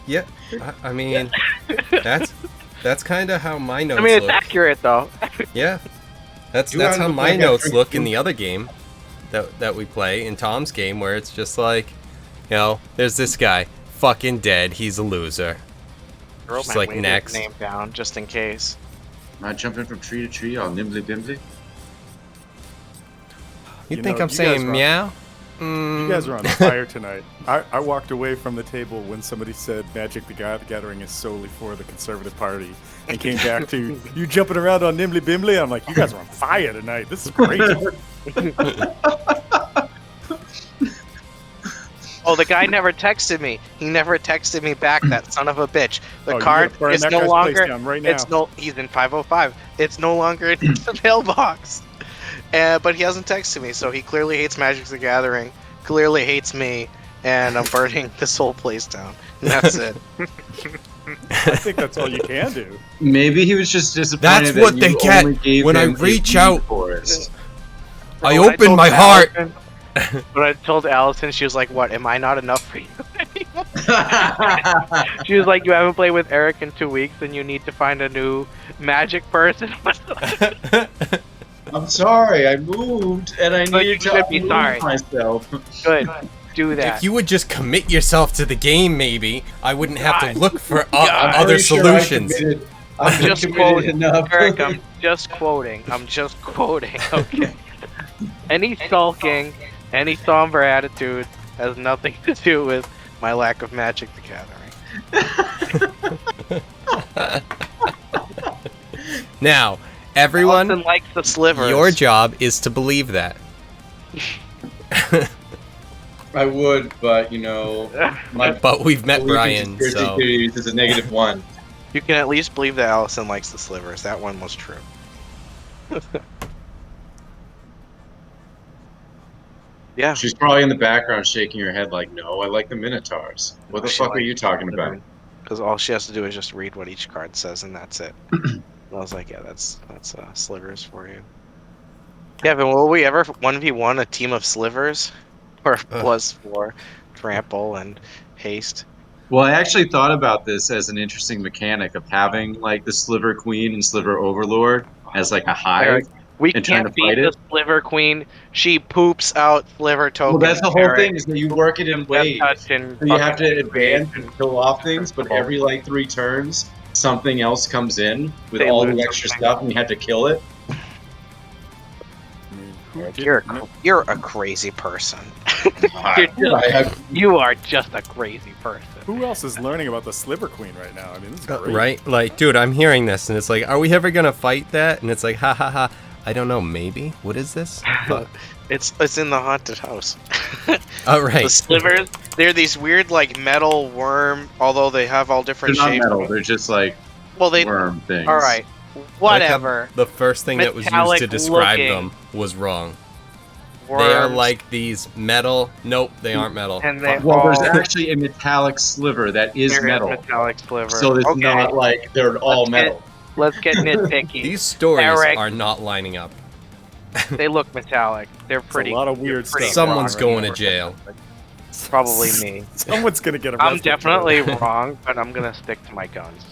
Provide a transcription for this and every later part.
Yeah, I mean, that's kind of how my notes I mean, it's look. accurate though. Yeah, that's how my notes look in the other game that we play, in Tom's game, where it's just like, you know, there's this guy, fucking dead, he's a loser. I wrote Just my like waiter's next. name down just in case. Am I jumping from tree to tree all nimbly bimbly? You think I'm saying meow? You guys are on fire tonight. I walked away from the table when somebody said Magic the Gathering is solely for the Conservative Party, and came back to you jumping around on Nimbly Bimbly. I'm like, you guys are on fire tonight. This is great. Oh, the guy never texted me. He never texted me back. That son of a bitch. The card burn is that no guy's longer. place down right now. It's no. He's in 505. It's no longer in the mailbox. But he hasn't texted me, so he clearly hates Magic the Gathering. Clearly hates me, and I'm burning this whole place down. And that's it. I think that's all you can do. Maybe he was just disappointed. That's what that they you get only gave when I him a reach green out. forest. I When open told my heart. Allison- When I told Allison, she was like, "What? Am I not enough for you?" She was like, "You haven't played with Eric in 2 weeks, and you need to find a new Magic person." I'm sorry, I moved and I But you needed to should be unmove sorry. myself. Good, do that. If you would just commit yourself to the game, maybe I wouldn't have God. to look for God. other Pretty sure I solutions. committed- I'm just committed quoting. enough. Eric, I'm just quoting. Okay. Any sulking, any somber attitude has nothing to do with my lack of Magic the Gathering. Now, everyone, Allison likes the slivers. your job is to believe that. I would, but you know, my But we've met belief in Brian, conspiracy so theories is a -1. You can at least believe that Allison likes the slivers. That one was true. Yeah. She's probably in the background shaking her head like, "No, I like the Minotaurs." What the She fuck are likes you talking about? Because all she has to do is just read what each card says, and that's it. I was like, yeah, that's slivers for you. Kevin, will we ever 1v1 a team of slivers? Or +4 trample and haste? Well, I actually thought about this as an interesting mechanic of having like the Sliver Queen and Sliver Overlord as like a hive. We And trying can't to fight beat the it? Sliver Queen. She poops out sliver tokens. Well, that's the whole Eric. thing is that you work it in waves. Touch and So you have to fucking advance and kill off things, but every like 3 turns, something else comes in with They all lose the extra something. stuff, and you have to kill it. You're a crazy person. You are just a crazy person. Who else is learning about the Sliver Queen right now? I mean, this is great. right? Like, dude, I'm hearing this, and it's like, are we ever gonna fight that? And it's like, ha ha ha. I don't know, maybe. What is this? But, It's in the haunted house. all right. The slivers, they're these weird like metal worm, although they have all They're different not shapes. metal, they're just like Well, they worm things. all right, whatever. The first thing that was used Metallic to describe looking. them was wrong. Worms, They are like these metal. Nope, they aren't metal. and they Well, there's all actually a metallic sliver that is there metal. metallic sliver. So it's okay, not like they're all Let's get- metal. let's get nitpicky. These stories Eric. are not lining up. They look metallic. They're It's pretty. a lot of weird they're pretty stuff. Someone's wrong. going to jail. Probably me. Someone's gonna get arrested. I'm definitely for it. wrong, but I'm gonna stick to my guns.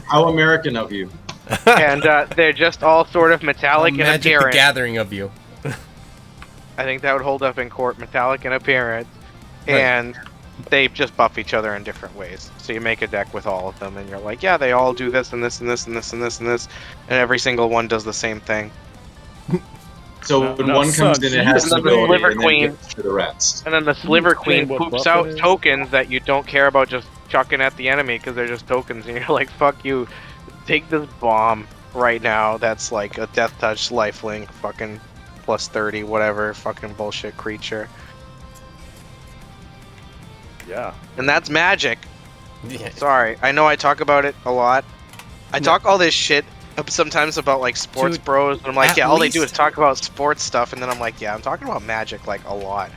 How American of you. And they're just all sort of metallic in Magic the appearance. Gathering of you. I think that would hold up in court. Metallic in appearance, Right. and they just buff each other in different ways. So you make a deck with all of them, and you're like, yeah, they all do this and this and this and this and this and this, and every single one does the same thing. So No, when no, one comes son, in, it you has just ability, Sliver and then Queen. gets to the rest. And then the Sliver Queen what poops buff out it is? tokens that you don't care about just chucking at the enemy because they're just tokens, and you're like, fuck you, take this bomb right now. That's like a Death Touch, Lifelink, fucking +30, whatever, fucking bullshit creature. Yeah. And that's Magic. Yeah. Sorry, I know I talk about it a lot. I talk all this shit sometimes about like sports Dude, bros, and I'm like, at yeah, all they do is least- talk about sports stuff, and then I'm like, yeah, I'm talking about Magic like a lot.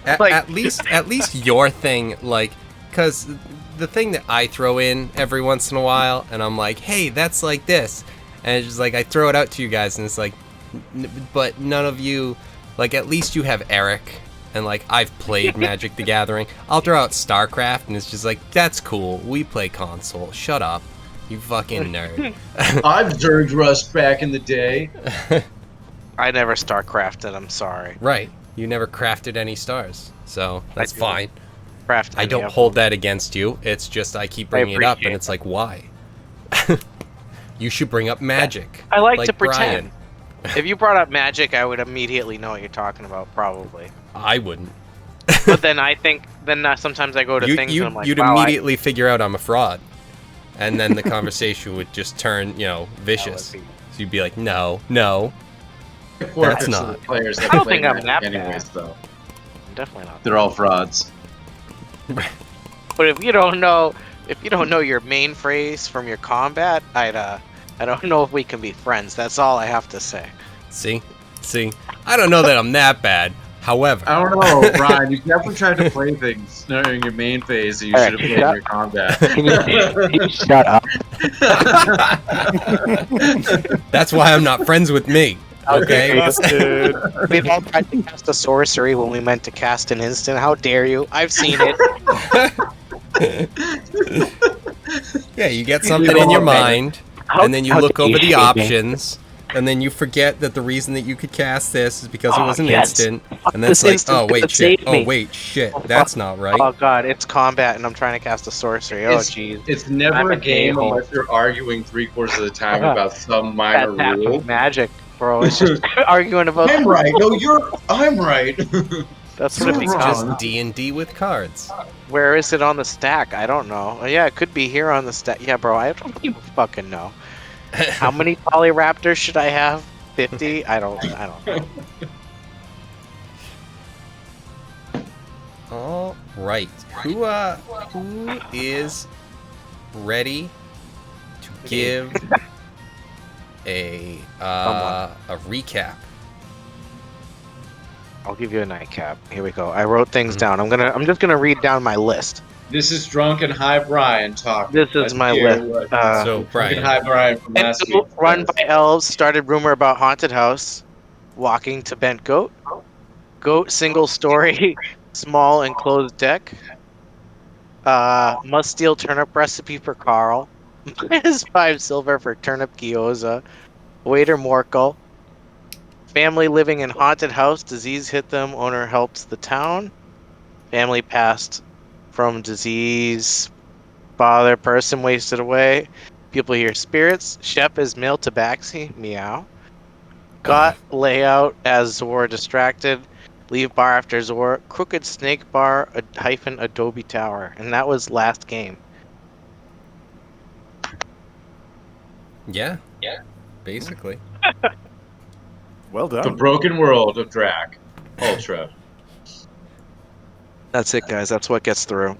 At, Like- at least your thing, like, because the thing that I throw in every once in a while, and I'm like, hey, that's like this, and it's just like I throw it out to you guys, and it's like, but none of you Like, at least you have Eric, and, like, I've played Magic the Gathering. I'll throw out StarCraft, and it's just like, that's cool. We play console. Shut up. You fucking nerd. I've Zerg Rush back in the day. I never StarCrafted. I'm sorry. Right. You never crafted any stars, so that's fine. Craft. I don't hold that against you. It's just I keep bringing it up, and it's like, why? You should bring up Magic. I like to Brian. pretend. If you brought up Magic, I would immediately know what you're talking about, probably. I wouldn't. But then I think, sometimes I go to things and I'm like, you'd wow, immediately figure out I'm a fraud, and then the conversation would just turn, vicious. So you'd be like, no, that's not. Players that I don't play think I'm Magic that anyways, bad. though. I'm definitely not. They're all frauds. But if you don't know your main phrase from your combat, I don't know if we can be friends. That's all I have to say. See, I don't know that I'm that bad. However, I don't know, Brian. You definitely tried to play things during your main phase that you should have played in your combat. Shut up. that's why I'm not friends with me. Okay. Busted. We've all tried to cast a sorcery when we meant to cast an instant. How dare you? I've seen it. Yeah, you get something in your mind, and then you look over the options, and then you forget that the reason that you could cast this is because it was an instant, and then it's like, oh wait, shit, that's not right. Oh god, it's combat, and I'm trying to cast a sorcery. Oh jeez. It's never I'm a a game a-hole. unless you're arguing 3/4 of the time about some minor That's rule. Magic, bro. It's just arguing about. I'm right. No, I'm right. That's what it You're It's becomes. wrong. just D&D with cards. Where is it on the stack? I don't know. Oh, yeah, it could be here on the stack. Yeah, bro, I don't even fucking know. How many Polyraptors should I have? 50? I don't know. All right, who is ready to give a recap? I'll give you a nightcap. Here we go. I wrote things down. I'm just gonna read down my list. This is Drunken High Brian talking. This is Let's my hear list. what So Drunken Brian, High Brian from last week. Run by elves. Started rumor about haunted house. Walking to bent goat. Goat single story. Small enclosed deck. Must steal turnip recipe for Carl. -5 silver for turnip gyoza. Waiter Morkel. Family living in haunted house. Disease hit them. Owner helped the town. Family passed from disease. Father person wasted away. People hear spirits. Shep is male tabaxi. Meow. Got layout as Zor distracted. Leave bar after Zor. Crooked snake bar hyphen Adobe tower. And that was last game. yeah, basically. Well The done. Broken World of Drac. Ultra. That's it, guys. That's what gets through.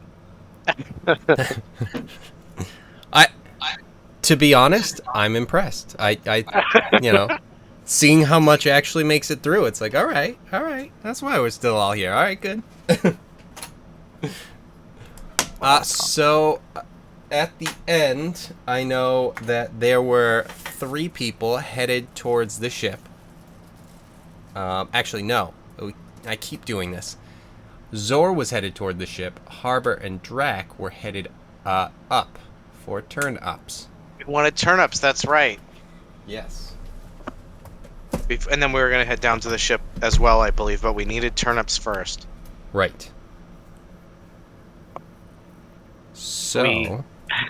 To be honest, I'm impressed. Seeing how much actually makes it through, it's like, all right, that's why we're still all here. All right, good. So at the end, I know that there were 3 people headed towards the ship. Actually, no. I keep doing this. Zor was headed toward the ship. Harbor and Drac were headed up for turn-ups. We wanted turnips. That's right. Yes. And then we were gonna head down to the ship as well, I believe. But we needed turnips first. Right. So...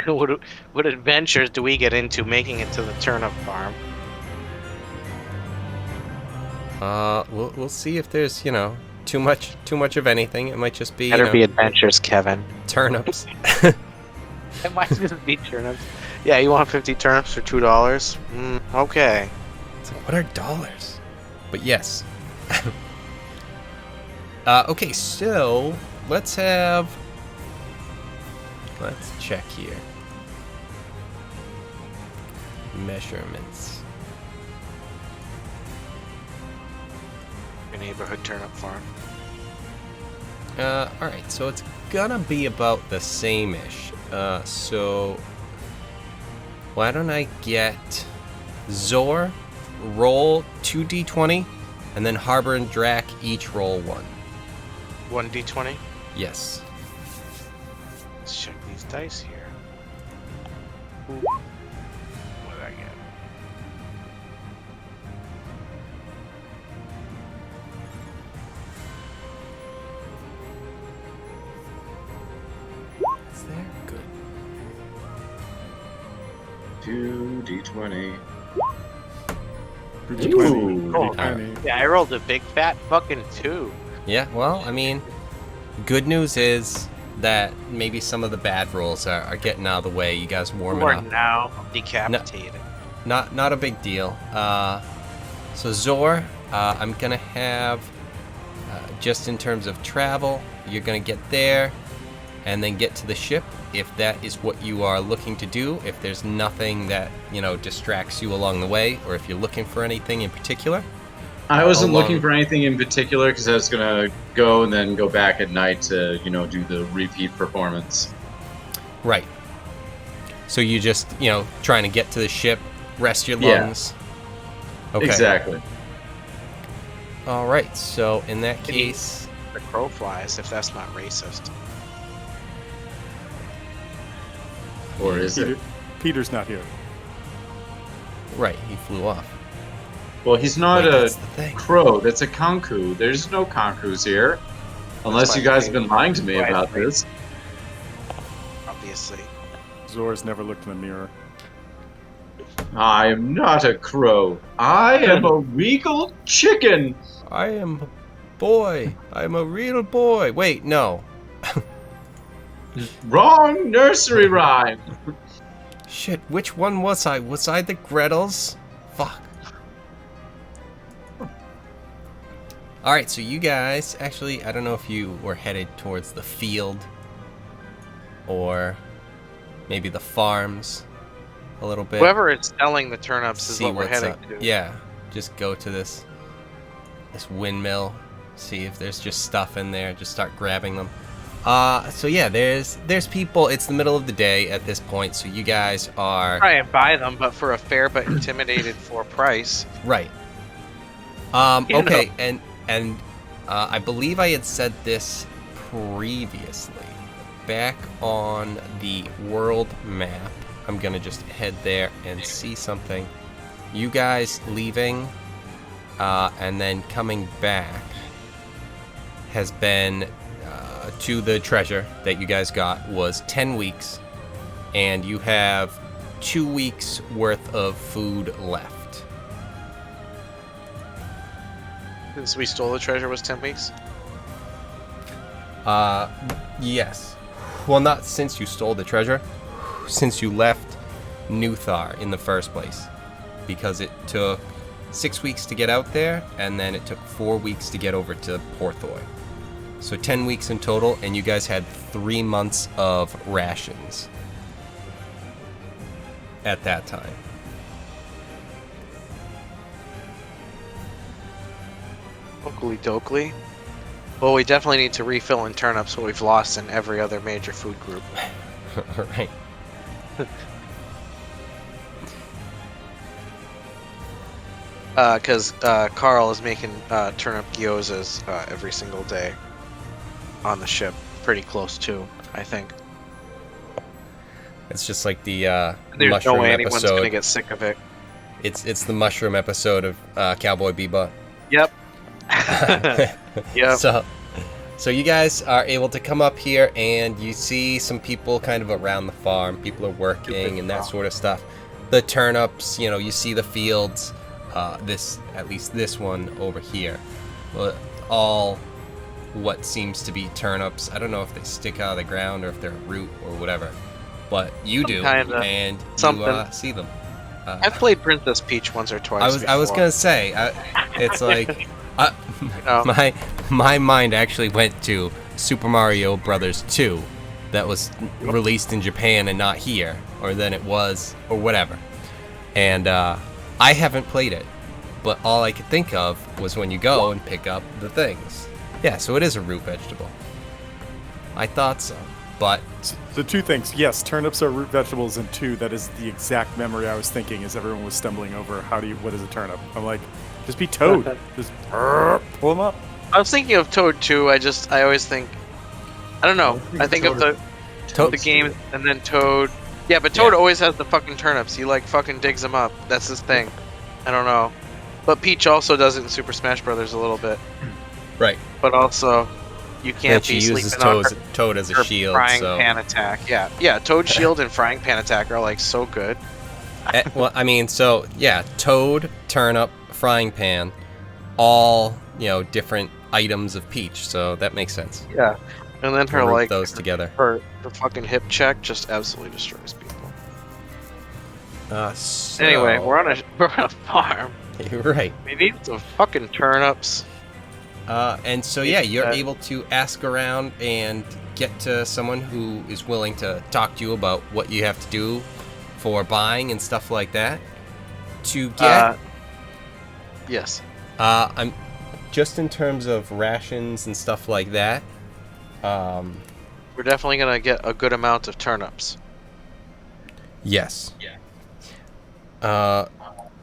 What adventures do we get into making it to the turnip farm? We'll see if there's, too much of anything. It might just be, Better be adventures, Kevin. turnips. It might just be turnips. Yeah, you want 50 turnips for $2? Okay. It's like, what are dollars? But yes. Okay, so let's check here. Measurements. Your neighborhood turnip farm. Alright, so it's gonna be about the same-ish. So why don't I get Zor roll 2d20 And then Harbor and Drac each roll 1. 1d20. Yes. Let's check these dice here. What did I get? Is there? Good. 2d20. Ooh. Yeah, I rolled a big fat fucking 2. Yeah, well, I mean, good news is that maybe some of the bad rolls are getting out of the way. You guys warming We're up. now decapitated. Not a big deal. So Zor, I'm gonna have just in terms of travel, you're gonna get there and then get to the ship if that is what you are looking to do. If there's nothing that distracts you along the way, or if you're looking for anything in particular. I wasn't looking for anything in particular because I was gonna go and then go back at night to do the repeat performance. Right. So you just trying to get to the ship, rest your lungs. Yeah. Okay. Exactly. All right. So in that case, The crow flies, if that's not racist. Or is it? Peter's not here. right, he flew off. Well, he's not Wait, a that's the thing. crow. That's a conku. There's no conkus here. Unless you guys have been lying to me about this. Obviously. Zor's never looked in the mirror. I am not a crow. I am a regal chicken. I am a boy. I'm a real boy. Wait, no. Wrong nursery rhyme. Shit, which one was I? Was I the Gretels? Fuck. Alright, so you guys, actually, I don't know if you were headed towards the field or maybe the farms a little bit. Whoever is selling the turnips is See what we're what's heading up. to. Yeah, just go to this windmill, see if there's just stuff in there, just start grabbing them. So yeah, there's people. It's the middle of the day at this point, so you guys are Try and buy them, but for a fair but intimidated for price. right. You Okay, and I believe I had said this previously. Back on the world map, I'm gonna just head there and see something. You guys leaving and then coming back has been to the treasure that you guys got was 10 weeks, and you have 2 weeks worth of food left. Since we stole the treasure was 10 weeks? Yes. Well, not since you stole the treasure, since you left Nuthar in the first place, because it took 6 weeks to get out there, and then it took 4 weeks to get over to Porthoy. So 10 weeks in total, and you guys had 3 months of rations at that time. Oakley dokley. Well, we definitely need to refill in turnips what we've lost in every other major food group. Right. Because Carl is making turnip gyozas every single day on the ship. Pretty close to, I think. It's just like the There's mushroom no way anyone's episode. gonna get sick of it. It's the mushroom episode of Cowboy Bebop. Yep. Yep. So you guys are able to come up here, and you see some people kind of around the farm. People are working and that sort of stuff. The turnips, you see the fields. At least this one over here, all what seems to be turnips. I don't know if they stick out of the ground or if they're a root or whatever, but you do, and you see them. I've played Princess Peach once or twice. I was gonna say, it's like my mind actually went to Super Mario Brothers 2, that was released in Japan and not here, or then it was, or whatever, and I haven't played it, but all I could think of was when you go and pick up the things. Yeah, so it is a root vegetable. I thought so, but... So 2 things. Yes, turnips are root vegetables, and 2, that is the exact memory I was thinking as everyone was stumbling over what is a turnip. I'm like, Just be Toad. Just pull him up. I was thinking of Toad too. I always think, I don't know. I think of the game and then Toad. Yeah, but Toad always has the fucking turnips. He like fucking digs them up. That's his thing. I don't know. But Peach also does it in Super Smash Brothers a little bit. Right. But also, you can't be uses sleeping on Toad as a shield. Frying so. pan attack. Yeah. Toad shield and frying pan attack are like so good. Well, I mean, so yeah, Toad, turnip, frying pan, all different items of Peach. So that makes sense. Yeah. And then her like those together. Her fucking hip check just absolutely destroys people. Anyway, we're on a farm. You're right. We need some fucking turnips. And so yeah, you're able to ask around and get to someone who is willing to talk to you about what you have to do for buying and stuff like that. To get yes. I'm just in terms of rations and stuff like that. We're definitely gonna get a good amount of turnips. Yes. Yeah.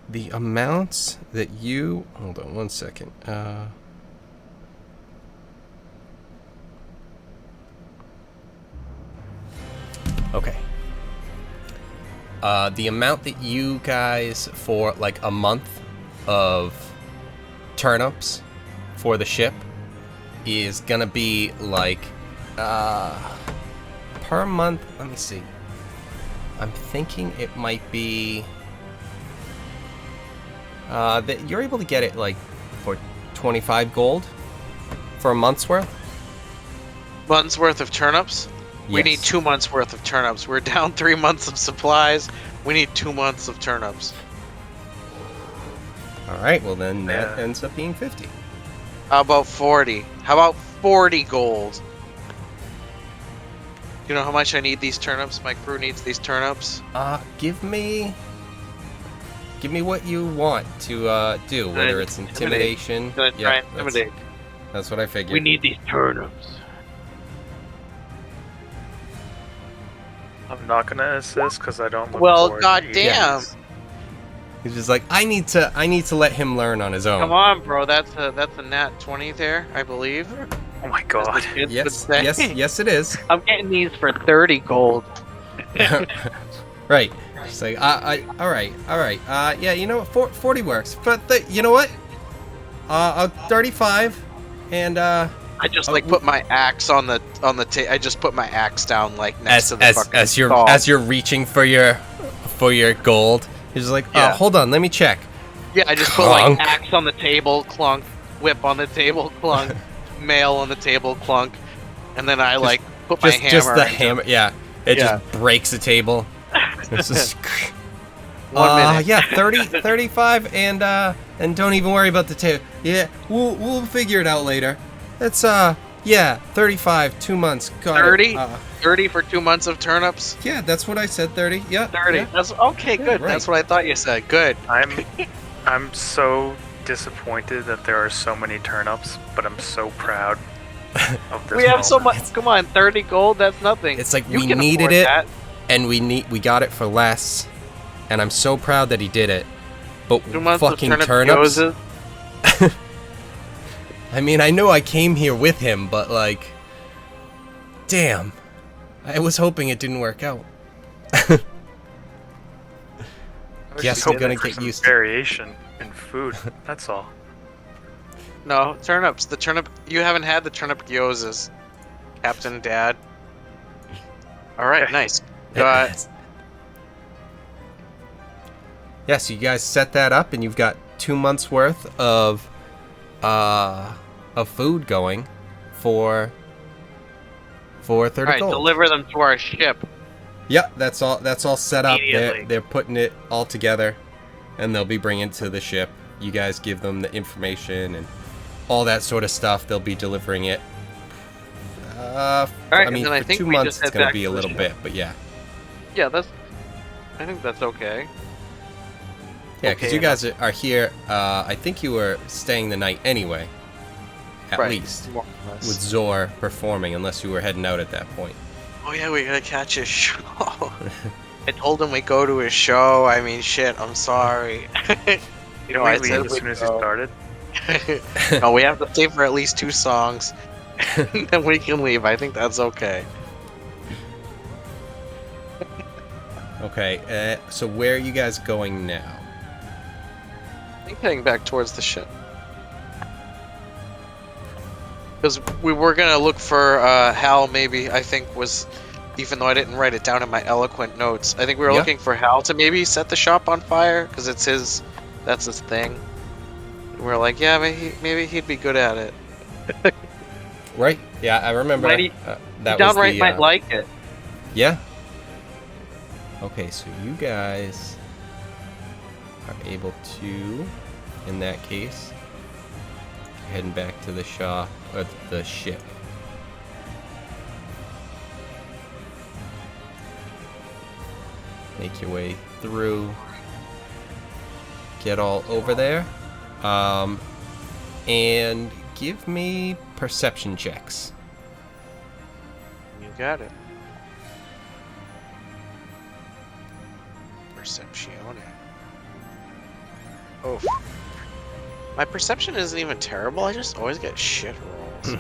The amounts that you... Hold on one second. Okay. The amount that you guys, for like a month of turnips for the ship, is gonna be like per month. Let me see. I'm thinking it might be that you're able to get it like for 25 gold for a month's worth. Month's worth of turnips? Yes. We need 2 months worth of turnips. We're down 3 months of supplies. We need 2 months of turnips. All right. Well, then that ends up being 50. How about 40? How about 40 gold? You know how much I need these turnips? My crew needs these turnips. Give me what you want to do. Whether it's intimidation. I'm gonna try and intimidate. That's what I figured. We need these turnips. I'm not gonna assist because I don't look Well, forward goddamn. to Yeah. He's just like, I need to let him learn on his own. Come on, bro. That's a nat 20 there, I believe. Oh my god. Yes, it is. I'm getting these for 30 gold. Right. It's like, all right. Yeah, you know what? 40 works. But you know what? 35, and I just put my axe on the I just put my axe down like next to the fucking stall. as you're reaching for your gold, you're just like, hold on, let me check. Yeah, I just Clunk. put like axe on the table, clunk, whip on the table, clunk, mail on the table, clunk, and then I put my hammer. Just the hammer, yeah. It just breaks the table. It's just 1 minute. Yeah, 35, and don't even worry about the table. Yeah, we'll figure it out later. It's 35, 2 months. Got 30? it. 30 for 2 months of turnips? Yeah, that's what I said. 30. Yeah. 30. Yeah. That's okay. Good. Right. That's what I thought you said. Good. I'm so disappointed that there are so many turnips, but I'm so proud of this. We have so much. Come on, 30 gold. That's nothing. It's like You we can needed afford it, that. and we got it for less, and I'm so proud that he did it. But 2 months fucking of turnips. Gyozas. I mean, I know I came here with him, but like, damn, I was hoping it didn't work out. Guess I'm gonna get used to variation in food. That's all. No, turnips. The turnip. You haven't had the turnip gyozas, Captain Dad. All right, nice. Yeah, so you guys set that up, and you've got 2 months worth of food going for 30 All right, gold. deliver them to our ship. Yeah, that's all set up. Immediately. They're putting it all together, and they'll be bringing it to the ship. You guys give them the information and all that sort of stuff. They'll be delivering it. right, I mean, and then I for think 2 we months just it's head going to back be to a the little ship. bit, but yeah. Yeah, I think that's okay. Yeah, because Okay, you guys are here. I think you were staying the night anyway. At Right, least. more or less. With Zor performing, unless you were heading out at that point. Oh yeah, we gotta catch his show. I told him we go to his show. I mean, shit. I'm sorry. You know, I we said leave as soon as he started. No, we have to stay for at least 2 songs, and then we can leave. I think that's okay. Okay, so where are you guys going now? I think heading back towards the ship. Because we were gonna look for Hal, maybe, I think was, even though I didn't write it down in my eloquent notes, I think we were looking for Hal to maybe set the shop on fire, because that's his thing. And we were like, yeah, maybe he'd be good at it. Right? Yeah, I remember. Might he that downright was the, might like it. Yeah. Okay, so you guys are able to, in that case, heading back to the shop or the ship. Make your way through. Get all over there. And give me perception checks. You got it. Perceptione. Oh. My perception isn't even terrible. I just always get shit rolls.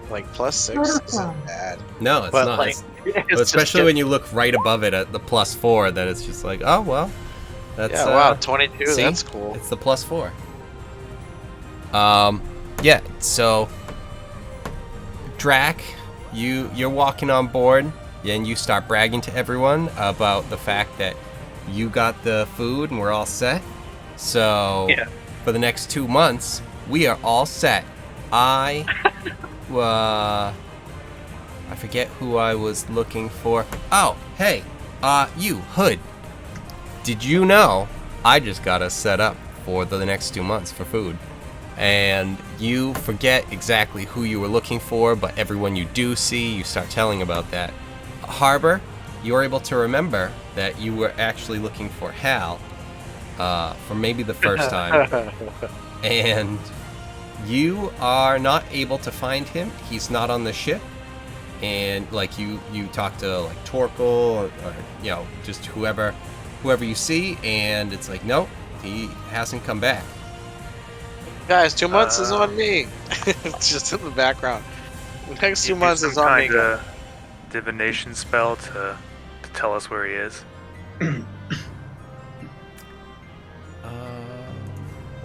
Like +6 isn't bad. No, it's But, not. like, Well, especially when you look right above it at the +4, then it's just like, oh well, that's yeah, wow, 22. see? That's cool. It's the +4. Yeah. So, Drac, you're walking on board, and you start bragging to everyone about the fact that you got the food and we're all set. So, for the next 2 months, we are all set. I forget who I was looking for. Oh, hey, you, Hood. Did you know I just got us set up for the next 2 months for food? And you forget exactly who you were looking for, but everyone you do see, you start telling about that. Harbor, you're able to remember that you were actually looking for Hal for maybe the first time. And you are not able to find him. He's not on the ship. And like you talk to like Torkel or you know, just whoever you see, and it's like, nope, he hasn't come back. Guys, 2 months is on me. It's just in the background. The next 2 months is on me. Kind of divination spell to tell us where he is.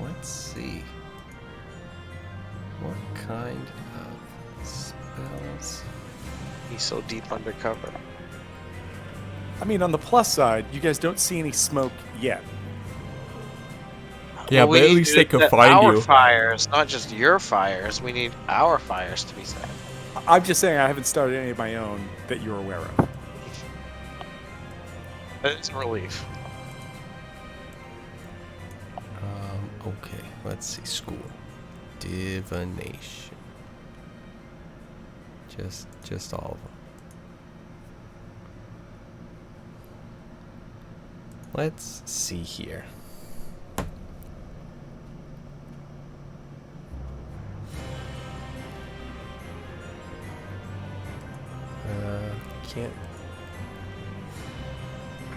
Let's see. What kind of spells? He's so deep undercover. I mean, on the plus side, you guys don't see any smoke yet. Yeah, but at least they can find our you. fires, not just your fires. We need our fires to be set. I'm just saying I haven't started any of my own that you're aware of. It's a relief. Okay, let's see. School. Divination. Just all of them. Let's see here. Can't.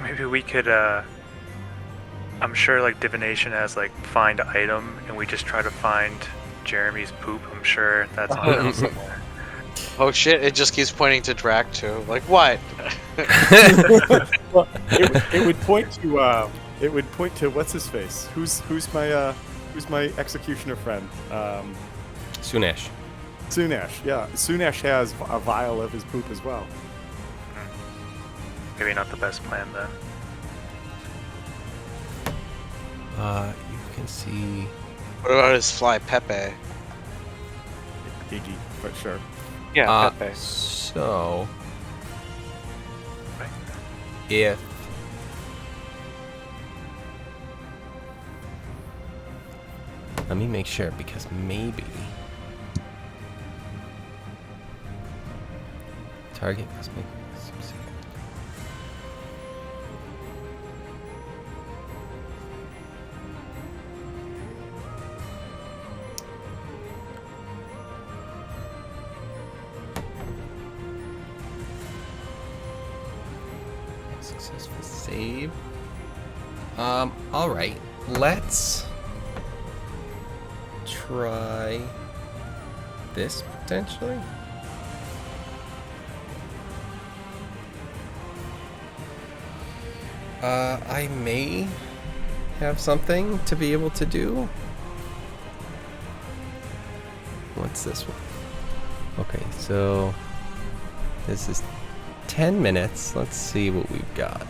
Maybe we could, I'm sure like divination has like find item, and we just try to find Jeremy's poop. I'm sure that's on him somewhere. Oh shit, it just keeps pointing to Drac too. Like, what? Well, it would point to what's his face? Who's my executioner friend? Sunesh. Sunesh. Yeah, Sunesh has a vial of his poop as well. Maybe not the best plan then. You can see. What about his fly Pepe? Iggy, but sure. Yeah, Pepe. So, if let me make sure, because maybe target must make specific. Successful save. All right. let's try this potentially. I may have something to be able to do. What's this one? Okay, so this is 10 minutes. Let's see what we've got.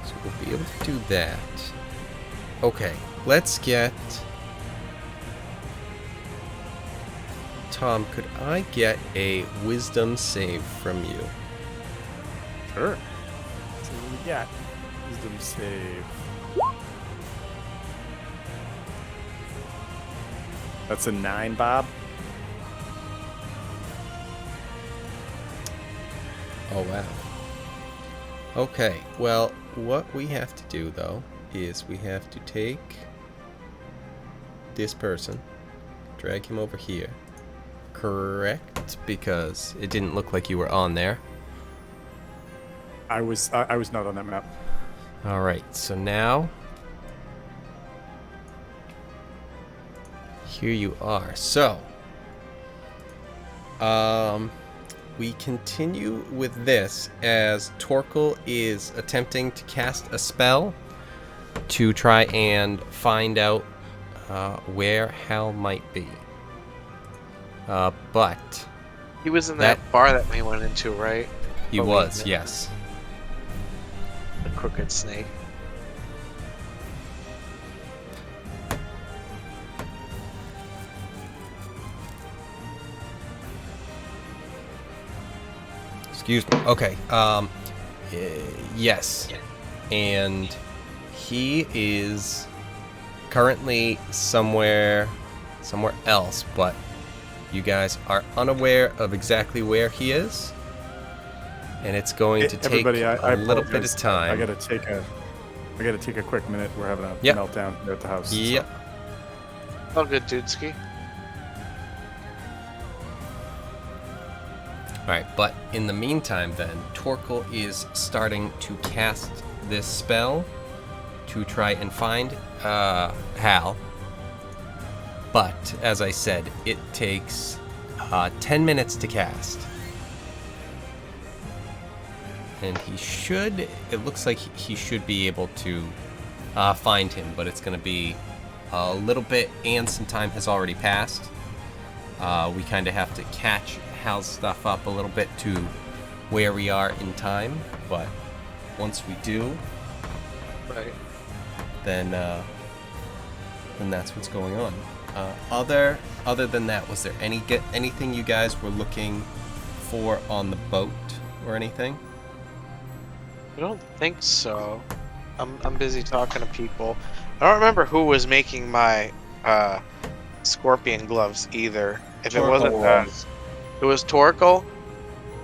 So we'll be able to do that. Okay, let's get... Tom, could I get a wisdom save from you? Sure. So what we got? Wisdom save. That's a 9, Bob. Oh, wow. Okay, well, what we have to do, though, is we have to take this person, drag him over here. Correct? Because it didn't look like you were on there. I was not on that map. Alright, so now... Here you are. So... we continue with this as Torkel is attempting to cast a spell to try and find out where Hal might be. But He was in that bar that we went into, right? he But we- was, yes. The crooked snake. Excuse me. Okay. Yes. And he is currently somewhere else, but you guys are unaware of exactly where he is. And it's going to take Everybody, I a little bit of apologize. time. I gotta take a quick minute. We're having a Yep. meltdown here at the house. Yep. Oh, good, Dudeski. Alright, but in the meantime then, Torkel is starting to cast this spell to try and find Hal. But, as I said, it takes 10 minutes to cast. And it looks like he should be able to find him, but it's going to be a little bit, and some time has already passed. We kind of have to catch Hal's stuff up a little bit to where we are in time, but once we do, Right. then that's what's going on. Other than that, was there anything you guys were looking for on the boat or anything? I don't think so. I'm busy talking to people. I don't remember who was making my scorpion gloves either. If it wasn't was. it was Torkel.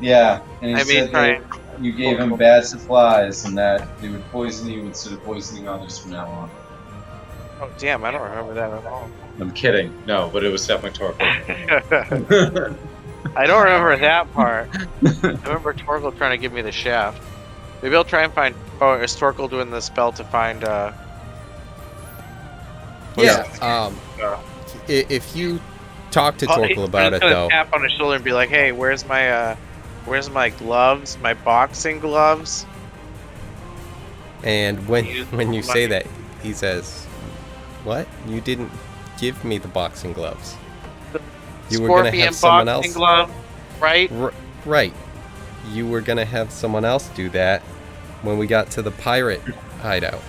Yeah, and he I mean, said that you gave him bad supplies and that they would poison you instead of poisoning others from now on. Oh damn, I don't remember that at all. I'm kidding. No, but it was definitely Torkel. I don't remember that part. I remember Torkel trying to give me the shaft. Maybe I'll try and find. Oh, is Torkel doing the spell to find? Yeah. If you talk to Torkel about it, though. Tap on his shoulder and be like, "Hey, where's my gloves? My boxing gloves?" And when you say that, he says, "What? You didn't give me the boxing gloves. You were gonna have someone else." Glove, right? Right. You were gonna have someone else do that when we got to the pirate hideout.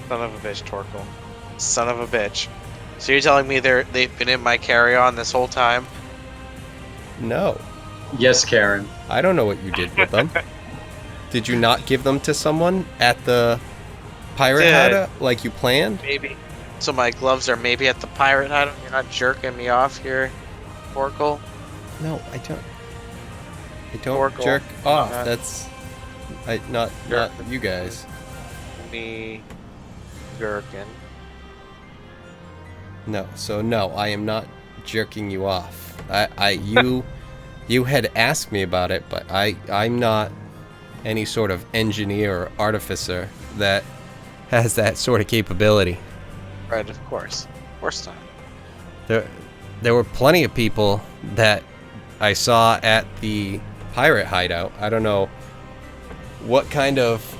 Son of a bitch, Torkel. Son of a bitch. So you're telling me they've been in my carry-on this whole time? No, Yes, Karen. I don't know what you did with them. Did you not give them to someone at the pirate Did. hideout like you planned? Maybe. So my gloves are maybe at the pirate hideout. You're not jerking me off here, Torkel. No, I don't. I don't Torkel. jerk off. Uh, That's not you guys. Me, jerking. No, so no, I am not jerking you off. You had asked me about it, but I'm not any sort of engineer or artificer that has that sort of capability. Right, of course. Of course not. There were plenty of people that I saw at the pirate hideout. I don't know what kind of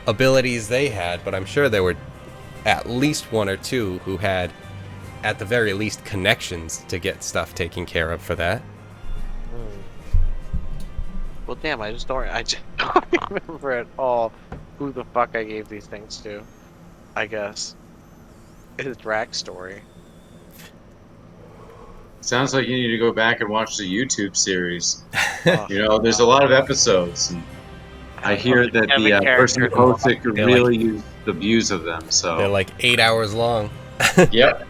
abilities they had, but I'm sure there were at least one or two who had, at the very least, connections to get stuff taken care of for that. Well, damn, I don't remember at all who the fuck I gave these things to, I guess. It's Drax story. Sounds like you need to go back and watch the YouTube series. Oh, You know, there's a lot of episodes, and I hear that the person who hosts it could really use the views of them. So They're like 8 hours long. Yep.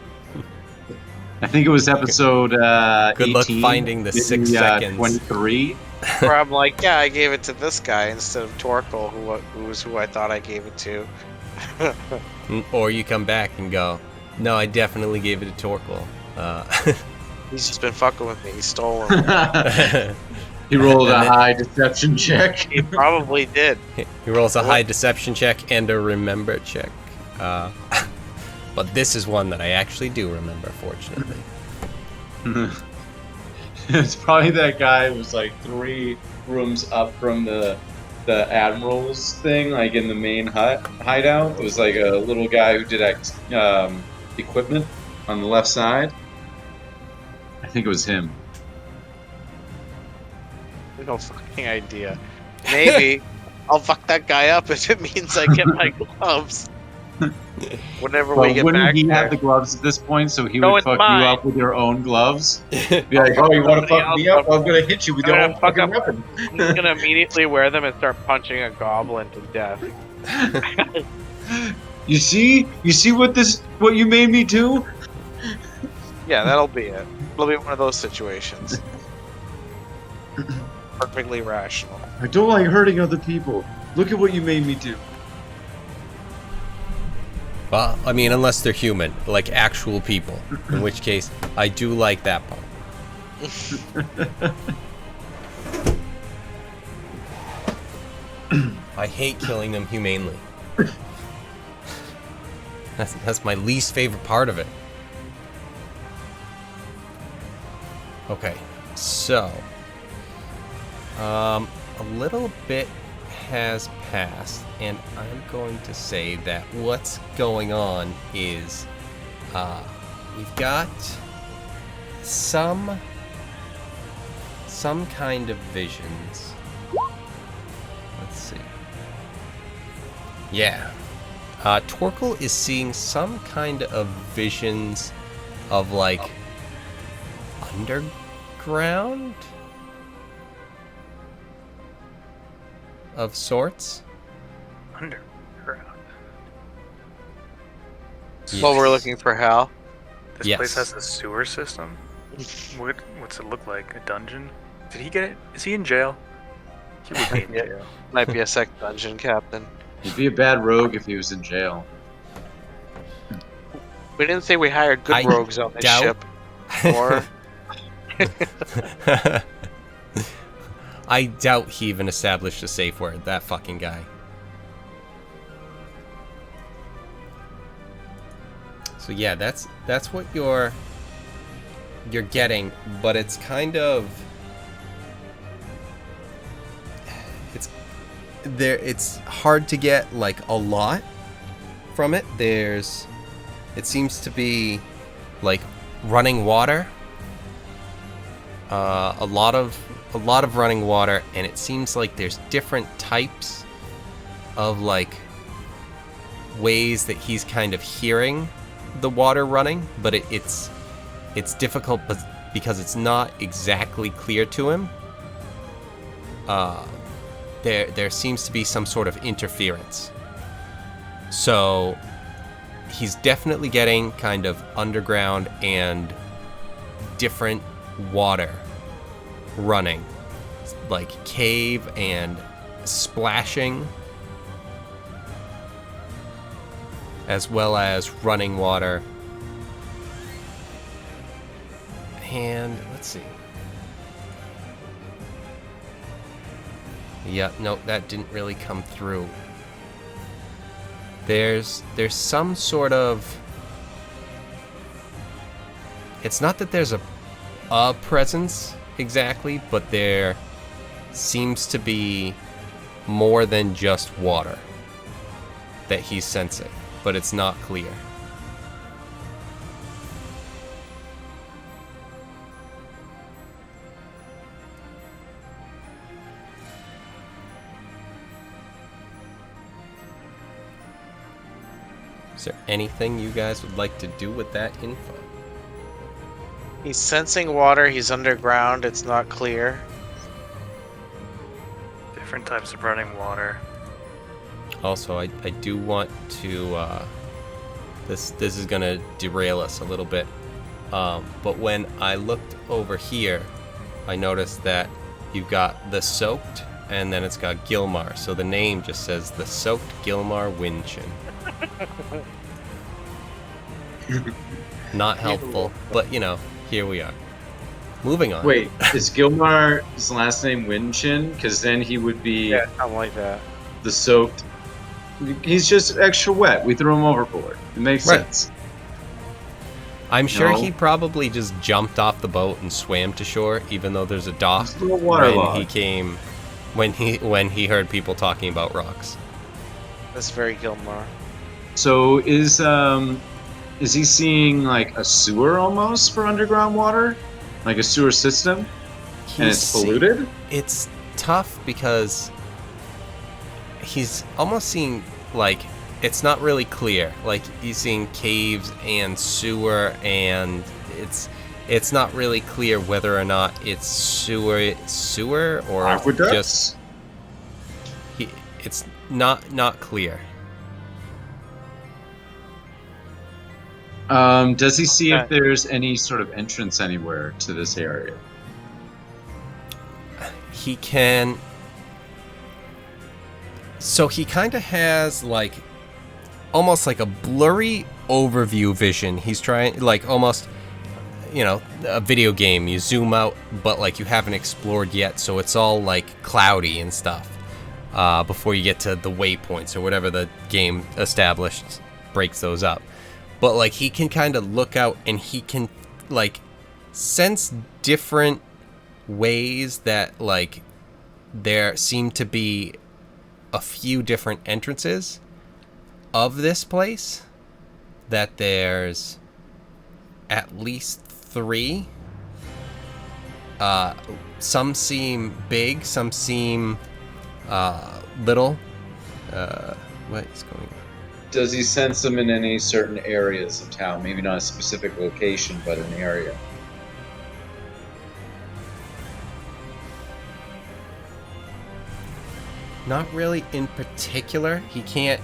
I think it was episode Good luck 18, finding the 6 seconds. 23. Where I'm like, yeah, I gave it to this guy instead of Torkel, who was who I thought I gave it to. Or you come back and go, no, I definitely gave it to Torkel. He's just been fucking with me. He stole him. He rolled a high deception check. He probably did. He rolls a high deception check and a remember check. But this is one that I actually do remember, fortunately. It's probably that guy who was like 3 rooms up from the admiral's thing, like in the main hideout. It was like a little guy who did equipment on the left side. I think it was him. No fucking idea. Maybe I'll fuck that guy up if it means I get my gloves. Whenever we get wouldn't back he there. have the gloves at this point, so he No, would it's fuck mine. you up with your own gloves? Be like, oh, you want to fuck me up? I'm gonna hit you with your I'm own gonna fuck fucking up- weapon. I'm just gonna immediately wear them and start punching a goblin to death. You see what you made me do? Yeah, that'll be it. It'll be one of those situations. Perfectly rational. I don't like hurting other people. Look at what you made me do. Well, I mean, unless they're human, like actual people. In which case, I do like that part. I hate killing them humanely. That's my least favorite part of it. Okay, so a little bit has passed, and I'm going to say that what's going on is we've got some kind of visions. Let's see. Yeah. Torkel is seeing some kind of visions of like underground of sorts. Underground. Well, we're looking for Hal. This Yes. place has a sewer system. What's it look like? A dungeon? Did he get it? Is he in jail? He would be in Yeah. jail. Might be a second dungeon captain. He'd be a bad rogue if he was in jail. We didn't say we hired good I rogues on this doubt- ship. Or I doubt he even established a safe word, that fucking guy. So yeah, that's what you're getting, but it's kind of it's hard to get like a lot from it. It seems to be like running water. A lot of running water, and it seems like there's different types of like ways that he's kind of hearing the water running, but it's difficult because it's not exactly clear to him. There seems to be some sort of interference. So he's definitely getting kind of underground and different water running, like cave and splashing, as well as running water. And let's see. Yeah, no, that didn't really come through. There's some sort of... It's not that there's a presence exactly, but there seems to be more than just water that he's sensing, but it's not clear. Is there anything you guys would like to do with that info? He's sensing water. He's underground. It's not clear. Different types of running water. Also, I do want to... This is going to derail us a little bit. But when I looked over here, I noticed that you've got the Soaked, and then it's got Gilmar. So the name just says the Soaked Gilmar Windchin. Not helpful, but you know, here we are. Moving on. Wait, is Gilmar's last name Winchin? Because then he would be Something like that. the Soaked. He's just extra wet. We threw him overboard. It makes Right. sense. I'm sure No. he probably just jumped off the boat and swam to shore, even though there's a dock. He's a little waterlogged. When he heard people talking about rocks. That's very Gilmar. So is he seeing like a sewer almost for underground water, like a sewer system, and it's polluted? It's tough because he's almost seeing like it's not really clear. Like he's seeing caves and sewer, and it's not really clear whether or not it's sewer or Aqueducts? just it's not clear. Does he see if Okay. there's any sort of entrance anywhere to this area? He can. So he kind of has like almost like a blurry overview vision. He's trying like almost, you know, a video game. You zoom out, but like you haven't explored yet, so it's all like cloudy and stuff before you get to the waypoints or whatever the game established breaks those up. But like he can kind of look out and he can like sense different ways that like there seem to be a few different entrances of this place, that there's at least 3. Some seem big, some seem little. What is going on? Does he sense them in any certain areas of town? Maybe not a specific location, but an area. Not really in particular. He can't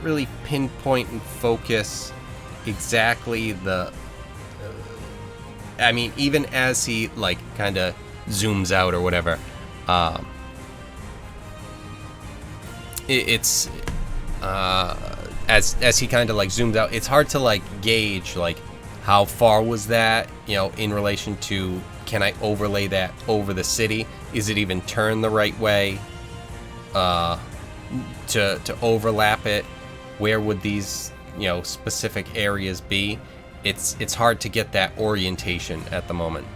really pinpoint and focus exactly the I mean, even as he like kind of zooms out or whatever, it's as he kind of like zooms out, it's hard to like gauge like how far was that, you know, in relation to, can I overlay that over the city? Is it even turned the right way to overlap it? Where would these, you know, specific areas be? It's hard to get that orientation at the moment.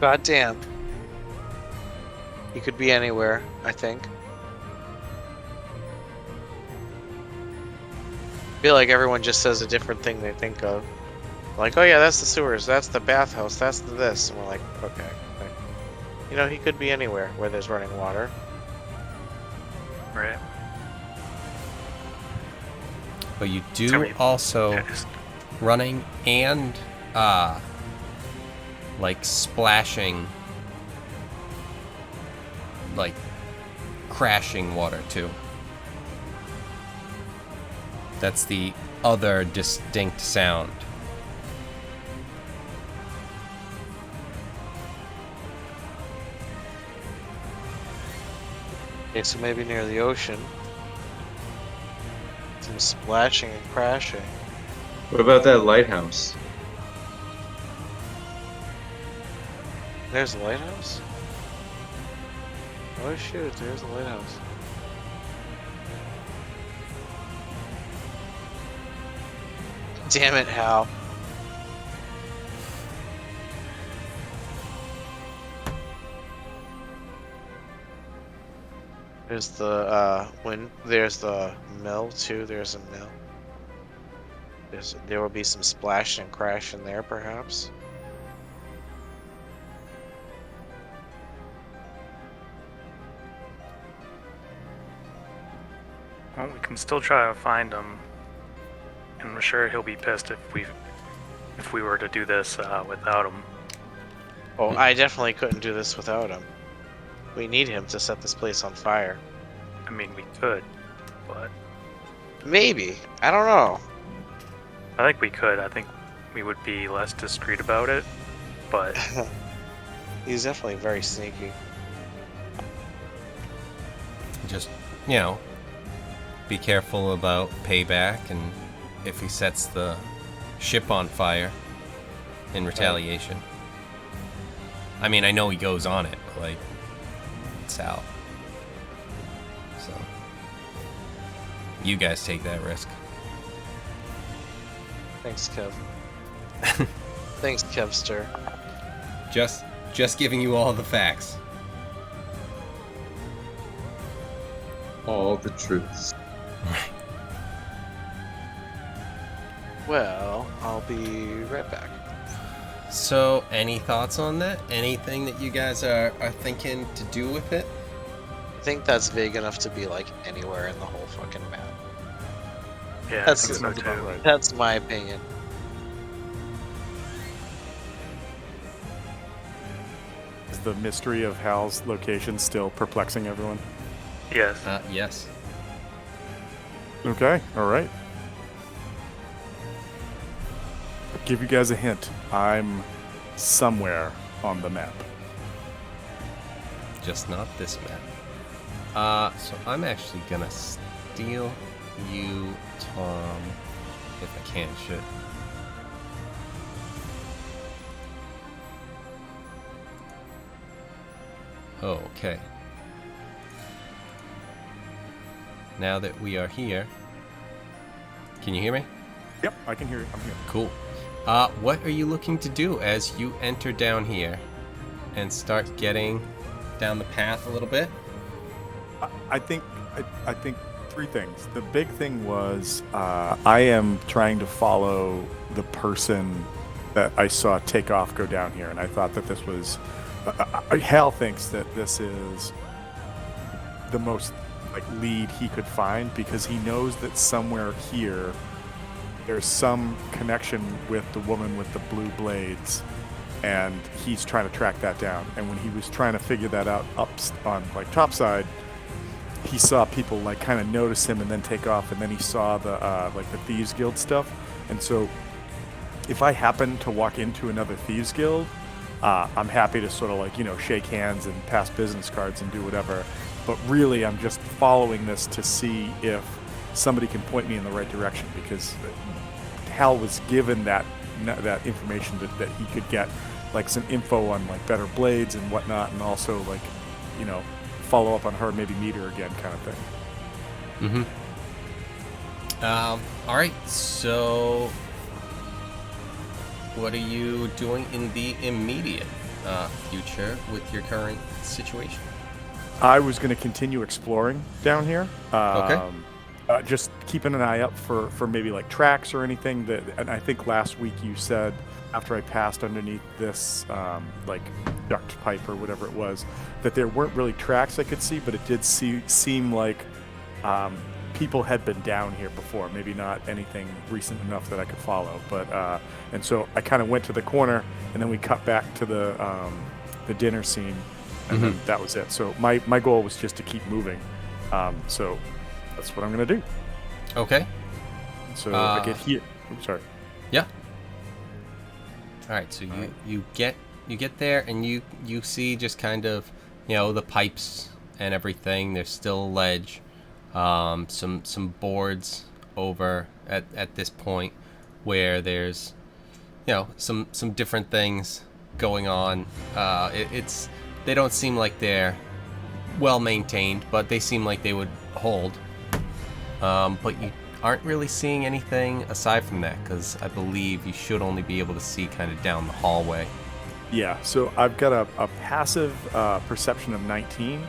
God damn. He could be anywhere, I think. I feel like everyone just says a different thing they think of. Like, oh yeah, that's the sewers, that's the bathhouse, that's the this. And we're like, okay. Like, you know, he could be anywhere where there's running water. Right. But you I do mean, also yeah, just- running and like splashing, like crashing water too. That's the other distinct sound. Okay, so maybe near the ocean. It's some splashing and crashing. What about that lighthouse? There's a lighthouse? Oh shoot, there's a lighthouse. Damn it, Hal. There's the there's the mill too. There's a mill. There will be some splash and crash in there, perhaps. Well, we can still try to find him, and I'm sure he'll be pissed if we were to do this without him. Oh, I definitely couldn't do this without him. We need him to set this place on fire. I mean, we could, but Maybe. I don't know. I think we could. I think we would be less discreet about it, but He's definitely very sneaky. Just, be careful about payback and if he sets the ship on fire in retaliation. I mean, I know he goes on it, but, like, it's out. So, you guys take that risk. Thanks, Kev. Thanks, Kevster. Just giving you all the facts. All the truths. Well, I'll be right back. So, any thoughts on that? Anything that you guys are thinking to do with it? I think that's vague enough to be like anywhere in the whole fucking map. yeah, That's I think so Sounds about too. right. That's my opinion. Is the mystery of Hal's location still perplexing everyone? Yes. Yes. Okay, alright. I'll give you guys a hint. I'm somewhere on the map. Just not this map. So I'm actually gonna steal you, Tom, if I can, should. Oh, okay. Now that we are here, can you hear me? Yep, I can hear you. I'm here. Cool. What are you looking to do as you enter down here and start getting down the path a little bit? I think three things. The big thing was I am trying to follow the person that I saw take off go down here, and I thought that this was. Hal thinks that this is the most lead he could find because he knows that somewhere here there's some connection with the woman with the blue blades, and he's trying to track that down. And when he was trying to figure that out up on topside, he saw people kind of notice him and then take off, and then he saw the the Thieves Guild stuff. And so if I happen to walk into another Thieves Guild, I'm happy to sort of shake hands and pass business cards and do whatever. But really, I'm just following this to see if somebody can point me in the right direction, because Hal was given that information that he could get some info on better blades and whatnot, and also follow up on her, maybe meet her again, kind of thing. All right. So, what are you doing in the immediate future with your current situation? I was going to continue exploring down here. Okay. Just keeping an eye out for maybe tracks or anything that. And I think last week you said after I passed underneath this duct pipe or whatever it was, that there weren't really tracks I could see, but it did seem like people had been down here before. Maybe not anything recent enough that I could follow, but and so I kind of went to the corner, and then we cut back to the dinner scene, and then that was it. So my goal was just to keep moving. So that's what I'm gonna do. Okay. So I get here. Oops, sorry. Yeah. All right. So you get there, and you see just kind of the pipes and everything. There's still a ledge, some boards over at this point, where there's, some different things going on. They don't seem like they're well maintained, but they seem like they would hold. But you aren't really seeing anything aside from that, because I believe you should only be able to see kind of down the hallway. Yeah, so I've got a passive perception of 19,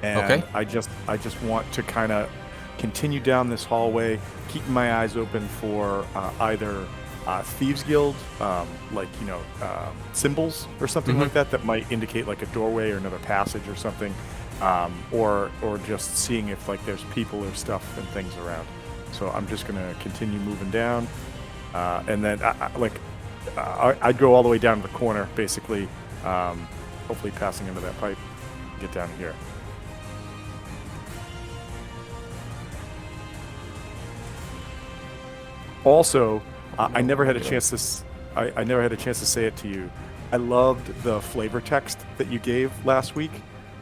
and okay. I just want to kind of continue down this hallway, keeping my eyes open for either Thieves Guild, symbols or something like that might indicate like a doorway or another passage or something, or just seeing if like there's people or stuff and things around. So I'm just gonna continue moving down, and then I'd go all the way down to the corner, basically, hopefully passing into that pipe, get down here. Also, I never had a chance to. I never had a chance to say it to you. I loved the flavor text that you gave last week.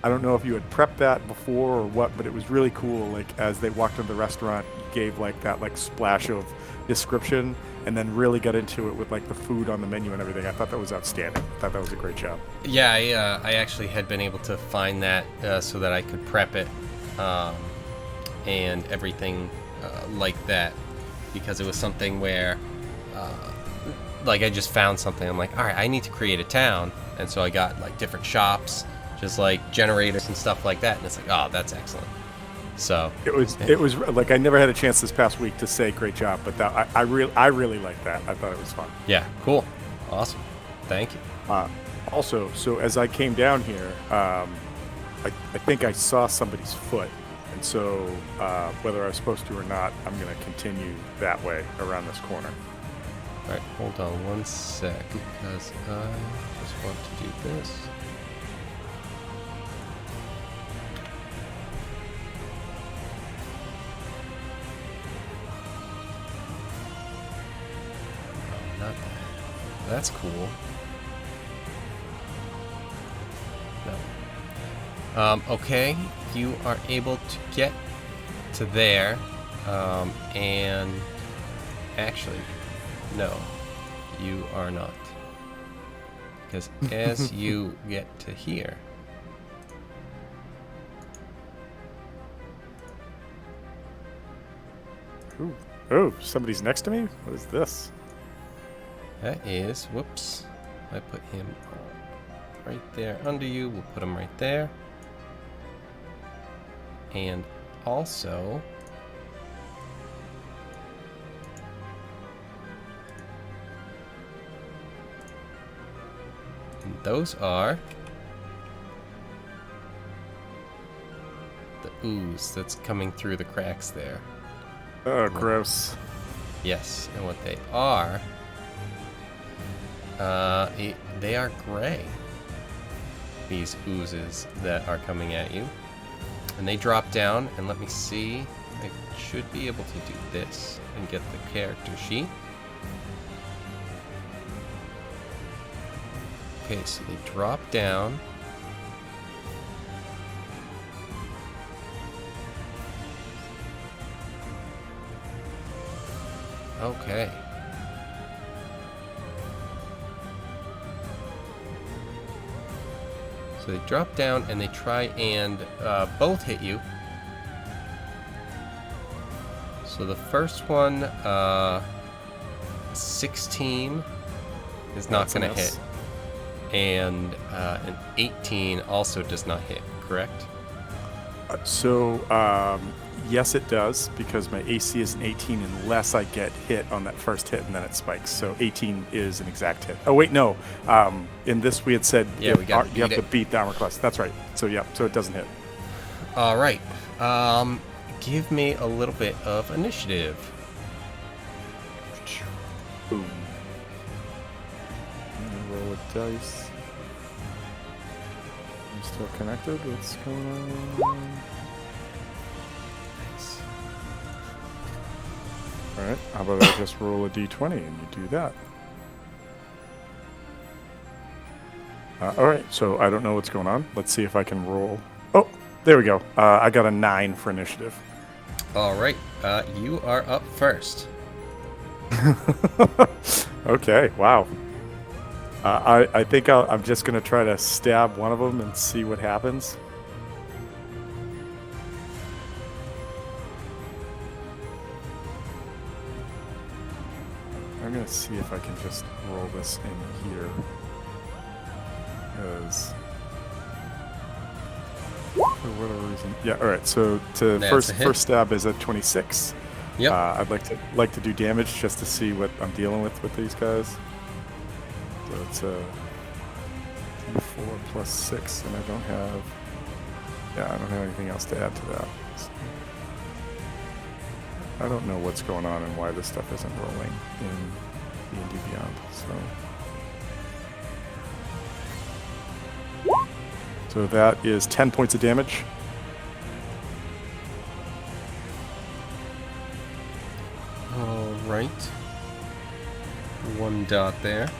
I don't know if you had prepped that before or what, but it was really cool. Like as they walked into the restaurant, you gave like that like splash of description, and then really got into it with like the food on the menu and everything. I thought that was outstanding. I thought that was a great job. Yeah, I actually had been able to find that so that I could prep it and everything like that, because it was something where I just found something. I'm like, all right, I need to create a town, and so I got like different shops, just like generators and stuff like that, and it's like, oh, that's excellent. So it was like I never had a chance this past week to say great job, but that I really liked that. I thought it was fun. Yeah, cool, awesome, thank you. Also, so as I came down here, I think I saw somebody's foot, and so whether I was supposed to or not, I'm going to continue that way around this corner. All right, hold on one sec, because I just want to do this. Not that. That's cool. No. Okay, you are able to get to there, and actually, no, you are not. Because as you get to here, ooh, oh, somebody's next to me? What is this? that is, whoops, I put him right there under you. We'll put him right there. And also, and those are the ooze that's coming through the cracks there. Oh, gross. Yes, and what they are, they are gray. These oozes that are coming at you. And they drop down, and let me see. I should be able to do this and get the character sheet. Okay, so they drop down. Okay. So they drop down and they try and both hit you. So the first one, 16 is not going to hit. And an 18 also does not hit, correct? Yes, it does, because my AC is an 18 unless I get hit on that first hit, and then it spikes. So 18 is an exact hit. Oh, wait, no. In this, we had said you have to beat the armor class. That's right. So, yeah, so it doesn't hit. All right. Give me a little bit of initiative. Boom. Roll a dice. I'm still connected. What's going on? Alright, how about I just roll a d20 and you do that? Alright, so I don't know what's going on. Let's see if I can roll. Oh, there we go. I got a 9 for initiative. All right. You are up first. Okay, wow. I think I'm just going to try to stab one of them and see what happens. I'm going to see if I can just roll this in here. Because... for whatever reason. Yeah, alright, so first stab is at 26. Yep. I'd like to do damage just to see what I'm dealing with these guys. So it's a 4 plus 6, and I don't have anything else to add to that. So I don't know what's going on and why this stuff isn't rolling in D&D Beyond. So that is 10 points of damage. All right. 1 dot there.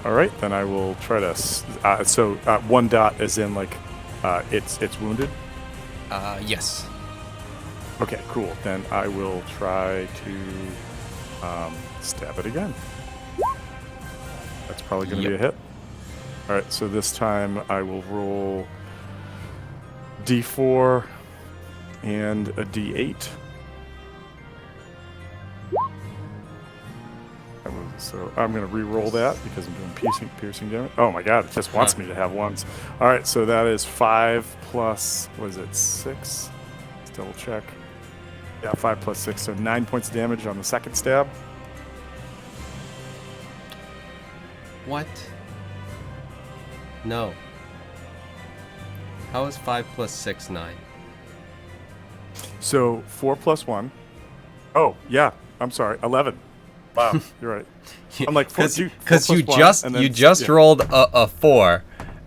All right, then I will try to. So 1 dot is in like it's wounded. Yes. Okay, cool. Then I will try to stab it again. That's probably going to be a hit. All right, so this time I will roll D4 and a D8. So I'm going to re-roll that because I'm doing piercing damage. Oh my god, it just wants me to have ones. All right, so that is 5 plus, what is it, 6? Let's double check. Yeah, 5 plus 6, so 9 points of damage on the second stab. What? No. How is 5 plus 6 9? So 4 plus 1. Oh, yeah, I'm sorry, 11. Wow, you're right. I'm like, because you just rolled a 4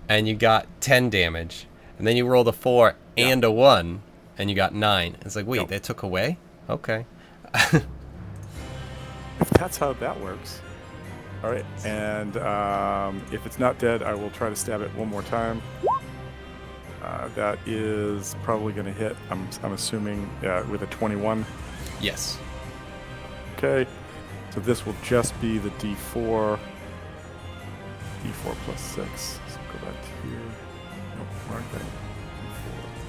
and you got 10 damage, and then you rolled a 4 and a 1 and you got 9. It's like, wait, they took away? Okay. If that's how that works. All right, and if it's not dead, I will try to stab it one more time. That is probably going to hit. I'm assuming with a 21. Yes. Okay. So this will just be the D4. D4 plus 6. So go back to here. Nope, mark that.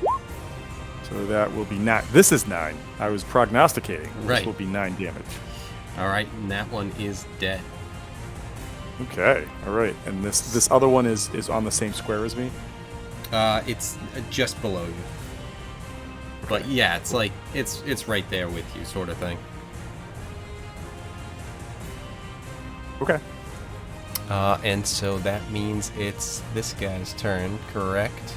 D4. So that will be 9. This is 9. I was prognosticating. Right. This will be 9 damage. All right, and that one is dead. Okay. All right. And this other one is on the same square as me? It's just below you. But yeah, it's like it's right there with you, sort of thing. Okay. And so that means it's this guy's turn, correct?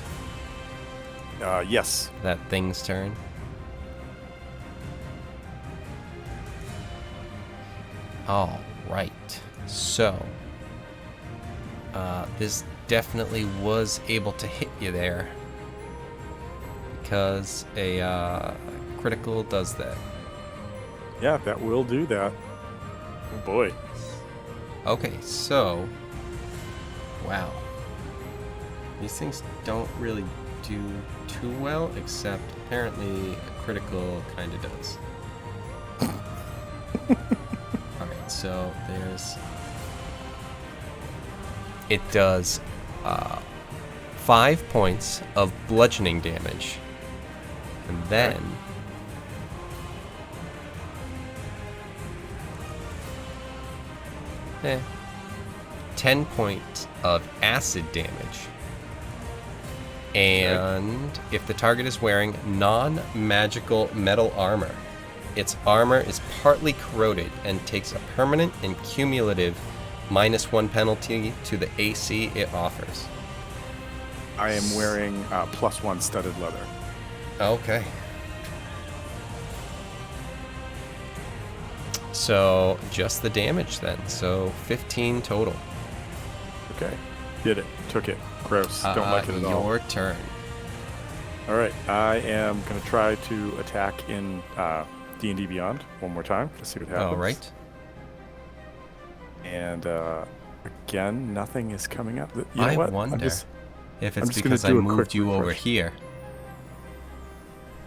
Yes. That thing's turn. All right. So, this definitely was able to hit you there because a critical does that. Yeah, that will do that. Oh boy. Okay, so, wow. These things don't really do too well, except apparently a critical kind of does. Alright, so it does 5 points of bludgeoning damage. And then 10 points of acid damage. And if the target is wearing non-magical metal armor, its armor is partly corroded and takes a permanent and cumulative -1 penalty to the AC it offers. I am wearing +1 studded leather. Okay. So just the damage then. So 15 total. Okay. Did it. Took it. Gross. Don't like it at all. Your turn. All right. I am going to try to attack in D&D Beyond one more time to see what happens. All right. And again, nothing is coming up. You know I what? wonder if it's just because I moved you over here.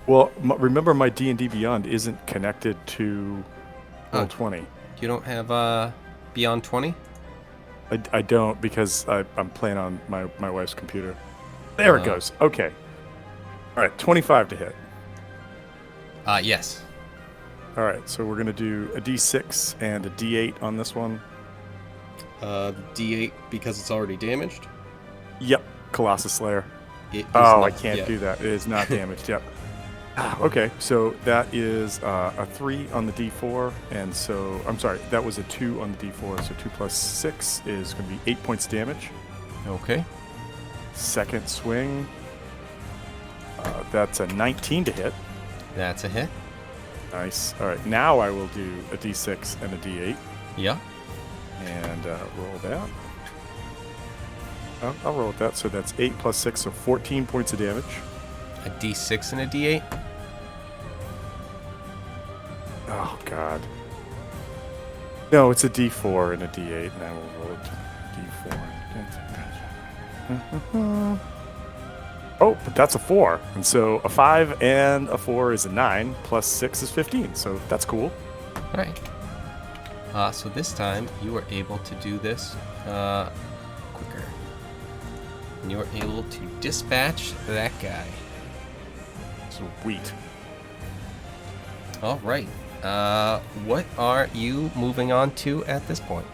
Well, remember my D&D Beyond isn't connected to Roll20. You don't have Beyond 20? I don't because I'm playing on my wife's computer. There it goes. Okay. All right, 25 to hit. Yes. All right, so we're going to do a D6 and a D8 on this one. D8 because it's already damaged? Yep, Colossus Slayer. I can't do that. It is not damaged. Yep. Okay, so that is a 3 on the D4, and so, I'm sorry, that was a 2 on the D4, so 2 plus 6 is going to be 8 points damage. Okay. Second swing, that's a 19 to hit. That's a hit. Nice. All right, now I will do a D6 and a D8. Yeah. And roll that. I'll roll with that, so that's 8 plus 6, so 14 points of damage. A D6 and a D8? Oh, God. No, it's a D4 and a D8, and I will roll it D4. Oh, but that's a 4. And so a 5 and a 4 is a 9, plus 6 is 15, so that's cool. All right. So this time you were able to do this quicker. And you were able to dispatch that guy. Sweet. All right. What are you moving on to at this point?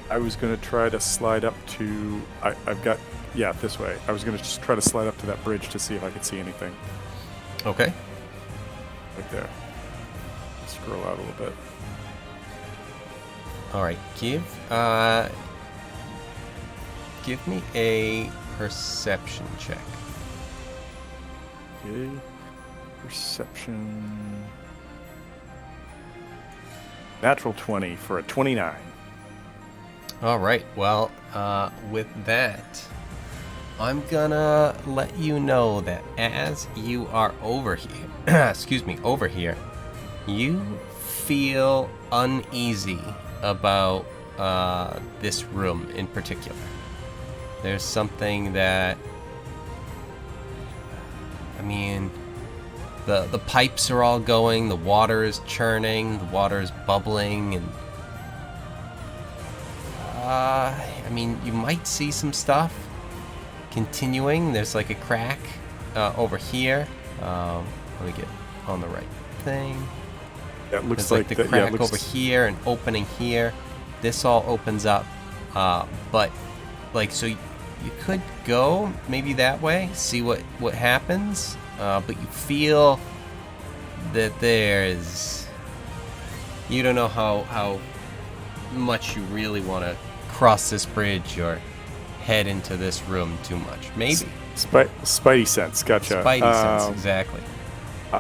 I was going to try to slide up to... I've got... Yeah, this way. I was going to just try to slide up to that bridge to see if I could see anything. Okay. Right there. Scroll out a little bit. All right. Give me a perception check. Okay. Perception. Natural 20 for a 29. All right. Well, with that, I'm gonna let you know that as you are over here, over here, you feel uneasy about this room in particular. There's something that, I mean, the pipes are all going, the water is churning, the water is bubbling, and I mean, you might see some stuff continuing. There's like a crack over here. Let me get on the right thing. That looks There's like the crack over here, an opening here. This all opens up, but like, so you could go maybe that way, see what happens, but you feel that you don't know how much you really want to cross this bridge or head into this room too much. Maybe Spidey sense. Gotcha. Spidey sense, exactly.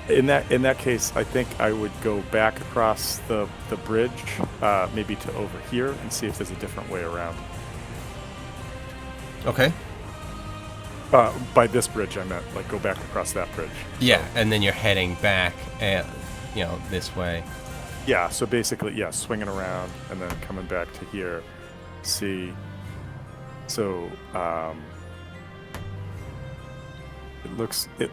In that case, I think I would go back across the bridge, maybe to over here, and see if there's a different way around. Okay. By this bridge, I meant like go back across that bridge. Yeah, and then you're heading back, this way. Yeah. So basically, yeah, swinging around and then coming back to here. See. So it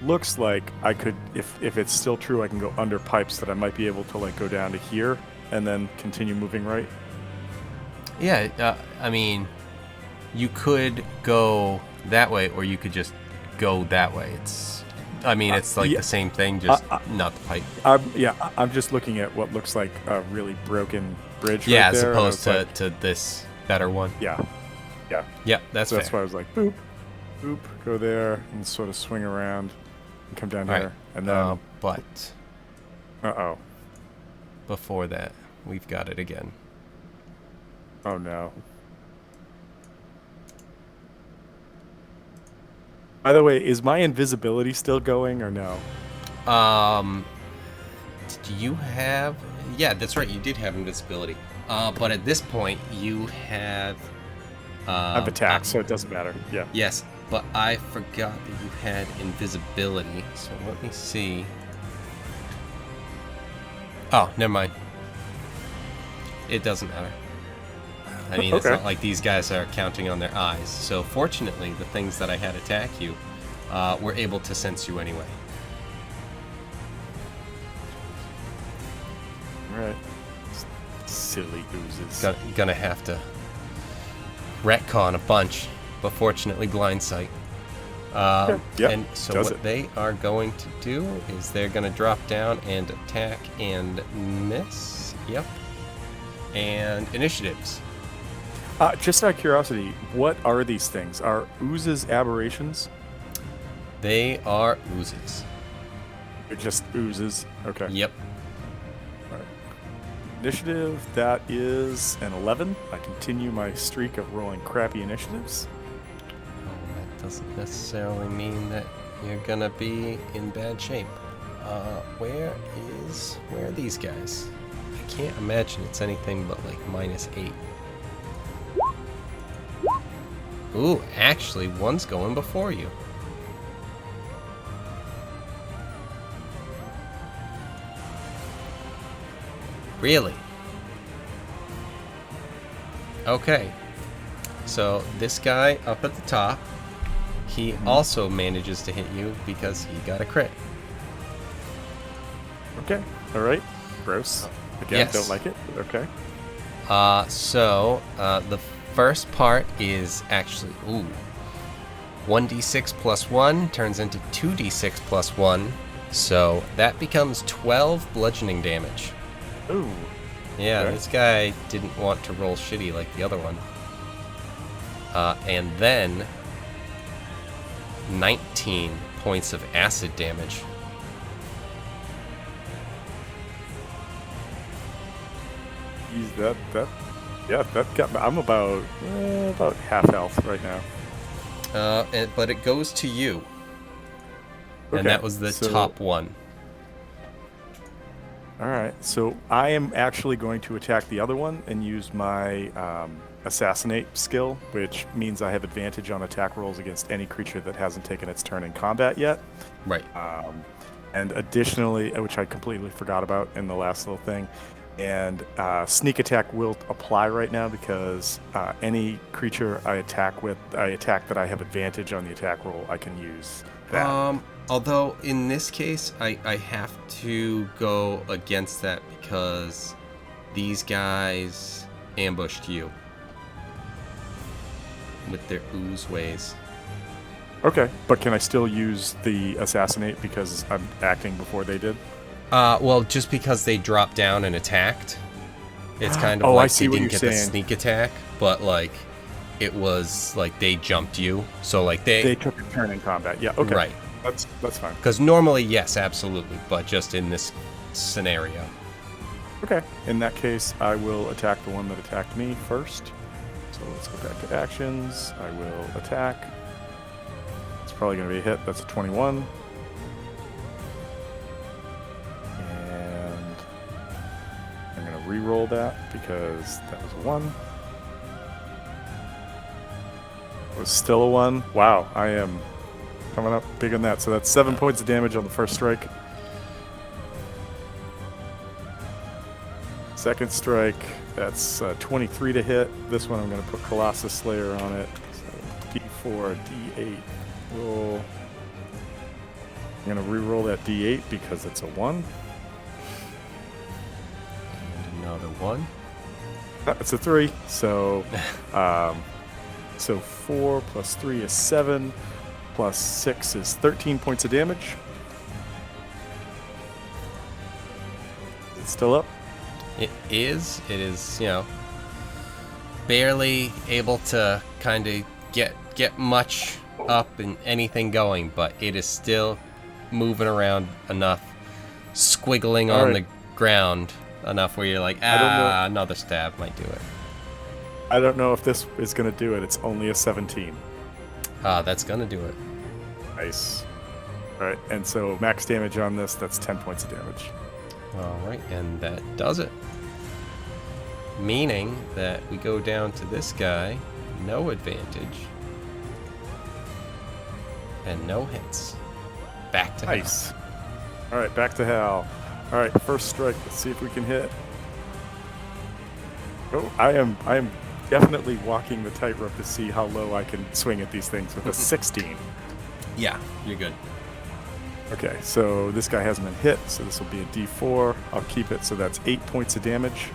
looks like I could, if it's still true, I can go under pipes, that I might be able to like go down to here and then continue moving right. Yeah, I mean, you could go that way, or you could just go that way. It's like the same thing, just not the pipe. I'm just looking at what looks like a really broken bridge. Yeah, right as there, opposed to this better one. Yeah. Yep, that's why I was like, boop, boop, go there, and sort of swing around and come down here, and then. But. Before that, we've got it again. Oh no. By the way, is my invisibility still going or no? Do you have? Yeah, that's right. You did have invisibility. But at this point, you have. I've attacked, so it doesn't matter. Yeah. Yes, but I forgot that you had invisibility. So let me see. Oh, never mind. It doesn't matter. I mean, It's not like these guys are counting on their eyes. So fortunately, the things that I had attack you were able to sense you anyway. right. Silly oozes. Gonna have to retcon a bunch, but fortunately blind sight. Yep, and so what they are going to do is they're going to drop down and attack and miss. Yep. And initiatives. Just out of curiosity, what are these things? Are oozes aberrations? They are oozes. They're just oozes. Okay. Yep. All right. Initiative, that is an 11. I continue my streak of rolling crappy initiatives. That doesn't necessarily mean that you're gonna be in bad shape. Where are these guys? I can't imagine it's anything but like -8. Ooh, actually, one's going before you. Really? Okay. So this guy up at the top, he also manages to hit you because he got a crit. Okay. All right. Gross. Again, Yes. don't like it. Okay. So the first part is actually 1d6 plus 1 turns into 2d6 plus 1, so that becomes 12 bludgeoning damage. Ooh. Yeah, Okay. This guy didn't want to roll shitty like the other one. And then 19 points of acid damage. Geez, that got me. I'm about half health right now. But it goes to you. And Okay, that was the so- top one. All right, so I am actually going to attack the other one and use my assassinate skill, which means I have advantage on attack rolls against any creature that hasn't taken its turn in combat yet. Right. And additionally, which I completely forgot about in the last little thing, and sneak attack will apply right now because any creature I attack that I have advantage on the attack roll, I can use that. Although in this case, I have to go against that because these guys ambushed you with their ooze ways. Okay, but can I still use the assassinate because I'm acting before they did? Well, just because they dropped down and attacked, it's kind of Oh, I like see they what didn't you're get the saying. sneak attack, but like it was like they jumped you, so like They took a turn in combat. Yeah, okay. right. That's fine. Because normally, yes, absolutely, but just in this scenario. Okay. In that case, I will attack the one that attacked me first. So let's go back to actions. I will attack. It's probably going to be a hit. That's a 21. And I'm going to re-roll that because that was a 1. It was still a 1. Wow, I am coming up big on that. So that's 7 points of damage on the first strike. Second strike, that's 23 to hit. This one I'm going to put Colossus Slayer on it. So D4, D8, roll. I'm going to re-roll that D8 because it's a 1. And another one. It's a 3. So, so 4 plus 3 is 7. Plus 6 is 13 points of damage. It's still up. It is, barely able to kind of get much up and anything going, but it is still moving around enough, squiggling on the ground enough where you're like, another stab might do it. I don't know if this is going to do it. It's only a 17. That's gonna do it. Nice. All right, and so max damage on this, that's 10 points of damage. Alright, and that does it. Meaning that we go down to this guy, no advantage, and no hits. Back to Nice. hell. All right, back to hell. All right, first strike. Let's see if we can hit. Oh, I am definitely walking the tightrope to see how low I can swing at these things with a 16. Yeah, you're good. Okay, so this guy hasn't been hit, so this will be a D4. I'll keep it, so that's 8 points of damage.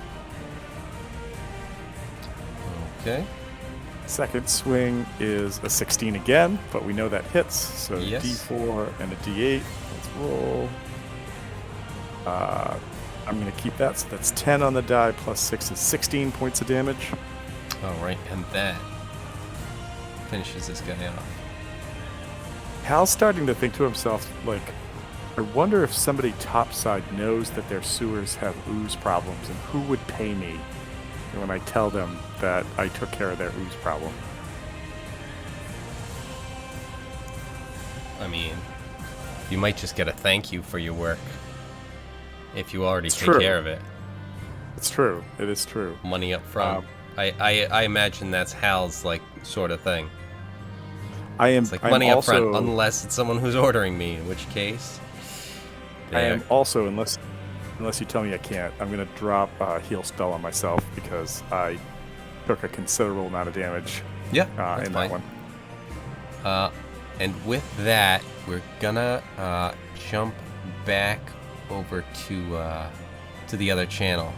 Okay. Second swing is a 16 again, but we know that hits, so Yes. D4 and a D8. Let's roll. I'm going to keep that, so that's 10 on the die, plus 6 is 16 points of damage. All right, and that finishes this guy off. Hal's starting to think to himself, like, I wonder if somebody topside knows that their sewers have ooze problems, and who would pay me when I tell them that I took care of their ooze problem. I mean, you might just get a thank you for your work if you already It's take true. care of it. It's true. It is true. Money up front. I imagine that's Hal's like sort of thing. It's like money up front, unless it's someone who's ordering me, in which case. I am also, unless you tell me I can't, I'm going to drop a heal spell on myself because I took a considerable amount of damage Yeah, in that's that one. fine. And with that, we're gonna jump back over to the other channel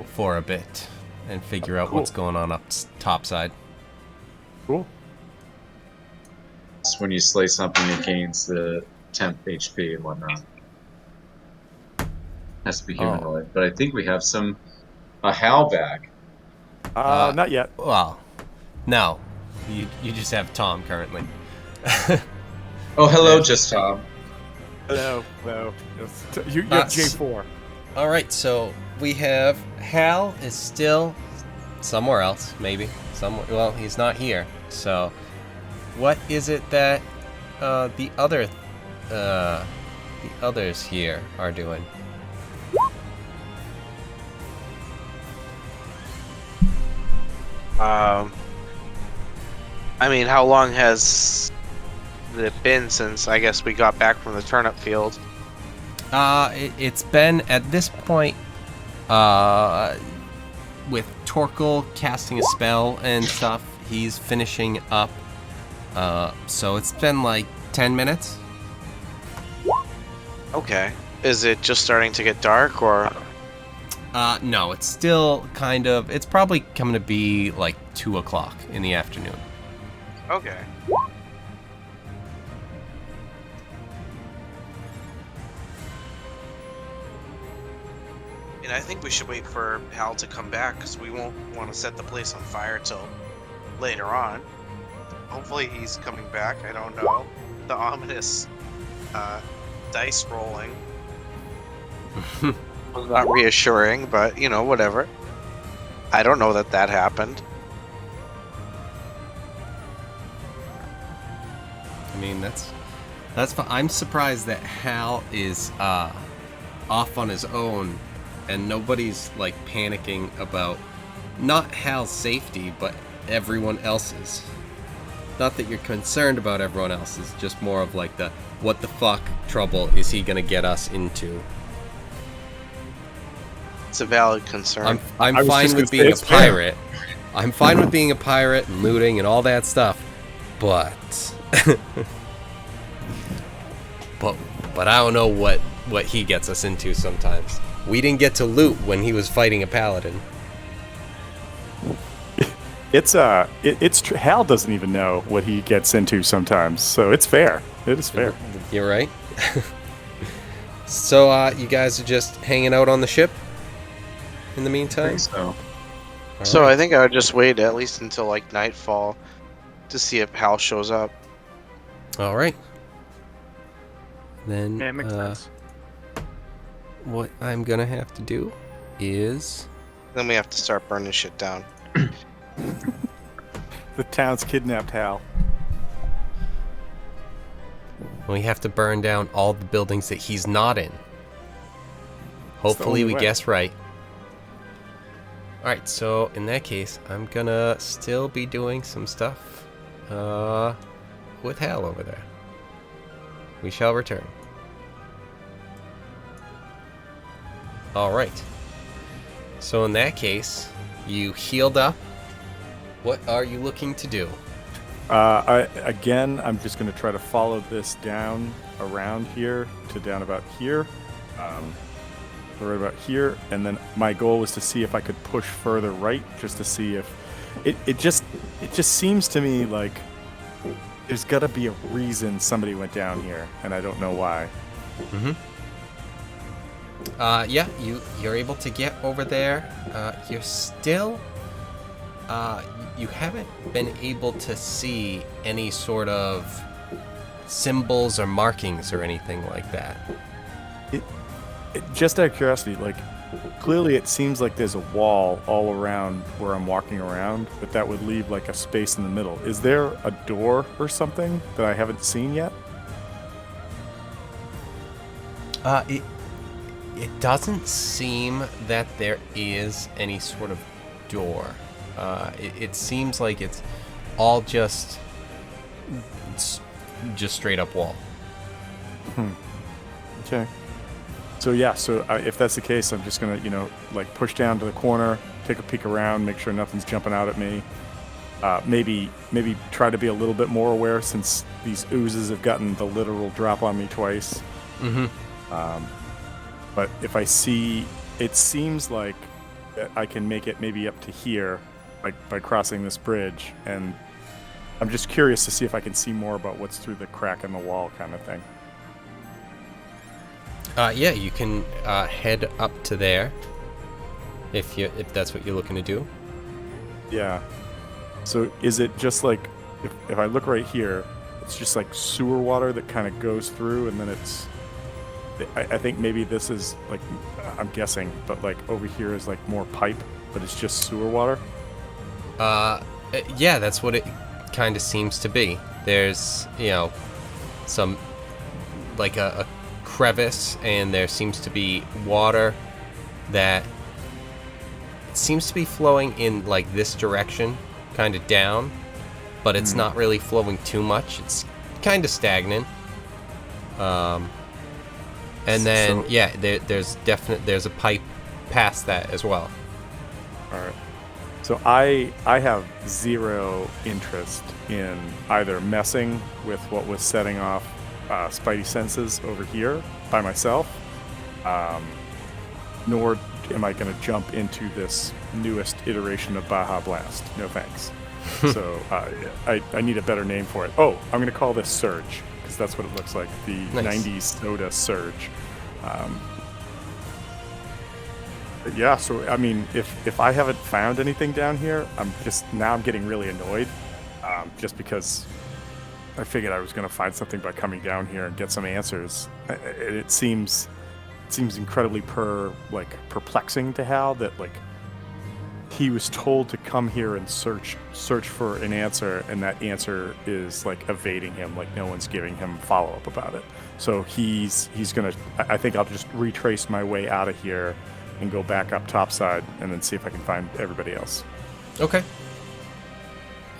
for a bit and figure out what's going on up top side. Cool. It's when you slay something, it gains the temp HP and whatnot. Has to be humanoid, but I think we have a Hal back. Not yet. Well, no, you just have Tom currently. Oh, hello, just Tom. No. You have J4. All right, so we have Hal is still somewhere else, maybe somewhere. Well, he's not here. So, what is it that the others here are doing? I mean, how long has it been since I guess we got back from the turnip field? It's been at this point, with Torkel casting a spell and stuff, he's finishing up. So it's been like 10 minutes. Okay. Is it just starting to get dark, or? No, it's still kind of. It's probably coming to be like 2 o'clock in the afternoon. Okay. And I think we should wait for Hal to come back, because we won't want to set the place on fire till later on. Hopefully he's coming back. I don't know. The ominous dice rolling was not reassuring, but you know, whatever. I don't know that happened. I mean, that's fine. I'm surprised that Hal is off on his own, and nobody's like panicking about not Hal's safety, but everyone else's. Not that you're concerned about everyone else's, just more of like the what the fuck trouble is he gonna get us into? It's a valid concern. I'm fine with being a pirate. I'm fine with being a pirate and looting and all that stuff, but but I don't know what he gets us into sometimes. We didn't get to loot when he was fighting a paladin. Hal doesn't even know what he gets into sometimes, so it's fair. It is fair. You're right. So you guys are just hanging out on the ship in the meantime? I think so. So I think I would just wait at least until like nightfall to see if Hal shows up. All right. Then Yeah, it makes sense. what I'm gonna have to do is Then we have to start burning shit down. The town's kidnapped Hal. we have to burn down all the buildings that he's not in. Hopefully we way. guess right. Alright, so in that case, I'm gonna still be doing some stuff with Hal over there. We shall return. Alright. So in that case, you healed up. What are you looking to do? I'm just going to try to follow this down around here to down about here, right about here, and then my goal was to see if I could push further right, just to see if it just seems to me like there's got to be a reason somebody went down here, and I don't know why. Mm-hmm. Yeah, you're able to get over there. You're still, you haven't been able to see any sort of symbols or markings or anything like that. Just out of curiosity, like, clearly it seems like there's a wall all around where I'm walking around, but that would leave like a space in the middle. Is there a door or something that I haven't seen yet? It doesn't seem that there is any sort of door. It seems like it's all just straight up wall. Okay. So yeah, if that's the case, I'm just gonna, like push down to the corner, take a peek around, make sure nothing's jumping out at me. Maybe try to be a little bit more aware since these oozes have gotten the literal drop on me twice. Mm-hmm. But if I see, it seems like I can make it maybe up to here, like by crossing this bridge, and I'm just curious to see if I can see more about what's through the crack in the wall, kind of thing. Yeah, you can head up to there if that's what you're looking to do. Yeah. So is it just like if I look right here, it's just like sewer water that kind of goes through, and then it's. I think maybe this is like, I'm guessing, but like over here is like more pipe, but it's just sewer water. Yeah, that's what it kind of seems to be. There's some like a crevice, and there seems to be water that seems to be flowing in like this direction, kind of down, but it's not really flowing too much. It's kind of stagnant. And then there's a pipe past that as well. All right. So I have zero interest in either messing with what was setting off Spidey senses over here by myself, nor am I going to jump into this newest iteration of Baja Blast. No thanks. So I need a better name for it. Oh, I'm going to call this Surge, because that's what it looks like, the Nice. 90s soda Surge. Yeah, so I mean, if I haven't found anything down here, I'm getting really annoyed, just because I figured I was going to find something by coming down here and get some answers. It seems incredibly perplexing to Hal that like he was told to come here and search for an answer, and that answer is like evading him, like no one's giving him follow-up about it. So he's gonna, I think I'll just retrace my way out of here and go back up topside and then see if I can find everybody else. Okay.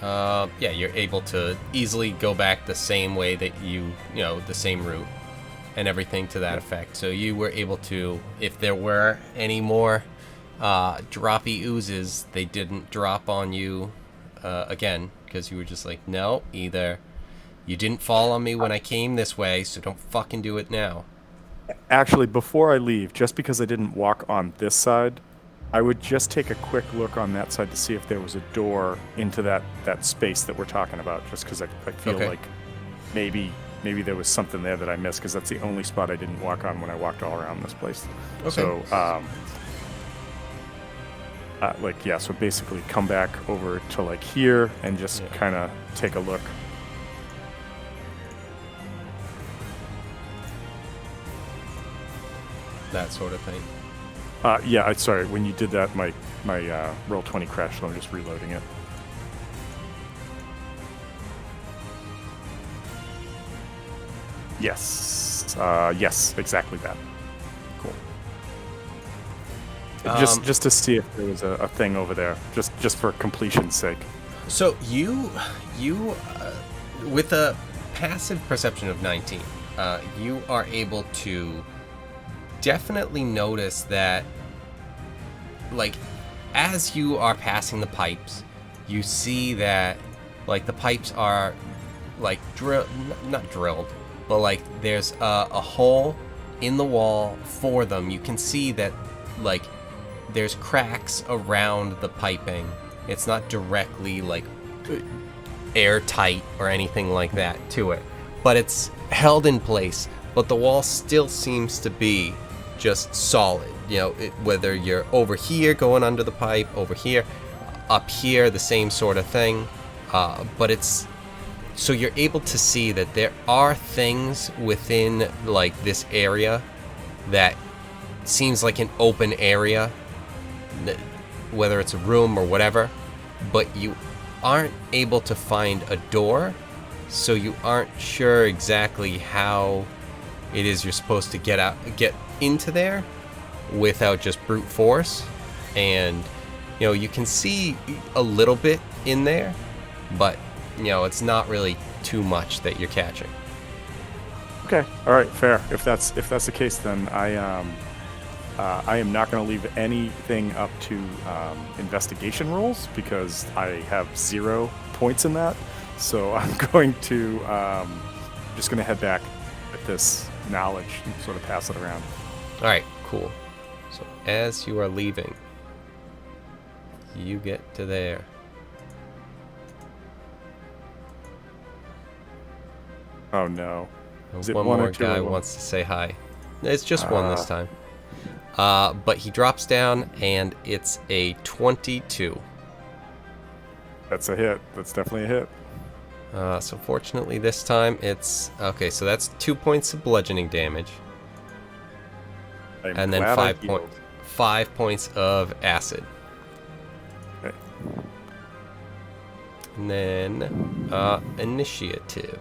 Yeah, you're able to easily go back the same way that the same route and everything to that effect. So you were able to, if there were any more droppy oozes, they didn't drop on you again, because you were just like, no, either you didn't fall on me when I came this way, so don't fucking do it now. Actually, before I leave, just because I didn't walk on this side, I would just take a quick look on that side to see if there was a door into that space that we're talking about, just because I feel like maybe there was something there that I missed, because that's the only spot I didn't walk on when I walked all around this place. Okay. So, so basically come back over to like here and just kind of take a look. That sort of thing. Sorry, when you did that, my Roll20 crashed, so I'm just reloading it. Yes. Yes, exactly that. Cool. Just to see if there was a thing over there, just for completion's sake. So you with a passive perception of 19, you are able to definitely notice that, like, as you are passing the pipes, you see that Like the pipes are like not drilled, but like there's a hole in the wall for them. You can see that like there's cracks around the piping. It's not directly like airtight or anything like that to it, but it's held in place. But the wall still seems to be just solid. You know, whether you're over here going under the pipe, over here, up here, the same sort of thing. But it's so you're able to see that there are things within like this area that seems like an open area, whether it's a room or whatever, but you aren't able to find a door, so you aren't sure exactly how it is you're supposed to get into there without just brute force. And you know, you can see a little bit in there, but you know, it's not really too much that you're catching. Okay, all right, fair. If that's the case, then I am not going to leave anything up to investigation rolls because I have 0 points in that. So I'm going to just going to head back with this knowledge and sort of pass it around. All right, cool. So as you are leaving, you get to there. Oh no. Is it one one more or two guy of them? wants to say hi. It's just one this time. But he drops down, and it's a 22. That's a hit. That's definitely a hit. So fortunately this time it's... Okay, so that's 2 points of bludgeoning damage. I'm And then glad I 5 healed. points. 5 points of acid. Okay. And then initiative.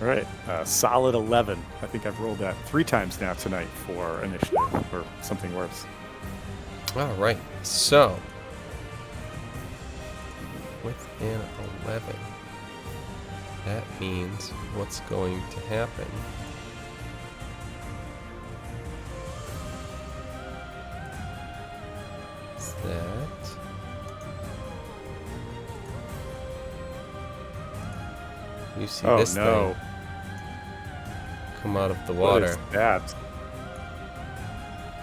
All right, solid 11. I think I've rolled that 3 times now tonight for initiative or something worse. All right, so with an 11, that means what's going to happen is that you see Oh this no! thing come out of the What water is that?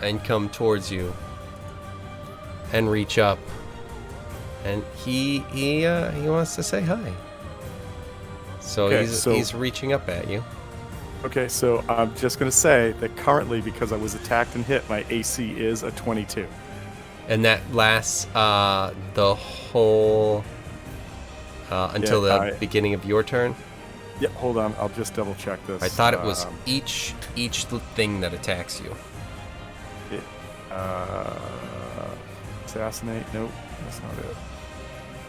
and come towards you and reach up, and he wants to say hi. So Okay, he's reaching up at you. Okay, so I'm just gonna say that currently, because I was attacked and hit, my AC is a 22. And that lasts the whole until the beginning of your turn. Yeah, hold on. I'll just double check this. I thought it was each thing that attacks you. Assassinate? Nope, that's not it.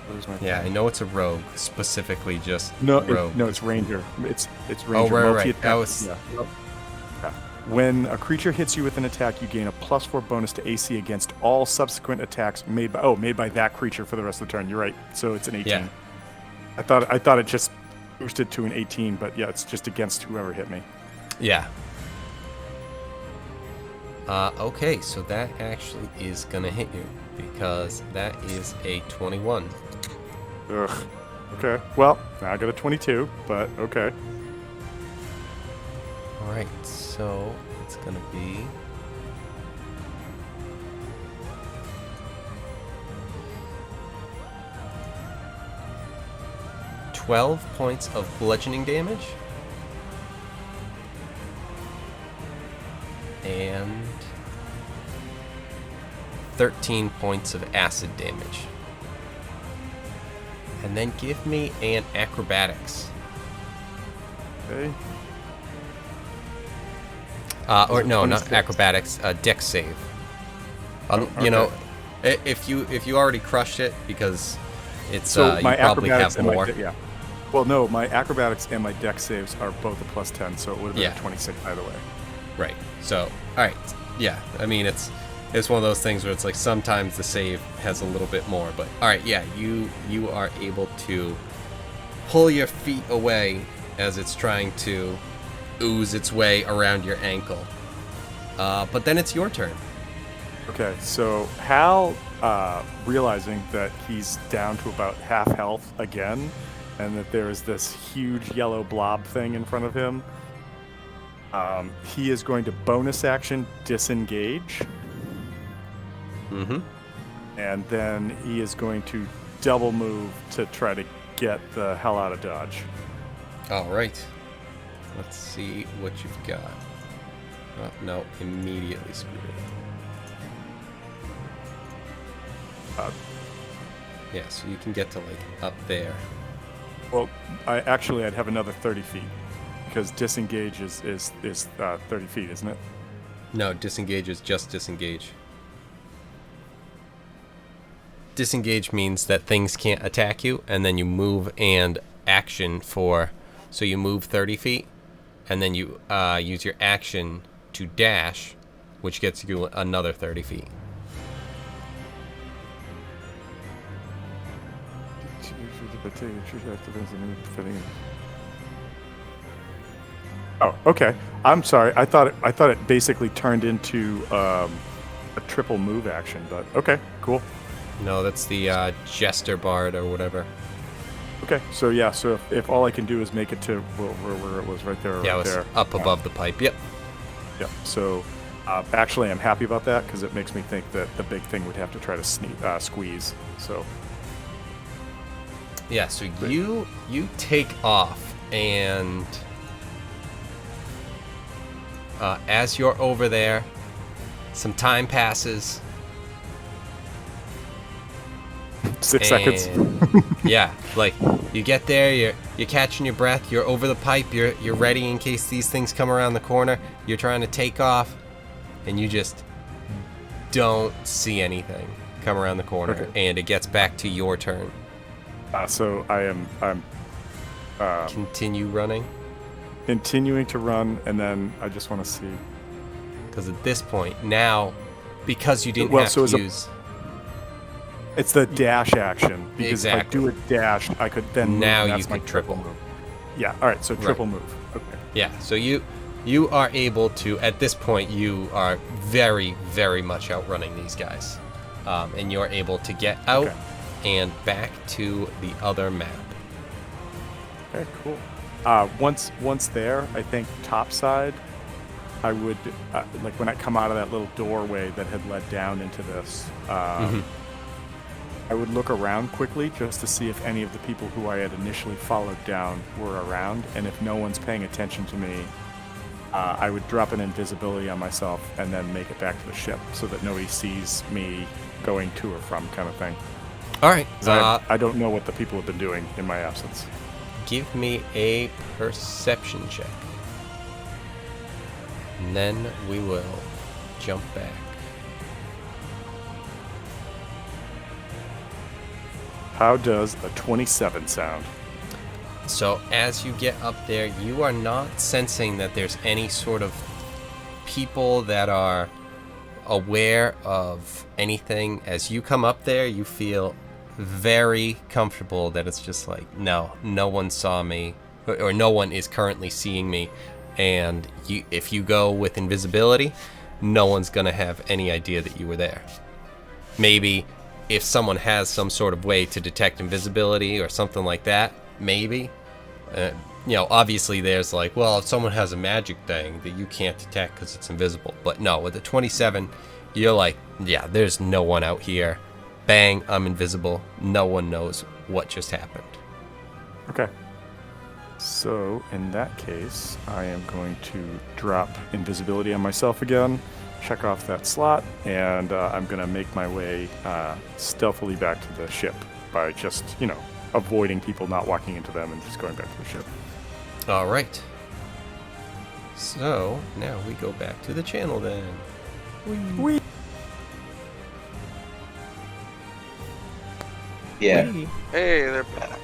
Where's my Yeah, I thing? know it's a rogue, specifically just No, rogue. no, it's ranger. It's ranger. Oh, right. Multi-attack. That was... Yeah. Yeah. When a creature hits you with an attack, you gain a +4 bonus to AC against all subsequent attacks made by that creature for the rest of the turn. You're right. So it's an 18. Yeah. I thought it just boosted to an 18, but yeah, it's just against whoever hit me. Yeah. Okay, so that actually is gonna hit you because that is a 21. Ugh. Okay. Well, now I got a 22, but okay. All right, so it's gonna be 12 points of bludgeoning damage and 13 points of acid damage. And then give me an acrobatics. Okay. Or no, not 26? acrobatics. Dex save. Okay. You know, if you already crushed it because it's So you my probably acrobatics have and more. yeah. Well, no, my acrobatics and my dex saves are both a +10, so it would have been Yeah. a 26 either way. Right. So, all right. Yeah. I mean, it's one of those things where it's like sometimes the save has a little bit more, but all right. Yeah. You are able to pull your feet away as it's trying to ooze its way around your ankle. But then it's your turn. Okay, so Hal, realizing that he's down to about half health again, and that there is this huge yellow blob thing in front of him, he is going to bonus action disengage. Mm-hmm. And then he is going to double move to try to get the hell out of Dodge. All right. Let's see what you've got. Oh, no, immediately screwed it. Yeah, so you can get to, like, up there. Well, I'd have another 30 feet, because disengage is 30 feet, isn't it? No, disengage is just disengage. Disengage means that things can't attack you, and then you move and action for... So you move 30 feet, and then you use your action to dash, which gets you another 30 feet. Oh, okay. I'm sorry. I thought it basically turned into a triple move action, but okay, cool. No, that's the Jester Bard or whatever. Okay, so yeah, so if all I can do is make it to where it was right there. Yeah, right it was there. up above the pipe. Yep. Yep. So actually, I'm happy about that because it makes me think that the big thing would have to try to squeeze. So. Yeah, so you take off, and as you're over there, some time passes. 6 seconds. Yeah, like you get there, you're catching your breath, you're over the pipe, you're ready in case these things come around the corner. You're trying to take off, and you just don't see anything come around the corner, okay. And it gets back to your turn. So I'm continue running. Continuing to run, and then I just want to see. Because at this point now, because you didn't have to use. It's the dash action. Because exactly. if I do a dash, I could then move, now and that's you my can triple move. Yeah. All right. So triple move. Okay. Yeah. So you are able to, at this point, you are very, very much outrunning these guys, and you're able to get out and back to the other map. Okay. Cool. Once there, I think topside, I would like when I come out of that little doorway that had led down into this. I would look around quickly just to see if any of the people who I had initially followed down were around, and if no one's paying attention to me, I would drop an invisibility on myself and then make it back to the ship so that nobody sees me going to or from, kind of thing. All right. I don't know what the people have been doing in my absence. Give me a perception check. And then we will jump back. How does a 27 sound? So as you get up there, you are not sensing that there's any sort of people that are aware of anything. As you come up there, you feel very comfortable that it's just like, no one saw me, or no one is currently seeing me. And if you go with invisibility, no one's gonna have any idea that you were there. Maybe if someone has some sort of way to detect invisibility or something like that, maybe. Obviously there's like, well, if someone has a magic thing that you can't detect because it's invisible. But no, with the 27, you're like, yeah, there's no one out here. Bang, I'm invisible. No one knows what just happened. Okay. So in that case, I am going to drop invisibility on myself again, check off that slot, and I'm going to make my way stealthily back to the ship by just, avoiding people, not walking into them, and just going back to the ship. All right. So now we go back to the channel then. Whee! Yeah. Whee. Hey, they're back.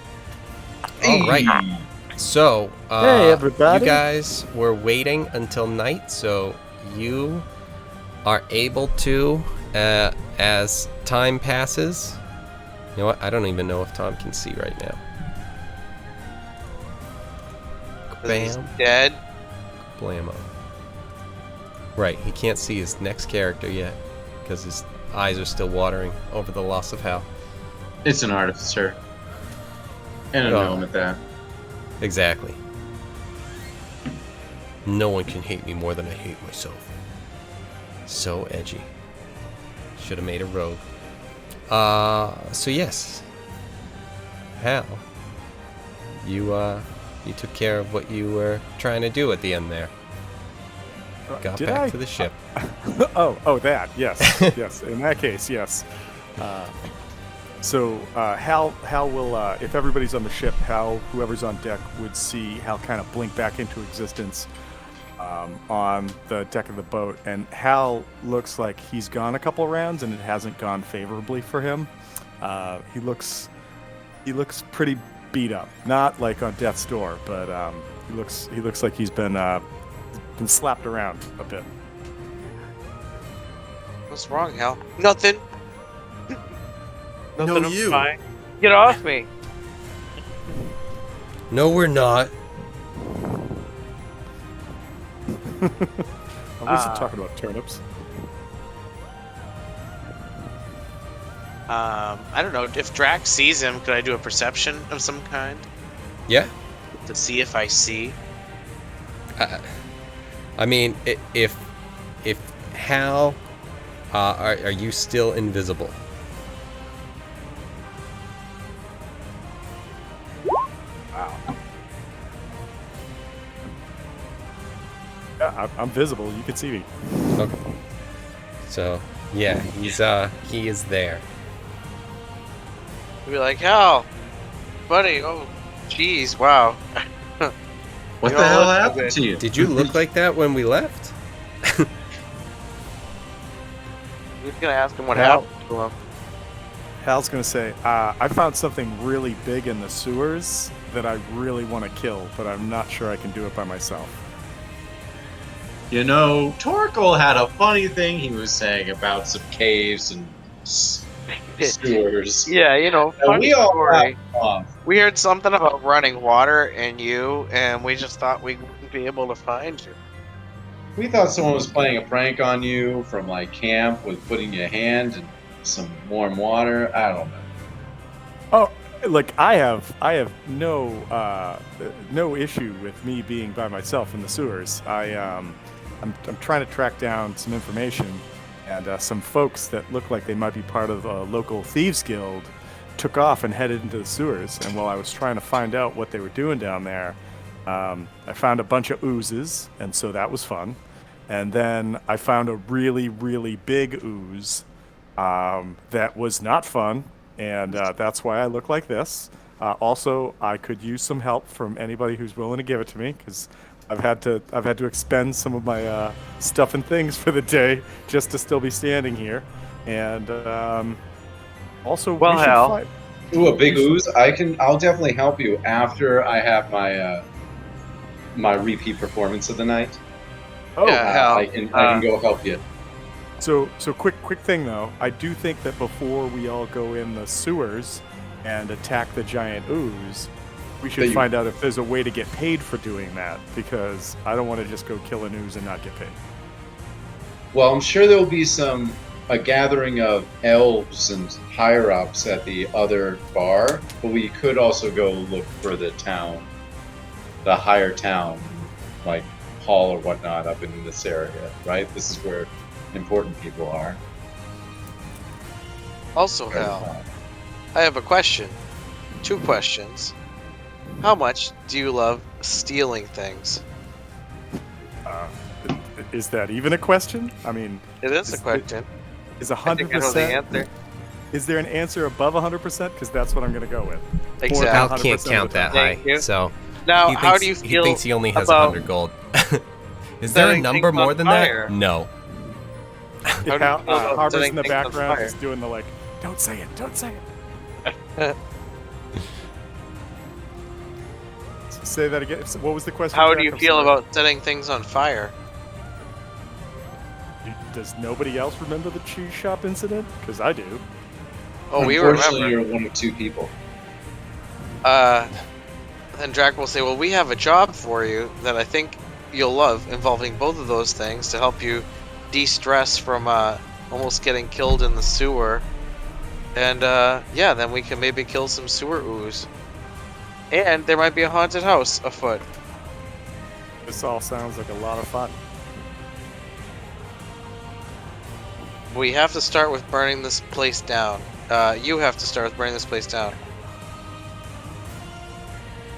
All right. So, Hey, everybody. you guys were waiting until night, so you are able to, as time passes. You know what? I don't even know if Tom can see right now. He's Bam. dead. Blammo. Right, he can't see his next character yet because his eyes are still watering over the loss of Hal. It's an artificer. And a gnome at that. Exactly. No one can hate me more than I hate myself. So edgy. Should have made a rogue. So yes. Hal, you took care of what you were trying to do at the end there. Got back to the ship. Oh, that, yes. Yes, in that case, yes. So Hal will, if everybody's on the ship, Hal, whoever's on deck, would see Hal kind of blink back into existence on the deck of the boat. And Hal looks like he's gone a couple rounds and it hasn't gone favorably for him. He looks pretty beat up. Not like on death's door, but he looks like he's been slapped around a bit. What's wrong, Hal? Nothing. No, I'm you. fine. Get off me. No, we're not. I wasn't talking about turnips. I don't know. If Drax sees him, could I do a perception of some kind Yeah. to see if I see? I mean, if Hal, are you still invisible? Wow. Yeah, I'm visible. You can see me. Okay. So yeah, he is there. We'd be like, Hal, buddy. Oh, jeez, wow. What You the all hell look happened good. to you? Did you look like that when we left? He's gonna ask him what Hal. happened to him. Hal's gonna say, I found something really big in the sewers that I really want to kill, but I'm not sure I can do it by myself. You know, Torkel had a funny thing he was saying about some caves and sewers. Yeah, you know, And funny we all story. laughed off. We heard something about running water and you, and we just thought we wouldn't be able to find you. We thought someone was playing a prank on you from like camp with putting your hand in some warm water. I don't know. Oh, like I have no issue with me being by myself in the sewers. I'm trying to track down some information, and some folks that look like they might be part of a local thieves guild took off and headed into the sewers. And while I was trying to find out what they were doing down there, I found a bunch of oozes, and so that was fun. And then I found a really, really big ooze that was not fun, and that's why I look like this. Also, I could use some help from anybody who's willing to give it to me, because I've had to expend some of my stuff and things for the day just to still be standing here. And also, Well, we should Hal. fight. Ooh, a big ooze. I'll definitely help you after I have my my repeat performance of the night. Oh, Yeah. Hal, I can go help you. So quick thing though. I do think that before we all go in the sewers and attack the giant ooze, we should find out if there's a way to get paid for doing that, because I don't want to just go kill an ooze and not get paid. Well, I'm sure there will be a gathering of elves and higher ups at the other bar, but we could also go look for the town, the higher town, like hall or whatnot up in this area, right? This is where important people are. Also, Hal, I have a question. 2 questions. How much do you love stealing things? Is that even a question? I mean, It is a question. is I think I know the 100%? answer. Is there an answer above 100%? Because that's what I'm going to go with. Exactly. Hal 100% can't of the count that time. high, Thank you. so Now, he how thinks, do you he feel thinks he only has about 100 gold. Is there a setting number things more on than fire? that? No. How do you Hal, feel about Harbor's setting in the things on background, fire? just doing the like, don't say it. Say that again. What was the question? How Jack? do you I'm feel sorry. about setting things on fire? Does nobody else remember the cheese shop incident? Because I do. Oh, we Unfortunately, remember. you're one of 2 people. And Drac will say, well, we have a job for you that I think you'll love, involving both of those things to help you de-stress from almost getting killed in the sewer. And yeah, then we can maybe kill some sewer ooze. And there might be a haunted house afoot. This all sounds like a lot of fun. We have to start with burning this place down. You have to start with burning this place down.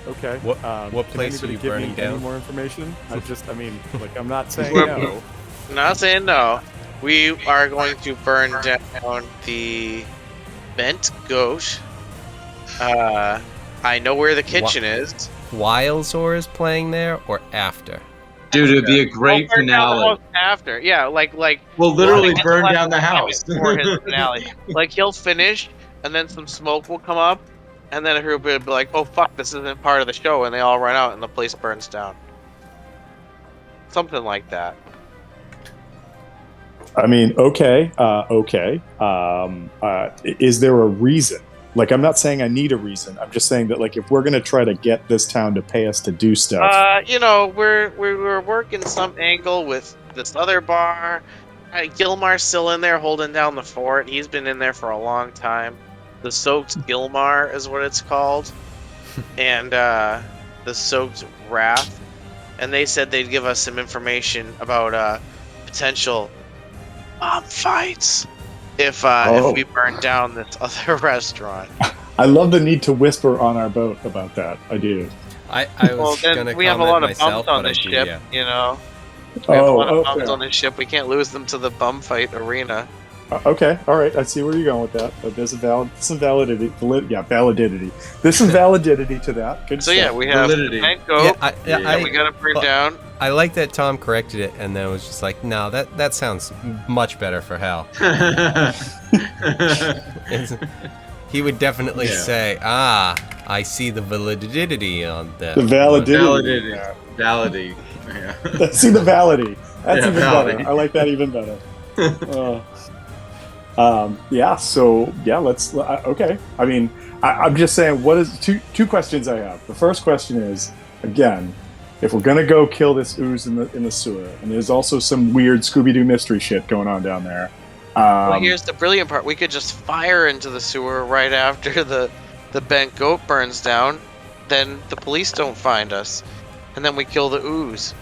Okay. What Can place are anybody you give burning me down? Any more information? I mean, like, I'm not saying We're- no. I'm not saying no. We are going to burn down the bent goat. I know where the kitchen is. While Zor is playing there or after? Dude, it'd be a great We'll burn down the finale. house after. Yeah, like We'll literally like, burn less down the than a house. minute for his finale. Like he'll finish, and then some smoke will come up, and then everybody will be like, "Oh fuck, this isn't part of the show," and they all run out, and the place burns down. Something like that. I mean, okay. Is there a reason? Like, I'm not saying I need a reason. I'm just saying that, like, if we're gonna try to get this town to pay us to do stuff, You know, we're working some angle with this other bar. Gilmar's still in there holding down the fort. He's been in there for a long time. The Soaked Gilmar is what it's called, and the Soaked Wrath. And they said they'd give us some information about potential mob fights if we burn down this other restaurant. I love the need to whisper on our boat about that. I do. I Well, was then gonna we have a comment lot of myself, bumps on but I this do, ship, yeah. you know. We have a lot of bums okay. on this ship. We can't lose them to the bum fight arena. Okay, all right. I see where you're going with that. But there's some validity. Validity. There's some validity to that. Good So stuff. yeah, we have Validity. Tank Goat. I, We gotta burn but- down. I like that Tom corrected it, and then it was just like, no, that sounds much better for Hal. He would definitely Yeah. say, I see the validity on that. The validity. Validity. Yeah. See the validity. That's Yeah, even validity. better. I like that even better. Yeah. So yeah, let's. Okay. I mean, I'm just saying. What is two questions I have? The first question is, again, if we're gonna go kill this ooze in the sewer, and there's also some weird Scooby-Doo mystery shit going on down there. Well, here's the brilliant part. We could just fire into the sewer right after the bent goat burns down. Then the police don't find us, and then we kill the ooze.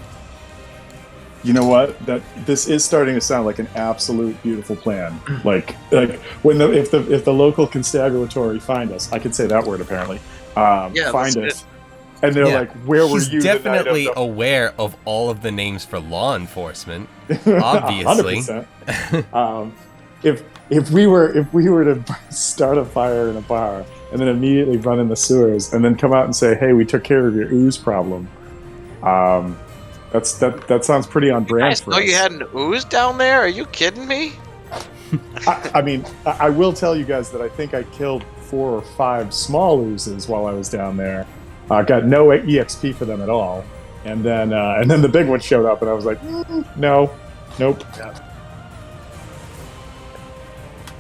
You know what? This is starting to sound like an absolute beautiful plan. Like when if the local constabulary find us, I could say that word apparently. Yeah, find that's us, and they're Yeah. like, "Where were He's you?" definitely the night of aware of all of the names for law enforcement. the... Obviously. 100%. If we were to start a fire in a bar and then immediately run in the sewers and then come out and say, "Hey, we took care of your ooze problem," that sounds pretty on brand Guys, for know us. you had an ooze down there? Are you kidding me? I mean, I will tell you guys that I think I killed 4 or 5 small oozes while I was down there. I got no EXP for them at all, and then the big one showed up, and I was like, nope.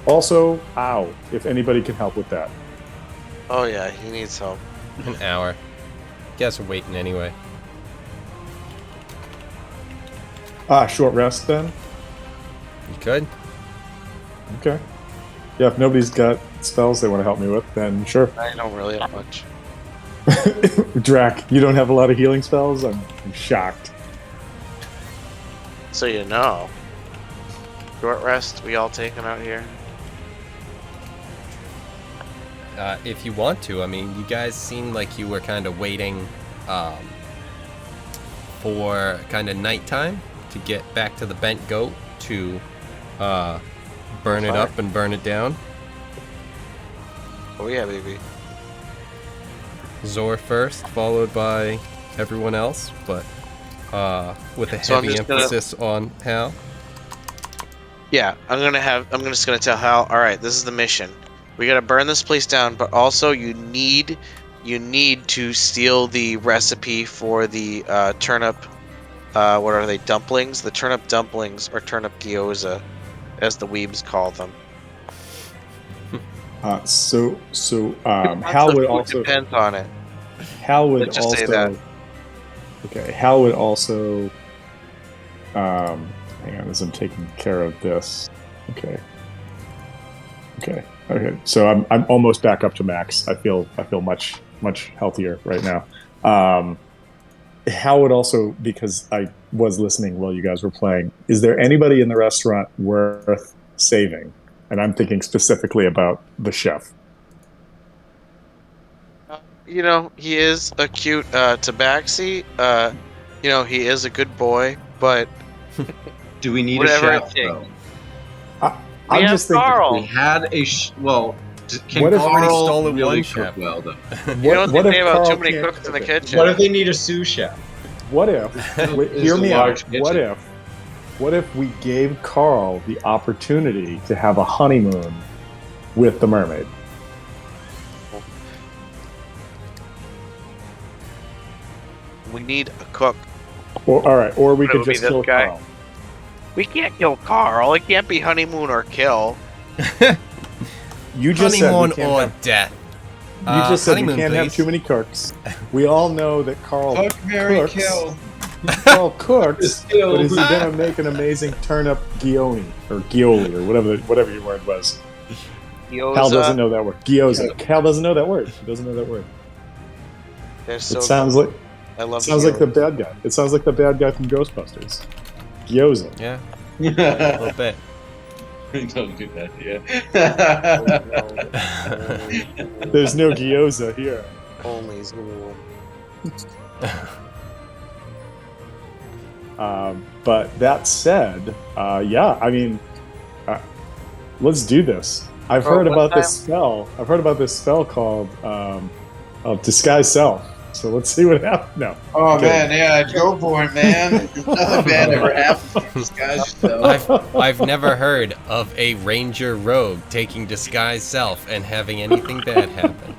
Also, ow! If anybody can help with that. Oh yeah, he needs help. An hour. Guess we're waiting anyway. Short rest then. You could. Okay. Yeah, if nobody's got spells they want to help me with, then sure. I don't really have much. Drac, you don't have a lot of healing spells? I'm shocked. So you know. Short rest, we all taking out here. If you want to, I mean, you guys seem like you were kind of waiting for kind of nighttime to get back to the bent goat to burn it up and burn it down. Oh yeah, baby. Zor first, followed by everyone else, but with a So I'm heavy just gonna- emphasis on Hal. Yeah, I'm just gonna tell Hal, alright, this is the mission. We gotta burn this place down, but also you need to steal the recipe for the turnip what are they, dumplings? The turnip dumplings or turnip gyoza, as the weebs call them. So Lots Hal of would food also depends on it. Hal would Let's just say also. that. Okay, Hal would also. Hang on, as I'm taking care of this. Okay. So I'm almost back up to max. I feel much healthier right now. Hal would also, because I was listening while you guys were playing. Is there anybody in the restaurant worth saving? And I'm thinking specifically about the chef. You know, he is a cute tabaxi. You know, he is a good boy, but Do we need Whatever a it chef takes. though? We I'm have just thinking. Carl. We had a can What if- Already Carl stolen really one cook chef. well though? You don't think if they have Carl too many can't cooks in the cook it? kitchen? What if they need a sous chef? What if? Wait, It's hear a me large out. kitchen. What if we gave Carl the opportunity to have a honeymoon with the mermaid? We need a cook. Or, all right, or we But it could would be just this kill guy? Carl. We can't kill Carl. It can't be honeymoon or kill. You just Honeymoon said we or can't have, death. you just said we honeymoon, can't have please. too many cooks. We all know that Carl Fuck, marry, cooks. kill. Carl cooks, Distill. but is he gonna make an amazing turnip ghioni or ghioli or whatever your word was? Hal doesn't know that word. Gyoza. Hal doesn't know that word. He doesn't know that word. They're so It sounds good. like I love sounds like the gyoza. bad guy. It sounds like the bad guy from Ghostbusters. Gyoza. Yeah, a little bit. Don't do that, yeah. There's no gyoza here. Only Zool. But that said, yeah, I mean, let's do this. I've heard about this spell. I've heard about this spell called Disguise Self. So let's see what happens. No. Oh Okay. man, yeah, go for it, man. Nothing bad ever happens. Disguise yourself. I've never heard of a ranger rogue taking disguise self and having anything bad happen.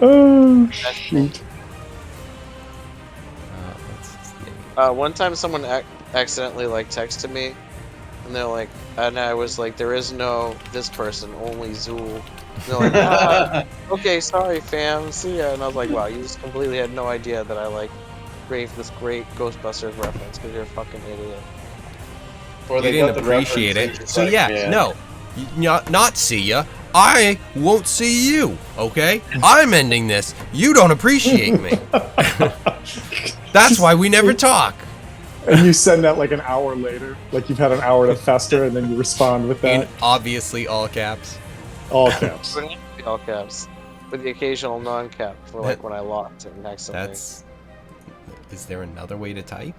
Oh shoot! What's his name? One time someone accidentally like texted me, and they're like, and I was like, there is no this person, only Zool. And they're like, okay, sorry, fam, see ya. And I was like, wow, you just completely had no idea that I like gave this great Ghostbusters reference because you're a fucking idiot. Or You they didn't got the appreciate reference, it. it's So like, yeah, no. Not see ya. I won't see you, okay? I'm ending this. You don't appreciate me. That's why we never talk. And you send that like an hour later, like you've had an hour to fester, and then you respond with In that obviously all caps. all caps. All caps. With the occasional non-cap for like when I locked it next to me. Is there another way to type?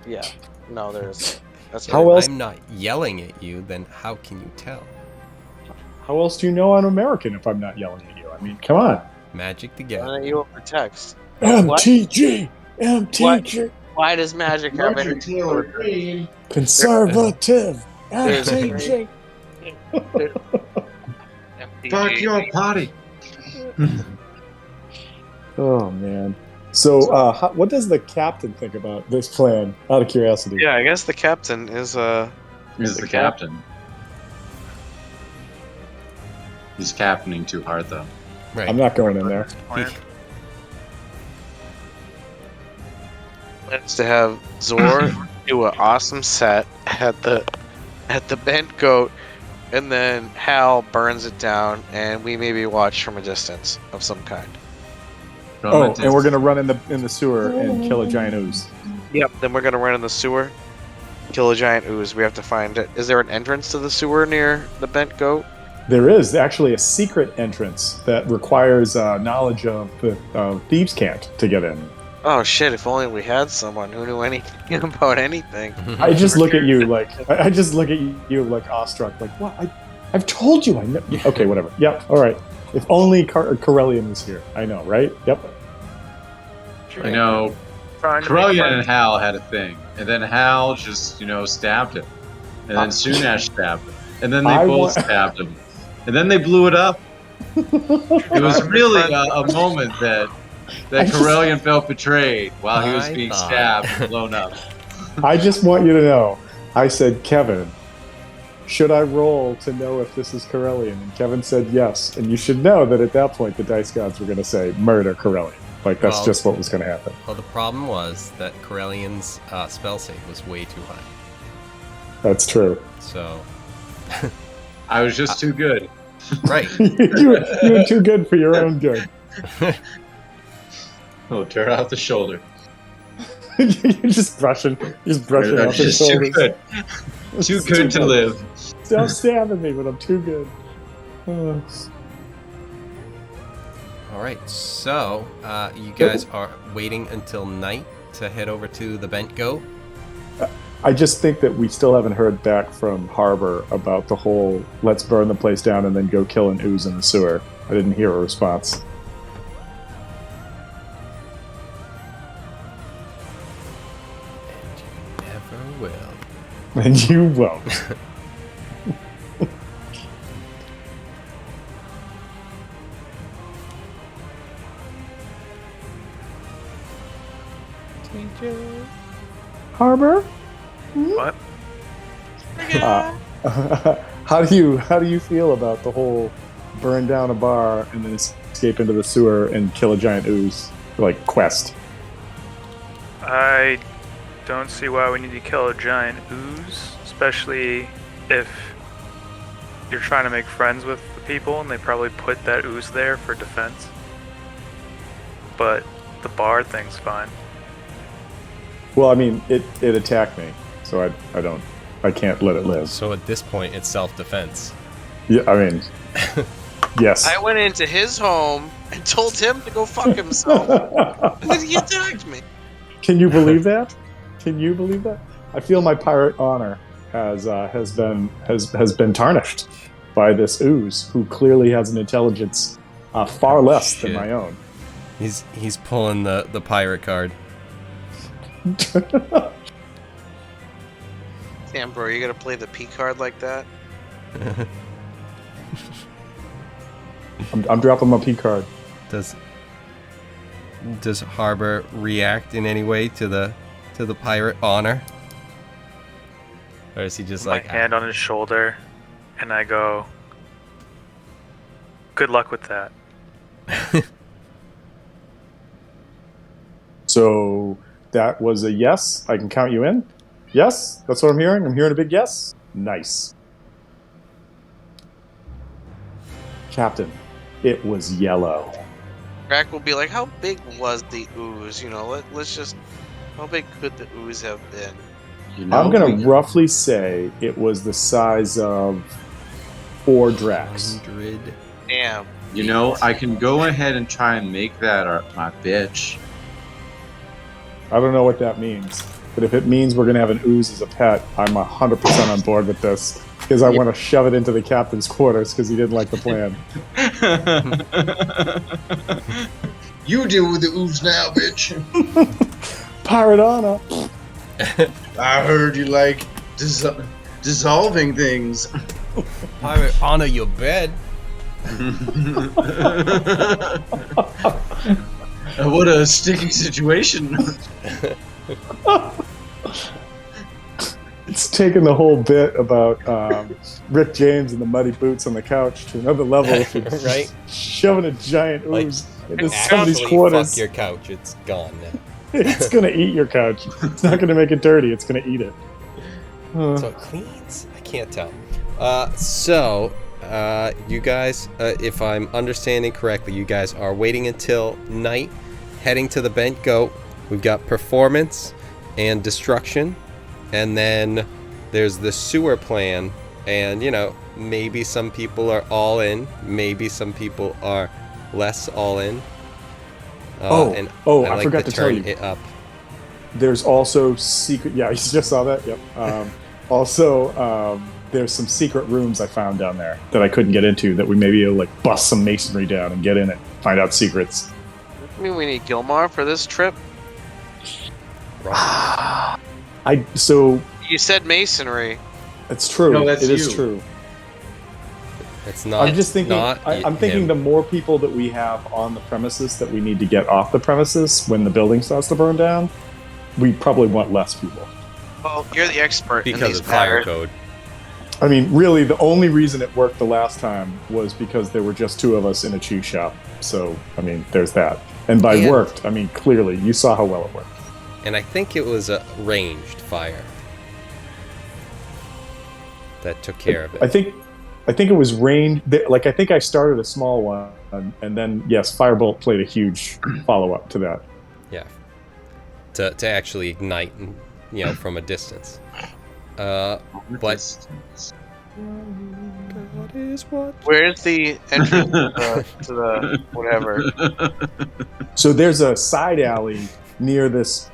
Yeah. No, there's. That's How right. else? I'm not yelling at you, then how can you tell? How else do you know I'm American if I'm not yelling at you? I mean, come on. Magic Why together. don't you over text? MTG, MTG, Why does magic have Marjorie any Taylor Greene. conservative, There's- MTG. Fuck your party. Oh man. So, what does the captain think about this plan? Out of curiosity. Yeah, I guess the captain is He's the captain. He's captaining too hard though. Right. I'm not going in there. Plan. plans to have Zor do an awesome set at the bent goat, and then Hal burns it down, and we maybe watch from a distance of some kind. Oh, and we're gonna run in the sewer and kill a giant ooze. Yep. Then we're gonna run in the sewer, kill a giant ooze. We have to find it. Is there an entrance to the sewer near the bent goat? There is actually a secret entrance that requires knowledge of the thieves' cant to get in. Oh shit! If only we had someone who knew anything about anything. I just look at you like I just look at you like awestruck, like what? I've told you I know. Okay, whatever. Yep. All right. If only Corellian was here. I know, right? Yep. I know. Trying to make Corellian fun- and Hal had a thing, and then Hal just, stabbed him, and then Sunash stabbed him, and then they I both want- stabbed him, and then they blew it up. It was really a moment that I just- Corellian felt betrayed while he was I being thought- stabbed and blown up. I just want you to know. I said, Kevin, should I roll to know if this is Corellian? And Kevin said yes. And you should know that at that point, the dice gods were going to say, murder Corellian. Like, that's just what was going to happen. Well, the problem was that Corellian's spell save was way too high. That's true. So... I was just too good. Right. you were too good for your own good. Oh, tear out the shoulder. You're just brushing off his Just shoulders. too good. Too good to live. Stop stabbing me, but I'm too good. All right, so you guys are waiting until night to head over to the Bent Goat. I just think that we still haven't heard back from Harbor about the whole let's burn the place down and then go kill an ooze in the sewer. I didn't hear a response. And you never will. And you won't. Harbor? What? How do you feel about the whole burn down a bar and then escape into the sewer and kill a giant ooze like quest? I don't see why we need to kill a giant ooze, especially if you're trying to make friends with the people and they probably put that ooze there for defense. But the bar thing's fine. Well, I mean, it attacked me, so I can't let it live. So at this point, it's self-defense. Yeah, I mean, yes. I went into his home and told him to go fuck himself. And then he attacked me. Can you believe that? Can you believe that? I feel my pirate honor has been tarnished by this ooze, who clearly has an intelligence far less than my own. He's pulling the pirate card. Damn, bro, you gotta play the P card like that? I'm dropping my P card. Does Harbor react in any way to the pirate honor? Or is he just My like hand on his shoulder, and I go, good luck with that. So that was a yes. I can count you in. Yes, that's what I'm hearing. I'm hearing a big yes. Nice. Captain, it was yellow. Crack will be like, how big was the ooze? You know, let's just... How big could the ooze have been? You know, I'm going to roughly say it was the size of 4 Drax. 100? Damn. You know, I can go ahead and try and make that my bitch. I don't know what that means. But if it means we're going to have an ooze as a pet, I'm 100% on board with this. Because I want to shove it into the captain's quarters because he didn't like the plan. You deal with the ooze now, bitch. Pirate honor. I heard you like dissolving things. Pirate honor your bed. What a sticky situation. It's taken the whole bit about Rick James and the muddy boots on the couch to another level. Right? Shoving a giant Like, ooze into somebody's Actually, quarters. fuck your couch. It's gone now. It's going to eat your couch. It's not going to make it dirty. It's going to eat it. So it cleans? I can't tell. You guys, if I'm understanding correctly, you guys are waiting until night, heading to the Bent Goat. We've got performance and destruction, and then there's the sewer plan. And, you know, maybe some people are all in, maybe some people are less all in. I forgot to tell you. It up. There's also secret... Yeah, you just saw that? Yep. There's some secret rooms I found down there that I couldn't get into that we may be able to, like, bust some masonry down and get in it, find out secrets. I mean, we need Gilmar for this trip. So You said masonry. it's true. No, that's It is you. true. It's not. I'm just thinking. Not I'm thinking him. the more people that we have on the premises that we need to get off the premises when the building starts to burn down, we probably want less people. Well, you're the expert in because these of fire matters. code. I mean, really, the only reason it worked the last time was because there were just 2 of us in a cheese shop. So, I mean, there's that. And by worked, I mean, clearly, you saw how well it worked. And I think it was a ranged fire that took care of it. I think it was rain. Like, I think I started a small one, and then yes, Firebolt played a huge follow-up to that. Yeah, to actually ignite, from a distance. But where's the entrance to the whatever? So there's a side alley near this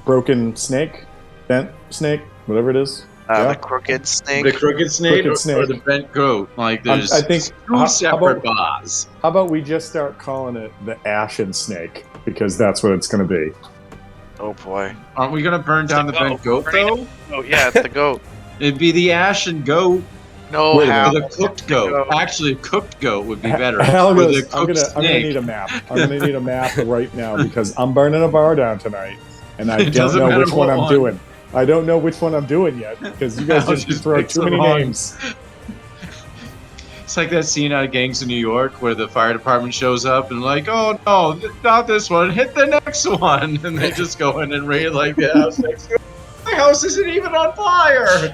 broken snake, bent snake, whatever it is. The crooked snake. The crooked snake, or the bent goat. Like there's I think 2 separate bars. How about we just start calling it the Ashen Snake, because that's what it's going to be. Oh boy! Aren't we gonna burn down the bent goat though? Oh yeah, it's the goat. It'd be the ashen goat. No, how? The cooked goat. Actually, cooked goat would be better. I'm gonna need a map. I'm gonna need a map right now, because I'm burning a bar down tonight, and I don't know which one I'm doing. I don't know which one I'm doing yet, because you guys just throw too many names. It's like that scene out of Gangs of New York where the fire department shows up and like, oh no, not this one, hit the next one, and they just go in and raid like the house next to it. My house isn't even on fire.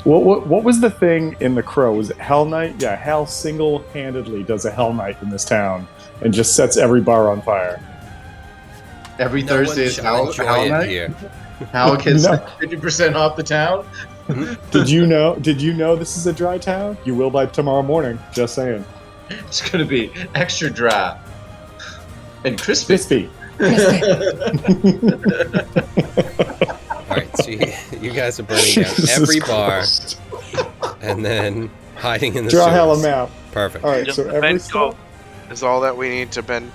What was the thing in The Crow? Was it Hell Night? Yeah, Hal single-handedly does a Hell Night in this town and just sets every bar on fire. Every Thursday is Hell Night. Here. Hal gets 50% off the town. Did you know this is a dry town? You will by tomorrow morning. Just saying. It's gonna be extra dry and crispy. All right, so you guys are burning down every bar, and then hiding in the draw sewers. hell a map. Perfect. All right, so every stop is all that we need to bend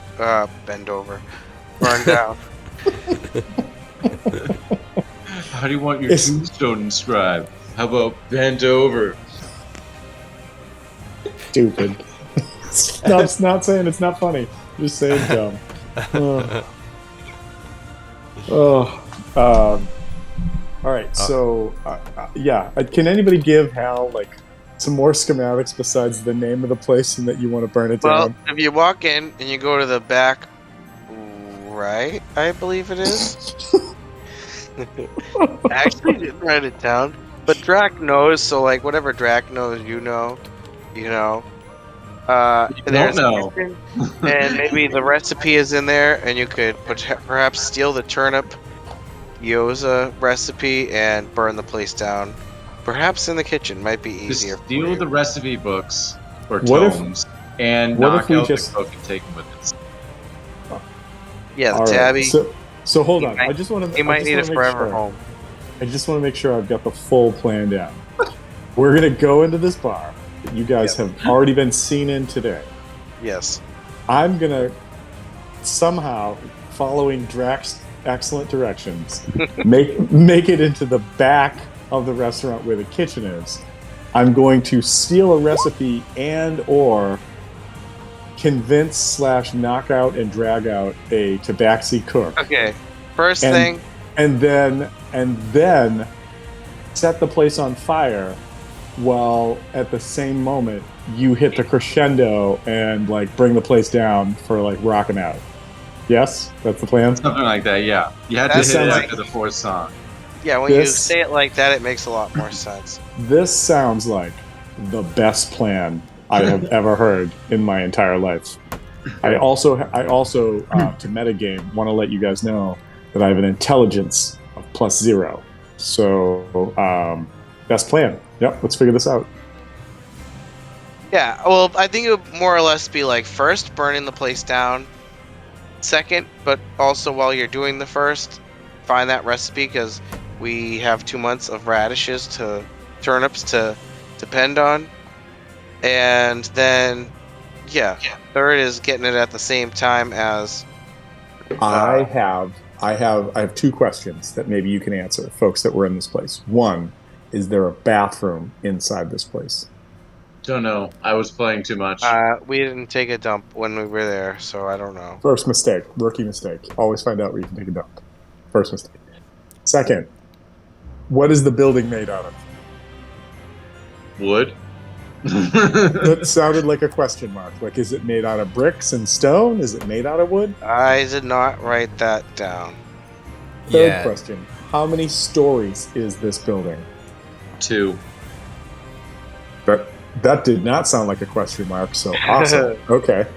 over, burn down. How do you want your tombstone inscribed? How about bent over? Stupid. No, it's not saying it's not funny. Just saying dumb. All right. So, yeah. Can anybody give Hal like some more schematics besides the name of the place and that you want to burn it down? Well, if you walk in and you go to the back right, I believe it is. I actually didn't write it down, but Drac knows. So, like, whatever Drac knows, you know. There's know. And maybe the recipe is in there, and you could perhaps steal the turnip gyoza recipe and burn the place down. Perhaps in the kitchen might be easier. Just steal the recipe books or tomes and knock out the cook and take them with us. Yeah, the tabby. So hold on. I just want to. You might need a forever home. I just want to make sure I've got the full plan down. We're gonna go into this bar that you guys have already been seen in today. Yes. I'm gonna somehow, following Drac's excellent directions, make it into the back of the restaurant where the kitchen is. I'm going to steal a recipe and or convince / knock out and drag out a tabaxi cook. Okay. First thing. And then set the place on fire while at the same moment you hit the crescendo and like bring the place down for like rocking out. Yes? That's the plan? Something like that, yeah. You had to hit it after the fourth song. Yeah, when you say it like that, it makes a lot more sense. This sounds like the best plan I have ever heard in my entire life. I also to metagame, want to let you guys know that I have an intelligence of +0. So, best plan. Yep, let's figure this out. Yeah, well, I think it would more or less be like first, burning the place down. Second, but also while you're doing the first, find that recipe because we have 2 months of turnips to depend on. And then, third is getting it at the same time as. I have 2 questions that maybe you can answer, folks that were in this place. One, is there a bathroom inside this place? Don't know. I was playing too much. We didn't take a dump when we were there, so I don't know. First mistake, rookie mistake. Always find out where you can take a dump. First mistake. Second, what is the building made out of? Wood. That sounded like a question mark. Like, is it made out of bricks and stone? Is it made out of wood? I did not write that down. Third question. How many stories is this building? 2. That did not sound like a question mark, so awesome. Okay.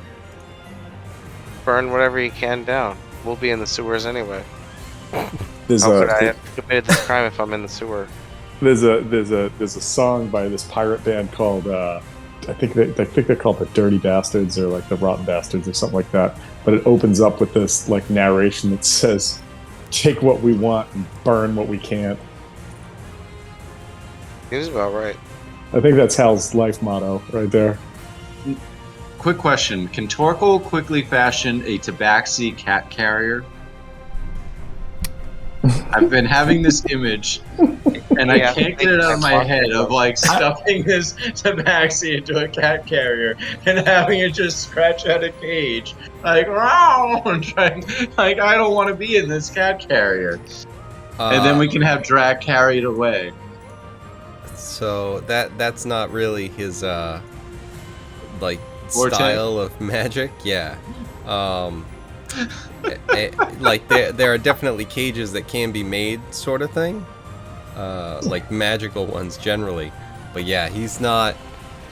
Burn whatever you can down. We'll be in the sewers anyway. There's How could I have committed this crime if I'm in the sewer? There's a song by this pirate band called I think they're called the Dirty Bastards or like the Rotten Bastards or something like that. But it opens up with this like narration that says, "Take what we want and burn what we can't." Seems about right. I think that's Hal's life motto right there. Quick question. Can Torkel quickly fashion a tabaxi cat carrier? I've been having this image, and I can't get it out of my head of like stuffing this tabaxi into a cat carrier and having it just scratch out a cage, like wow, and trying, like I don't want to be in this cat carrier, and then we can have Drac carry it away. So that's not really his like Forte? style of magic. Yeah. Like there are definitely cages that can be made, sort of thing, like magical ones generally. But yeah, he's not.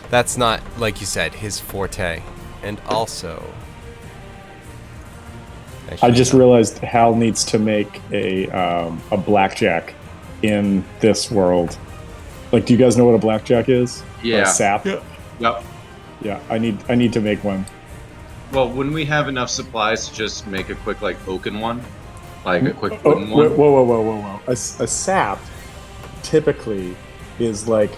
That's not, like you said, his forte. And also, I just realized Hal needs to make a blackjack in this world. Like, do you guys know what a blackjack is? Yeah. Or a sap. Yep. Yeah, I need to make one. Well, wouldn't we have enough supplies to just make a quick, like, oaken one? Like, a quick Oh, wooden one? whoa. A sap typically is like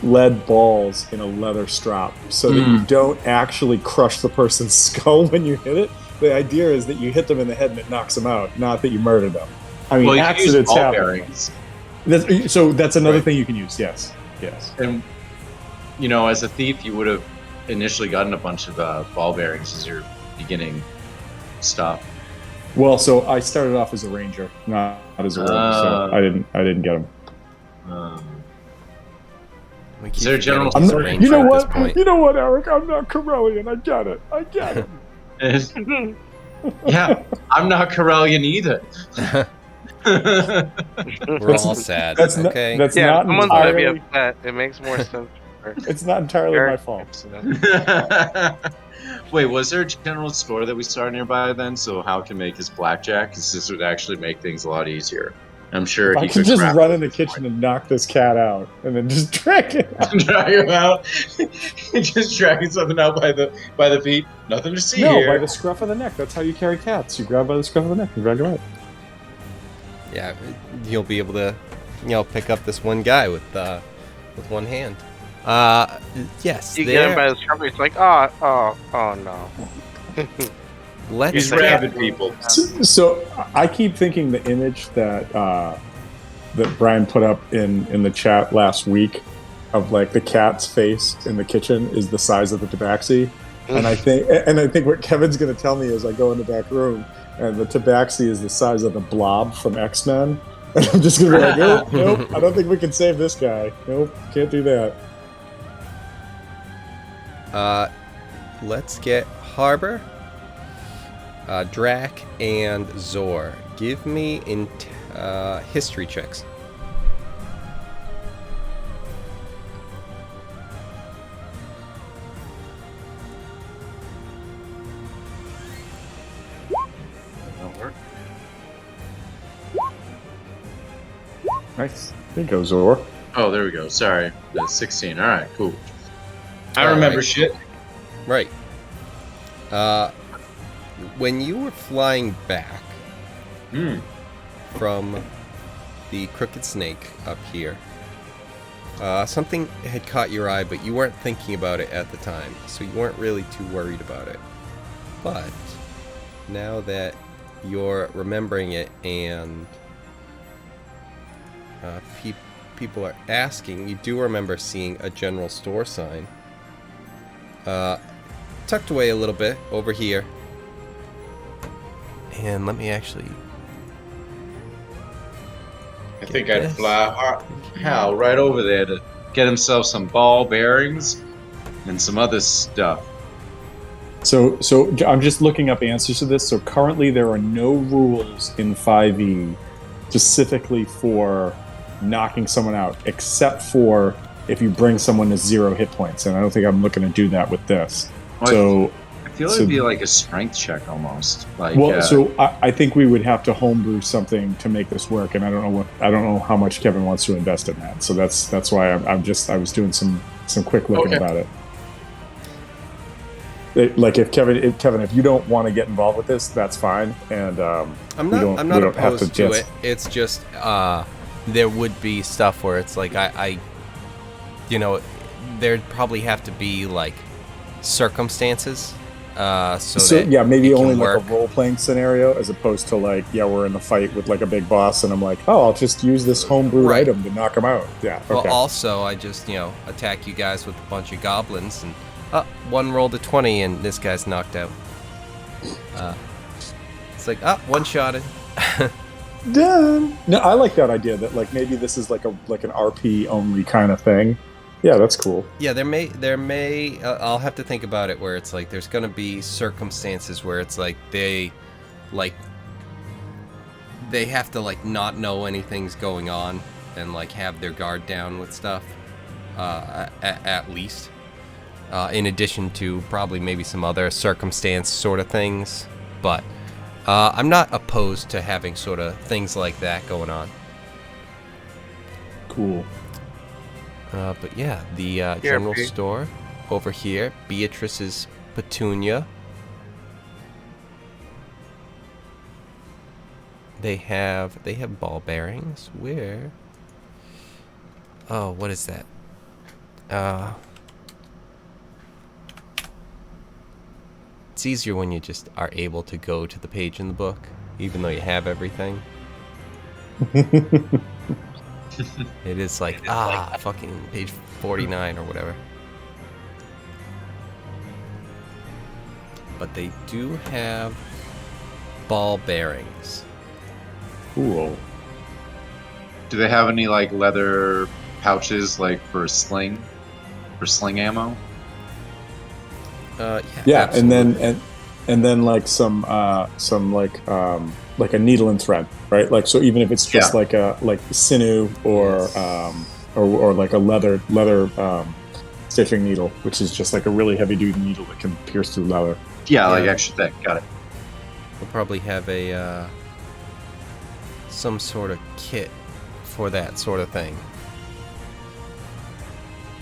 lead balls in a leather strap so that you don't actually crush the person's skull when you hit it. The idea is that you hit them in the head and it knocks them out, not that you murder them. I mean, accidents happen. So that's another thing you can use, yes. And, you know, as a thief, you would have initially gotten a bunch of ball bearings as your beginning stuff. Well, so I started off as a ranger, not as a rogue, so I didn't get them. Is there a general? You know what? You know what, Eric? I'm not Corellian. I get it. Yeah, I'm not Corellian either. We're all sad. That's okay. That's Yeah, not someone's gonna be entirely. upset. It makes more sense. It's not entirely my fault. Wait, was there a general store that we started nearby then? So Hal can make his blackjack? Because this would actually make things a lot easier. I'm sure If I could just run in the kitchen and knock this cat out, and then just drag it out. Drag him out. Just dragging something out by the feet. Nothing to see No, here. by the scruff of the neck. That's how you carry cats. You grab by the scruff of the neck and drag them out. Yeah, you'll be able to, pick up this one guy with one hand. Yes. You get him by the scruff. It's like, oh no. Let's He's rabid people. So I keep thinking the image that Brian put up in the chat last week of like the cat's face in the kitchen is the size of the tabaxi, and I think what Kevin's going to tell me is I go in the back room and the tabaxi is the size of the Blob from X-Men, and I'm just going to be like, nope, I don't think we can save this guy. Nope, can't do that. Let's get Harbor, Drac, and Zor. Give me history checks. Nice. There you go, Zor. Oh, there we go. Sorry. That's 16. All right, cool. I remember shit. Right. When you were flying back from the Crooked Snake up here, something had caught your eye, but you weren't thinking about it at the time, so you weren't really too worried about it. But now that you're remembering it and people are asking, you do remember seeing a general store sign tucked away a little bit over here. And let me actually... I think I'd fly Hal right over there to get himself some ball bearings and some other stuff. So I'm just looking up answers to this. So currently there are no rules in 5e specifically for knocking someone out, except for if you bring someone to 0 hit points. And I don't think I'm looking to do that with this. Well, I feel it'd be like a strength check almost. Like, so I think we would have to homebrew something to make this work, and I don't know how much Kevin wants to invest in that. So that's why I was doing some quick looking about it. Like if Kevin, if you don't want to get involved with this, that's fine. And I'm not opposed to it. It's just there would be stuff where it's like I there'd probably have to be like circumstances. Maybe only like a role playing scenario as opposed to like we're in a fight with like a big boss and I'm like, I'll just use this homebrew item to knock him out. Yeah. Okay. Well, also I just attack you guys with a bunch of goblins and. One rolled a 20 and this guy's knocked out. It's like, one-shotted. Done. No, I like that idea that like maybe this is like an RP only kind of thing. Yeah, that's cool. Yeah, there may I'll have to think about it where it's like there's gonna be circumstances where it's like they have to like not know anything's going on and like have their guard down with stuff at least. In addition to probably maybe some other circumstance sort of things. But I'm not opposed to having sort of things like that going on. Cool. But yeah, the general store over here, Beatrice's Petunia. They have ball bearings. Where? Oh, what is that? It's easier when you just are able to go to the page in the book, even though you have everything. It is like, fucking page 49 or whatever. But they do have ball bearings. Cool. Do they have any like leather pouches like for sling ammo? Yeah, absolutely. and then like some like a needle and thread, right? Like so, even if it's just like sinew or like a leather stitching needle, which is just like a really heavy duty needle that can pierce through leather. Yeah, like extra thick. Got it. We'll probably have a some sort of kit for that sort of thing.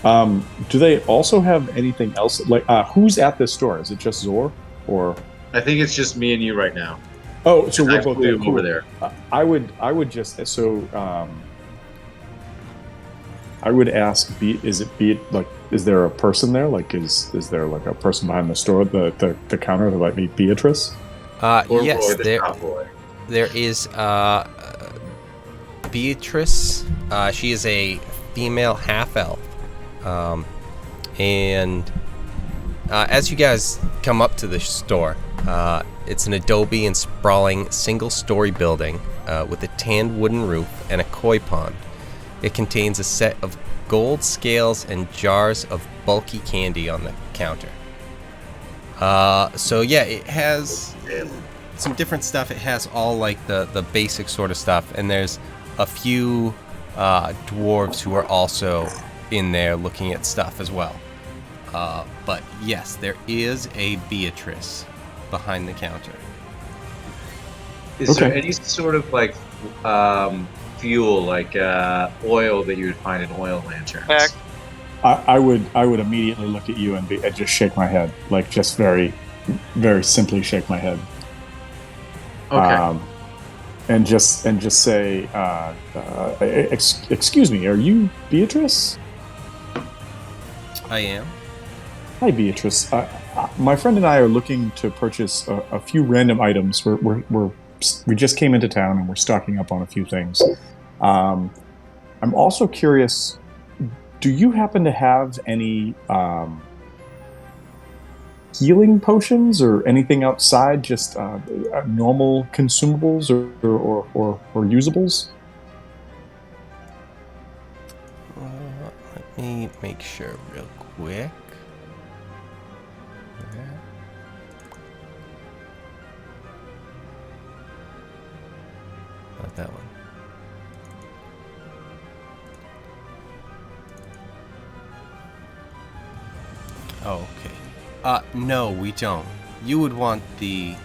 Do they also have anything else? Like, who's at this store? Is it just Zor, or? I think it's just me and you right now. Oh, so we're both there. Cool. Over there. I would just I would ask. Is there a person there? Like, is there like a person behind the store, the counter that might be Beatrice? Yes, there is Beatrice. She is a female half-elf. And as you guys come up to the store, it's an adobe and sprawling single-story building with a tanned wooden roof and a koi pond. It contains a set of gold scales and jars of bulky candy on the counter. So yeah, it has some different stuff. It has all like the basic sort of stuff, and there's a few dwarves who are also in there looking at stuff as well. But yes, there is a Beatrice behind the counter. Is there any sort of like fuel, like oil that you would find in oil lanterns? I would immediately look at you and just shake my head, like just very, very simply shake my head. Okay. And just say, excuse me, are you Beatrice? I am. Hi, Beatrice. My friend and I are looking to purchase a few random items. We just came into town and we're stocking up on a few things. I'm also curious. Do you happen to have any healing potions or anything outside just normal consumables or usables? Let me make sure real quick. Not that one. Oh, okay. No, we don't. You would want the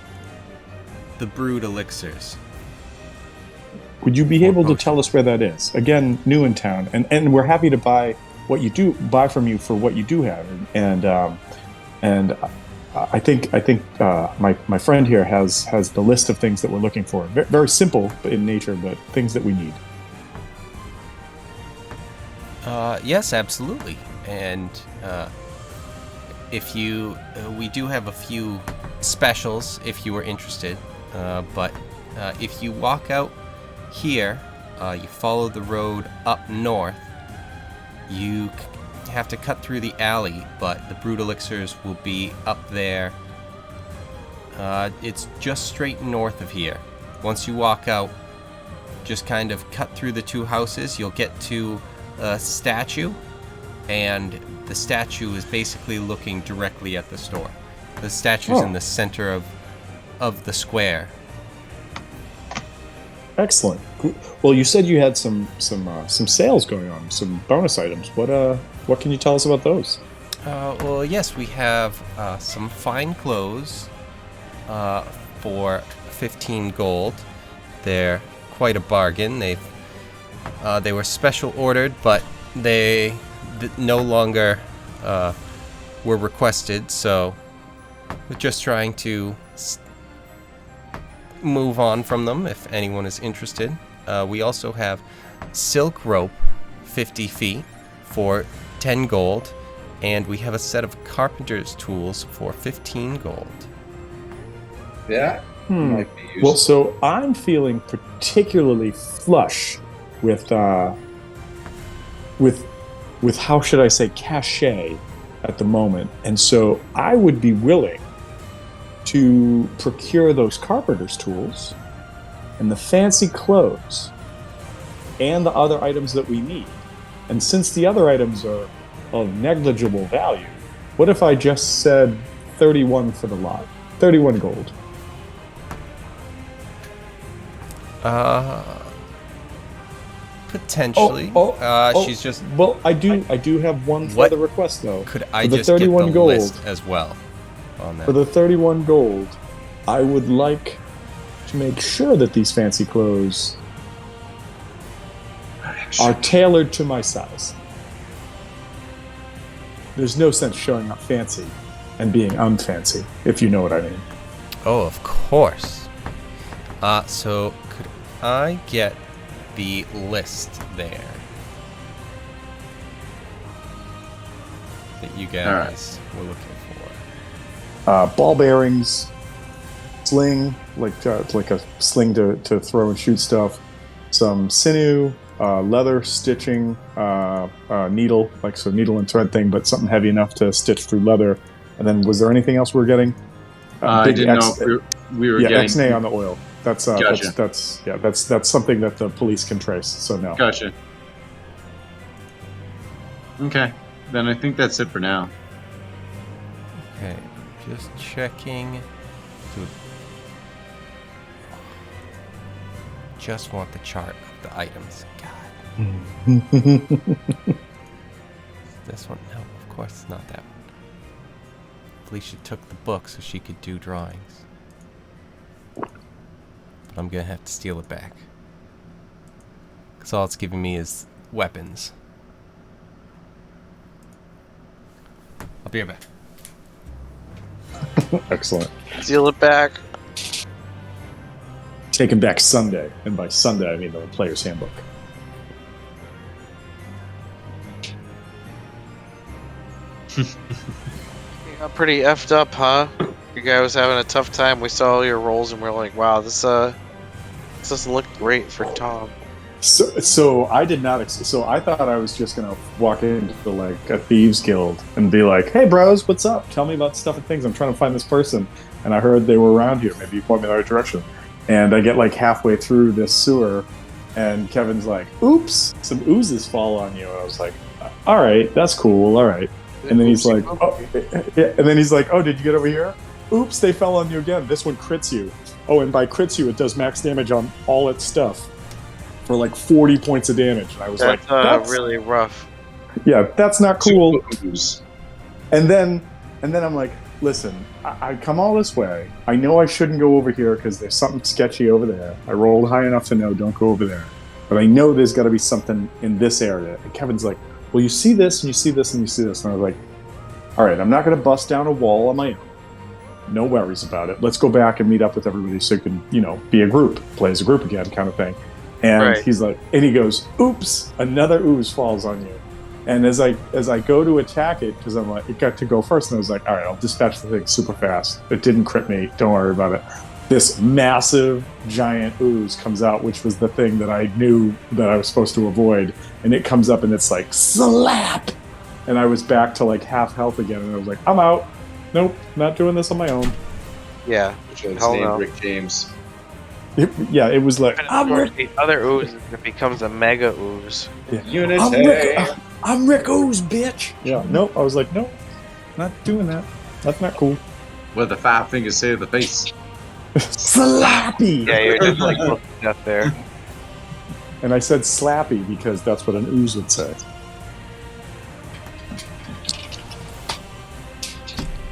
brewed elixirs. Would you be able to tell us where that is? Again, new in town, and we're happy to buy from you for what you do have, and I think my friend here has the list of things that we're looking for. Very simple in nature, but things that we need. Yes, absolutely, and if you, we do have a few specials if you were interested, but if you walk out here, you follow the road up north, you have to cut through the alley, but the brewed elixirs will be up there. It's just straight north of here. Once you walk out, just kind of cut through the two houses, you'll get to a statue, and the statue is basically looking directly at the store. The statue's in the center of the square. Excellent. Well, you said you had some sales going on, some bonus items. What can you tell us about those? Well, yes, we have some fine clothes for 15 gold. They're quite a bargain. They were special ordered, but they no longer were requested, so we're just trying to move on from them if anyone is interested. We also have silk rope, 50 feet, for 10 gold, and we have a set of carpenter's tools for 15 gold. Yeah. Might be useful. Well, so I'm feeling particularly flush with how should I say cachet at the moment, and so I would be willing to procure those carpenter's tools and the fancy clothes and the other items that we need. And since the other items are of negligible value, what if I just said 31 for the lot? 31 gold. Potentially. She's just... Well, I do have one further request, though. Could I for the just get 31 the gold, list as well on that? For the 31 gold, I would like to make sure that these fancy clothes are tailored to my size. There's no sense showing up fancy and being unfancy, if you know what I mean. Oh, of course. So could I get the list there that you guys were looking for? Ball bearings, sling, like a sling to throw and shoot stuff, some sinew, leather stitching, needle, needle and thread thing, but something heavy enough to stitch through leather. And then, was there anything else we were getting? I didn't know if we were getting X-nay on the oil. That's Gotcha. that's something that the police can trace. So no. Gotcha. Okay, then I think that's it for now. Okay, just checking. Just want the chart of the items. God. This one? No, of course it's not that one. Felicia took the book so she could do drawings. But I'm gonna have to steal it back. Because all it's giving me is weapons. I'll be right back. Excellent. Steal it back. Taken back Sunday, and by Sunday I mean the player's handbook. You got pretty effed up, huh? You guy was having a tough time. We saw all your rolls and we're like, wow, this doesn't look great for Tom. So I did not. So I thought I was just gonna walk into like a thieves guild and be like, "Hey, bros, what's up? Tell me about stuff and things. I'm trying to find this person, and I heard they were around here. Maybe you point me in the right direction." And I get like halfway through this sewer, and Kevin's like, "Oops, some oozes fall on you." And I was like, all right, that's cool, all right. And then he's like, oh, yeah. And then he's like, oh, did you get over here? Oops, they fell on you again. This one crits you. Oh, and by crits you, it does max damage on all its stuff for like 40 points of damage. And I was like, that's really rough. Yeah, that's not cool. And then I'm like, listen, I come all this way. I know I shouldn't go over here because there's something sketchy over there. I rolled high enough to know don't go over there. But I know there's got to be something in this area. And Kevin's like, well, you see this, and you see this, and you see this. And I was like, all right, I'm not going to bust down a wall on my own. No worries about it. Let's go back and meet up with everybody so you can, be a group, play as a group again kind of thing. And he's like, and he goes, oops, another ooze falls on you. And as I go to attack it, because I'm like, it got to go first, and I was like, all right, I'll dispatch the thing super fast. It didn't crit me. Don't worry about it. This massive, giant ooze comes out, which was the thing that I knew that I was supposed to avoid. And it comes up, and it's like, slap! And I was back to like half health again, and I was like, I'm out. Nope, not doing this on my own. Yeah. His name, Rick James. It was like, I'm Rick. The other ooze, it becomes a mega ooze. Yeah. I'm Rick Ooze, bitch. Yeah, nope. I was like, nope, not doing that. That's not cool. What the 5 fingers say to the face? Slappy! Yeah, you're just like looking up there. And I said slappy because that's what an ooze would say.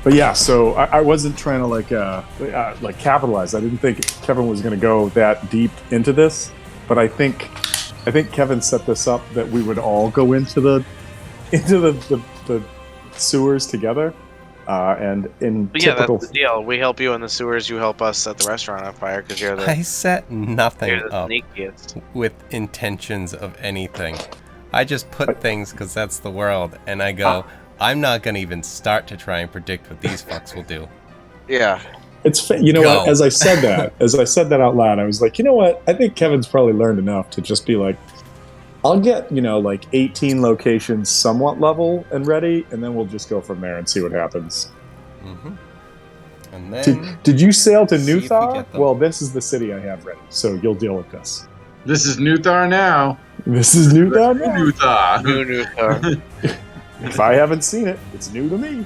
But yeah, so I wasn't trying to like capitalize. I didn't think Kevin was going to go that deep into this, but I think Kevin set this up that we would all go into the sewers together. And in typical, that's the deal. We help you in the sewers. You help us set the restaurant on fire because you're the. I set nothing up sneakiest. with intentions of anything. I just put things because that's the world, and I go. I'm not gonna even start to try and predict what these fucks will do. Yeah. It's what? As I said that out loud, I was like, you know what? I think Kevin's probably learned enough to just be like, I'll get like 18 locations somewhat level and ready, and then we'll just go from there and see what happens. Mm-hmm. And then did you sail to Nuthar? Well, this is the city I have ready, so you'll deal with this. This is Nuthar now. This is Nuthar now. Nuthar. New Nuthar. If I haven't seen it, it's new to me.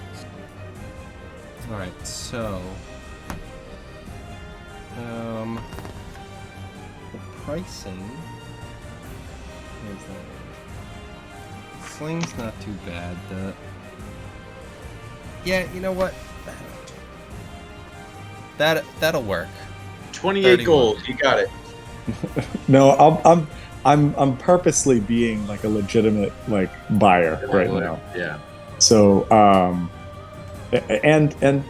All right, so the pricing. Where's that? Sling's not too bad. Yeah, you know what? That'll work. 28 gold. You got it. No, I'm purposely being like a legitimate like buyer right now. Yeah. So and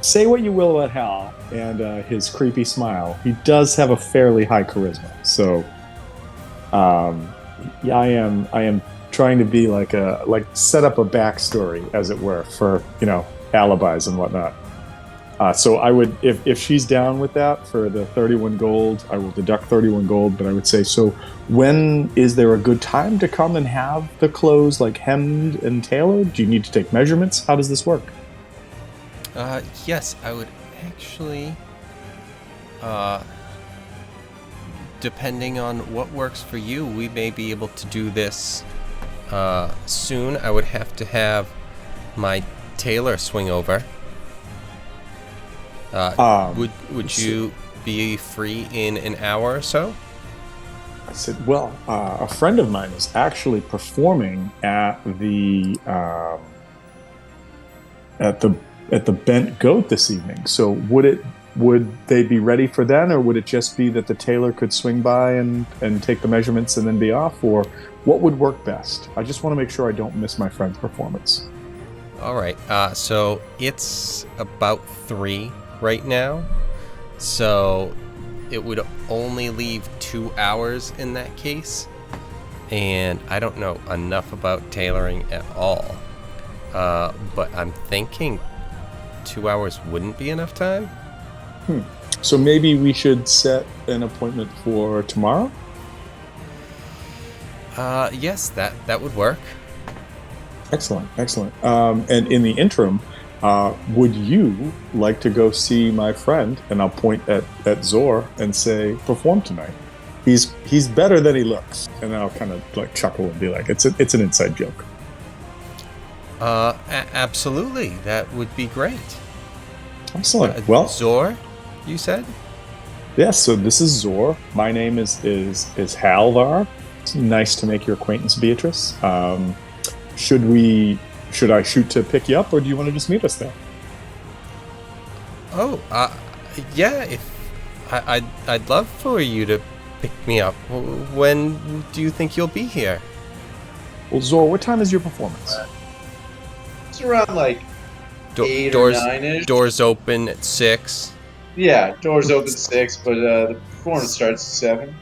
say what you will about Hal and his creepy smile, he does have a fairly high charisma. So yeah, I am trying to be like set up a backstory, as it were, for alibis and whatnot. So I would, if she's down with that for the 31 gold, I will deduct 31 gold. But I would say, so when is there a good time to come and have the clothes like hemmed and tailored? Do you need to take measurements? How does this work? Yes, I would actually. Depending on what works for you, we may be able to do this soon. I would have to have my tailor swing over. Would you be free in an hour or so? I said, well, a friend of mine is actually performing at the Bent Goat this evening. So would they be ready for then, or would it just be that the tailor could swing by and take the measurements and then be off, or what would work best? I just want to make sure I don't miss my friend's performance. All right. So it's about 3 right now. So it would only leave 2 hours in that case. And I don't know enough about tailoring at all. But I'm thinking 2 hours wouldn't be enough time. So maybe we should set an appointment for tomorrow? Yes, that would work. Excellent. And in the interim, would you like to go see my friend? And I'll point at Zor and say, perform tonight. He's better than he looks. And then I'll kind of like chuckle and be like, it's an inside joke. Absolutely. That would be great. Excellent. Well, Zor, you said? yes. So this is Zor. My name is Halvar. It's nice to make your acquaintance, Beatrice. Should I shoot to pick you up, or do you want to just meet us there? Oh, yeah. If I'd love for you to pick me up. When do you think you'll be here? Well, Zor, what time is your performance? It's around like 8 doors, or 9-ish. Doors open at 6. Yeah, doors open 6, but the performance starts at 7.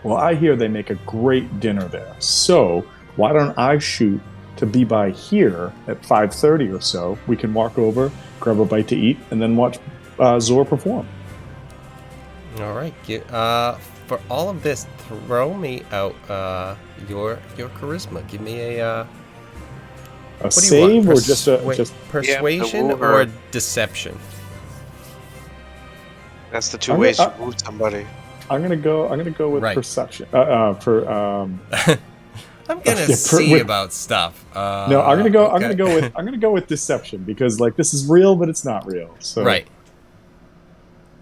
Well, I hear they make a great dinner there. So why don't I shoot to be by here at 5:30 or so? We can walk over, grab a bite to eat, and then watch Zor perform. All right. For all of this, throw me out your charisma. Give me a what do you save want? or just persuasion Yeah, or deception? That's the two ways you move somebody. I'm gonna go with Right. perception. I'm gonna see about stuff. No, I'm gonna go. okay. I'm gonna go with deception because like this is real, but it's not real. So Right.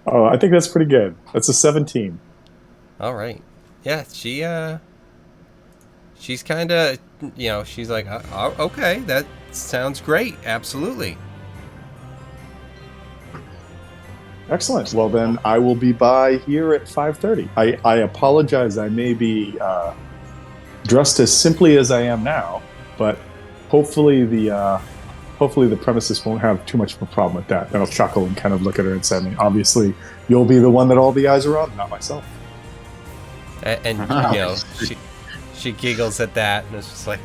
Oh, I think that's pretty good. That's a 17. All right. Yeah, she's kind of, she's like, okay, that sounds great. Absolutely. Excellent. Well, then I will be by here at 5:30. I apologize. I may be dressed as simply as I am now, but hopefully the premises won't have too much of a problem with that. And I'll chuckle and kind of look at her and say, obviously, you'll be the one that all the eyes are on, not myself. And she giggles at that, and it's just like,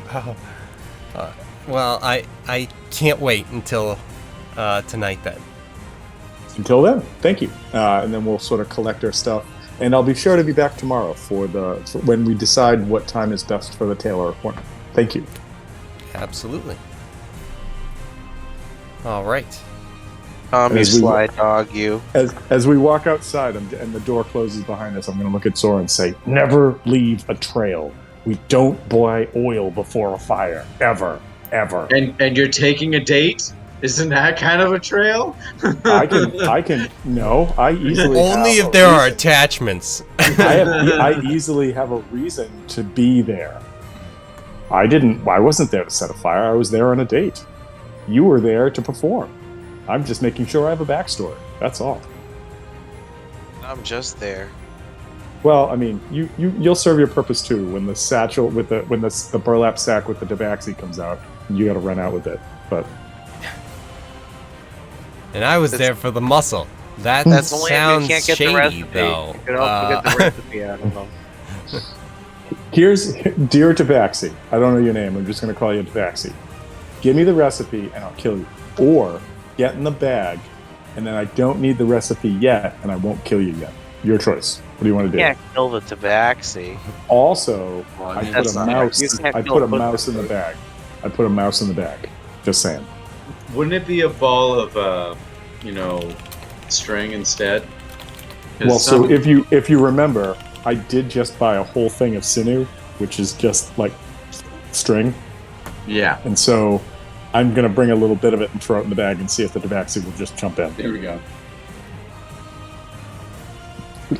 well, I can't wait until tonight then. Until then, thank you. And then we'll sort of collect our stuff. And I'll be sure to be back tomorrow for when we decide what time is best for the tailor appointment. Thank you. Absolutely. All right. You slide dog, you. As we walk outside and the door closes behind us, I'm going to look at Zora and say, never leave a trail. We don't buy oil before a fire. Ever. Ever. And you're taking a date? Isn't that kind of a trail? No, I easily Only if there are attachments. I easily have a reason to be there. I wasn't there to set a fire. I was there on a date. You were there to perform. I'm just making sure I have a backstory. That's all. I'm just there. Well, I mean, you'll serve your purpose too when the satchel when the burlap sack with the tabaxi comes out. You got to run out with it. But and I was there for the muscle. That That's only if sounds you can't get shady, the recipe. though. You can also get the recipe out of them. here's dear tabaxi. I don't know your name. I'm just going to call you tabaxi. Give me the recipe and I'll kill you. Or get in the bag, and then I don't need the recipe yet, and I won't kill you yet. Your choice. What do you want to do? You can't kill the tabaxi. Also, Well, I that's put a not- mouse. you can't I kill put a both mouse in of the them. bag. I put a mouse in the bag. Just saying. Wouldn't it be a ball of, string instead? 'Cause Well, so if you remember, I did just buy a whole thing of sinew, which is just like string, yeah, and so I'm gonna bring a little bit of it and throw it in the bag and see if the tabaxi will just jump in. there we go.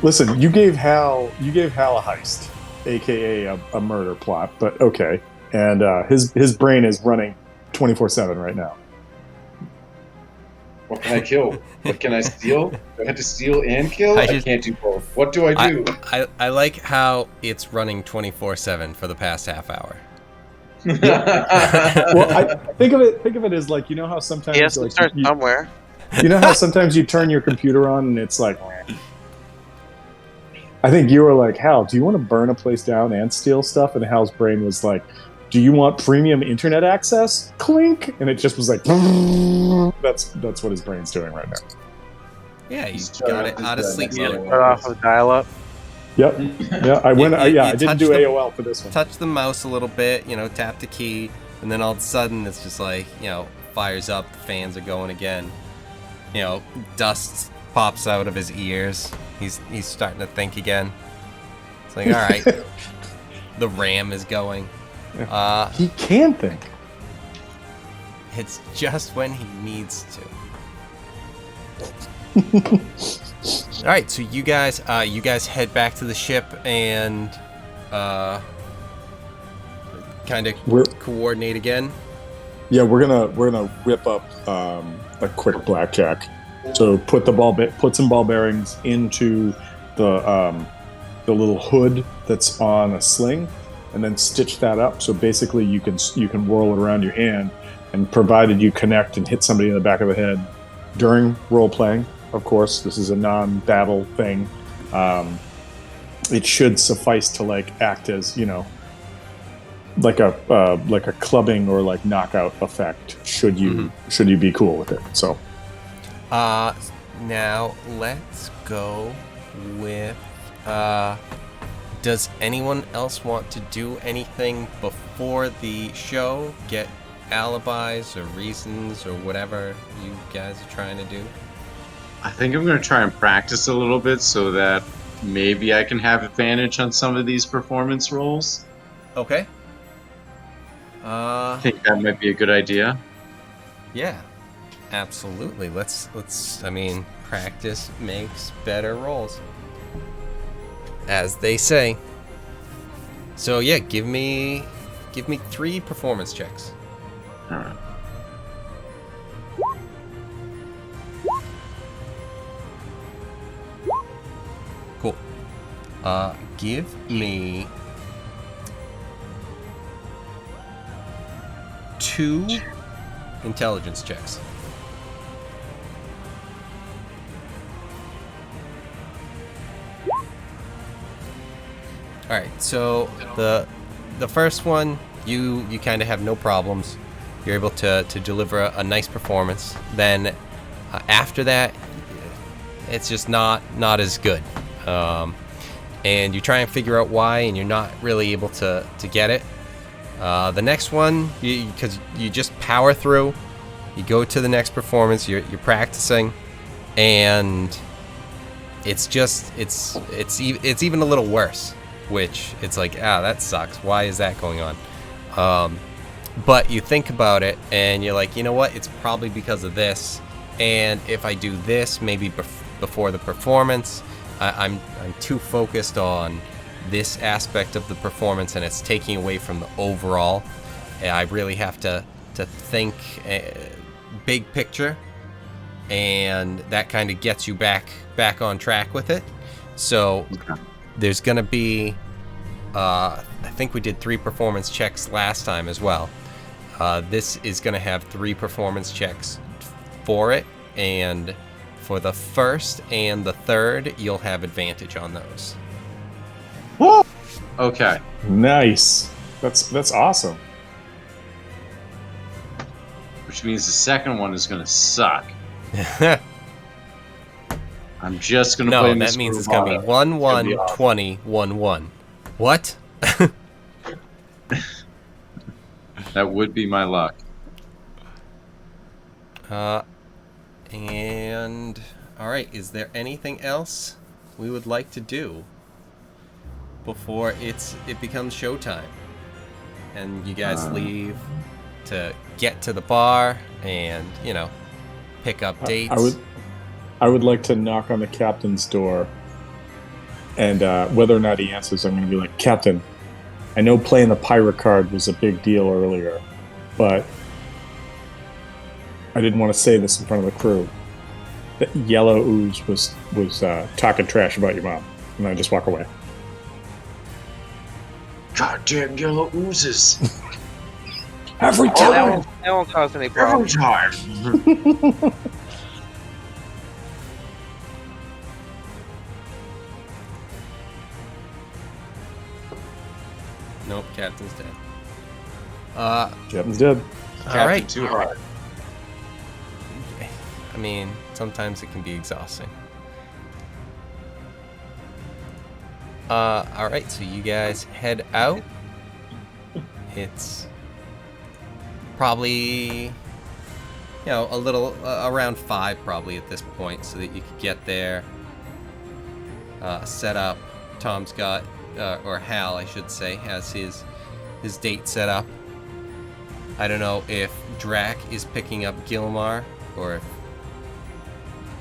Listen, you gave Hal a heist, aka a murder plot, but okay. And his brain is running 24/7 right now. What can I kill? What can I steal? Do I have to steal and kill? I can't do both. What do I do? I like how it's running 24/7 for the past half hour. Well, I think of it as like, you know how sometimes He has to like, start somewhere. you know how sometimes you turn your computer on and it's like, I think you were like, Hal, do you want to burn a place down and steal stuff? And Hal's brain was like, do you want premium internet access? Clink, and it just was like, that's what his brain's doing right now. Yeah, you got it out of sleep mode. Cut off with dial-up. Yep. Yeah, I went. You I didn't touch do the- AOL for this one. Touch the mouse a little bit, tap the key, and then all of a sudden it's just like, fires up, the fans are going again. Dust pops out of his ears. He's starting to think again. It's like, all right, the RAM is going. He can think. It's just when he needs to. All right, so you guys head back to the ship and kind of coordinate again. Yeah, we're gonna whip up a quick blackjack. So put some ball bearings into the little hood that's on a sling, and then stitch that up. So basically, you can whirl it around your hand, and provided you connect and hit somebody in the back of the head during role playing, of course, this is a non-battle thing. It should suffice to like act as like a clubbing or like knockout effect. Should you be cool with it? So. Now let's go with. Does anyone else want to do anything before the show? Get alibis or reasons or whatever you guys are trying to do? I think I'm going to try and practice a little bit so that maybe I can have advantage on some of these performance rolls. Okay. I think that might be a good idea. Yeah, absolutely. Let's. I mean, practice makes better rolls, as they say. So yeah, give me 3 performance checks. All right. Cool. Give me 2 intelligence checks. All right, so the first one, you kind of have no problems. You're able to deliver a nice performance. Then after that, it's just not as good. And you try and figure out why, and you're not really able to get it. The next one, because you just power through, you go to the next performance. You're practicing, and it's even a little worse. Which it's like, that sucks. Why is that going on? But you think about it, and you're like, you know what? It's probably because of this. And if I do this, maybe before the performance, I'm too focused on this aspect of the performance, and it's taking away from the overall. I really have to think big picture, and that kind of gets you back on track with it. So there's gonna be I think we did 3 performance checks last time as well. This is gonna have 3 performance checks for it, and for the first and the third, you'll have advantage on those. Woo! Okay. Nice. That's awesome. Which means the second one is going to suck. I'm just going to play. No, that means it's going to be 1 1 20 1 1. What? That would be my luck. And all right, is there anything else we would like to do before it becomes showtime and you guys leave to get to the bar and pick up dates? I would like to knock on the captain's door, and whether or not he answers, I'm going to be like, Captain, I know playing the pirate card was a big deal earlier, but I didn't want to say this in front of the crew. That yellow ooze was talking trash about your mom, and I just walk away. Goddamn yellow oozes! Every time. That won't cause any problems. Every time. Nope, Captain's dead. Captain's dead. All right. Too hard. I mean, sometimes it can be exhausting. All right, so you guys head out. It's probably, a little around 5 probably at this point, so that you could get there, set up. Tom's got, or Hal, I should say, has his date set up. I don't know if Drac is picking up Gilmar or if...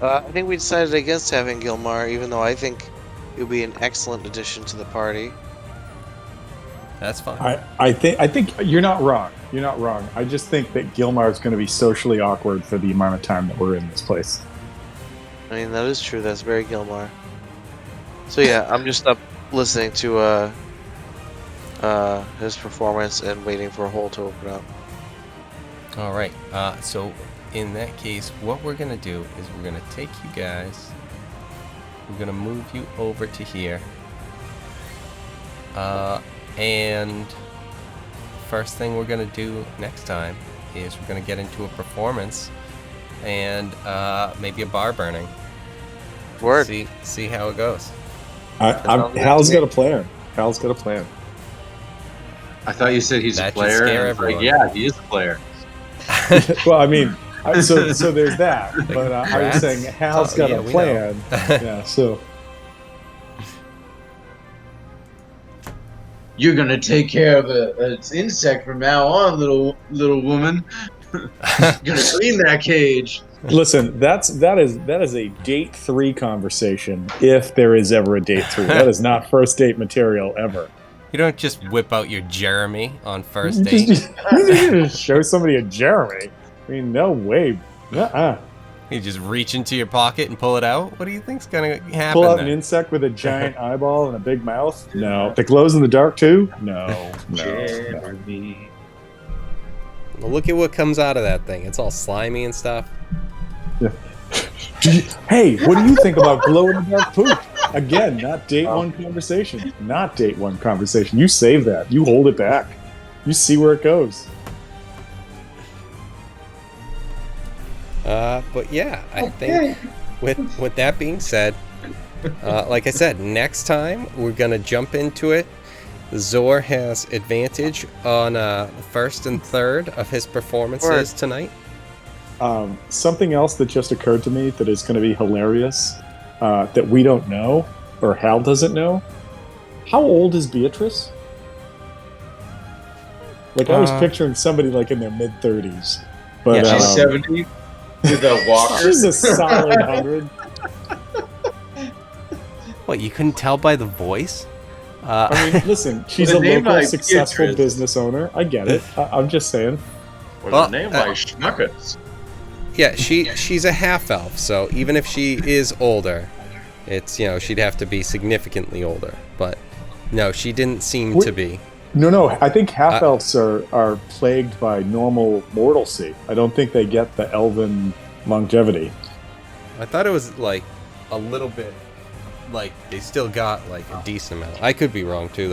I think we decided against having Gilmar, even though I think it would be an excellent addition to the party. That's fine. I think you're not wrong. You're not wrong. I just think that Gilmar is going to be socially awkward for the amount of time that we're in this place. I mean, that is true. That's very Gilmar. So yeah, I'm just up listening to his performance and waiting for a hole to open up. All right. So in that case, what we're gonna do is we're gonna take you guys. We're gonna move you over to here. And first thing we're gonna do next time is we're gonna get into a performance and maybe a bar burning. Word. See how it goes. Hal's got a plan. Hal's got a plan. I thought you said he's a That should player. scare and it's like, everyone. yeah, he is a player. Well, I mean, so there's that. But I was saying Hal's got a we plan. know. Yeah. So You're gonna take care of an insect from now on, little woman. Gonna clean that cage. listen, that is a date 3 conversation. If there is ever a date 3, that is not first date material ever. You don't just whip out your Jeremy on first date. Just show somebody a Jeremy. I mean, no way. You just reach into your pocket and pull it out. What do you think's gonna happen? Pull out then? an insect with a giant eyeball and a big mouth? No. That glows in the dark too? No. Jeremy. Well, look at what comes out of that thing. It's all slimy and stuff. Hey, what do you think about glow in the dark poop? Again, not date 1 conversation. Not date 1 conversation. You save that. You hold it back. You see where it goes. But yeah, I think with that being said, like I said, next time we're gonna jump into it. Zor has advantage on the first and third of his performances tonight. Something else that just occurred to me that is going to be hilarious that we don't know, or Hal doesn't know. How old is Beatrice? Like, I was picturing somebody like in their mid-30s. But Yeah, she's 70 with a walker. she's a solid 100. What, you couldn't tell by the voice? I mean, listen, she's a With a name local, like successful Beatrice. business owner. I get it. I'm just saying. With Well, a name like Schmuckers. Yeah, she's a half elf, so even if she is older, it's, she'd have to be significantly older. But no, she didn't seem to be. No. I think half elves are plagued by normal mortalcy. I don't think they get the elven longevity. I thought it was like a little bit, like they still got like a decent amount. I could be wrong too,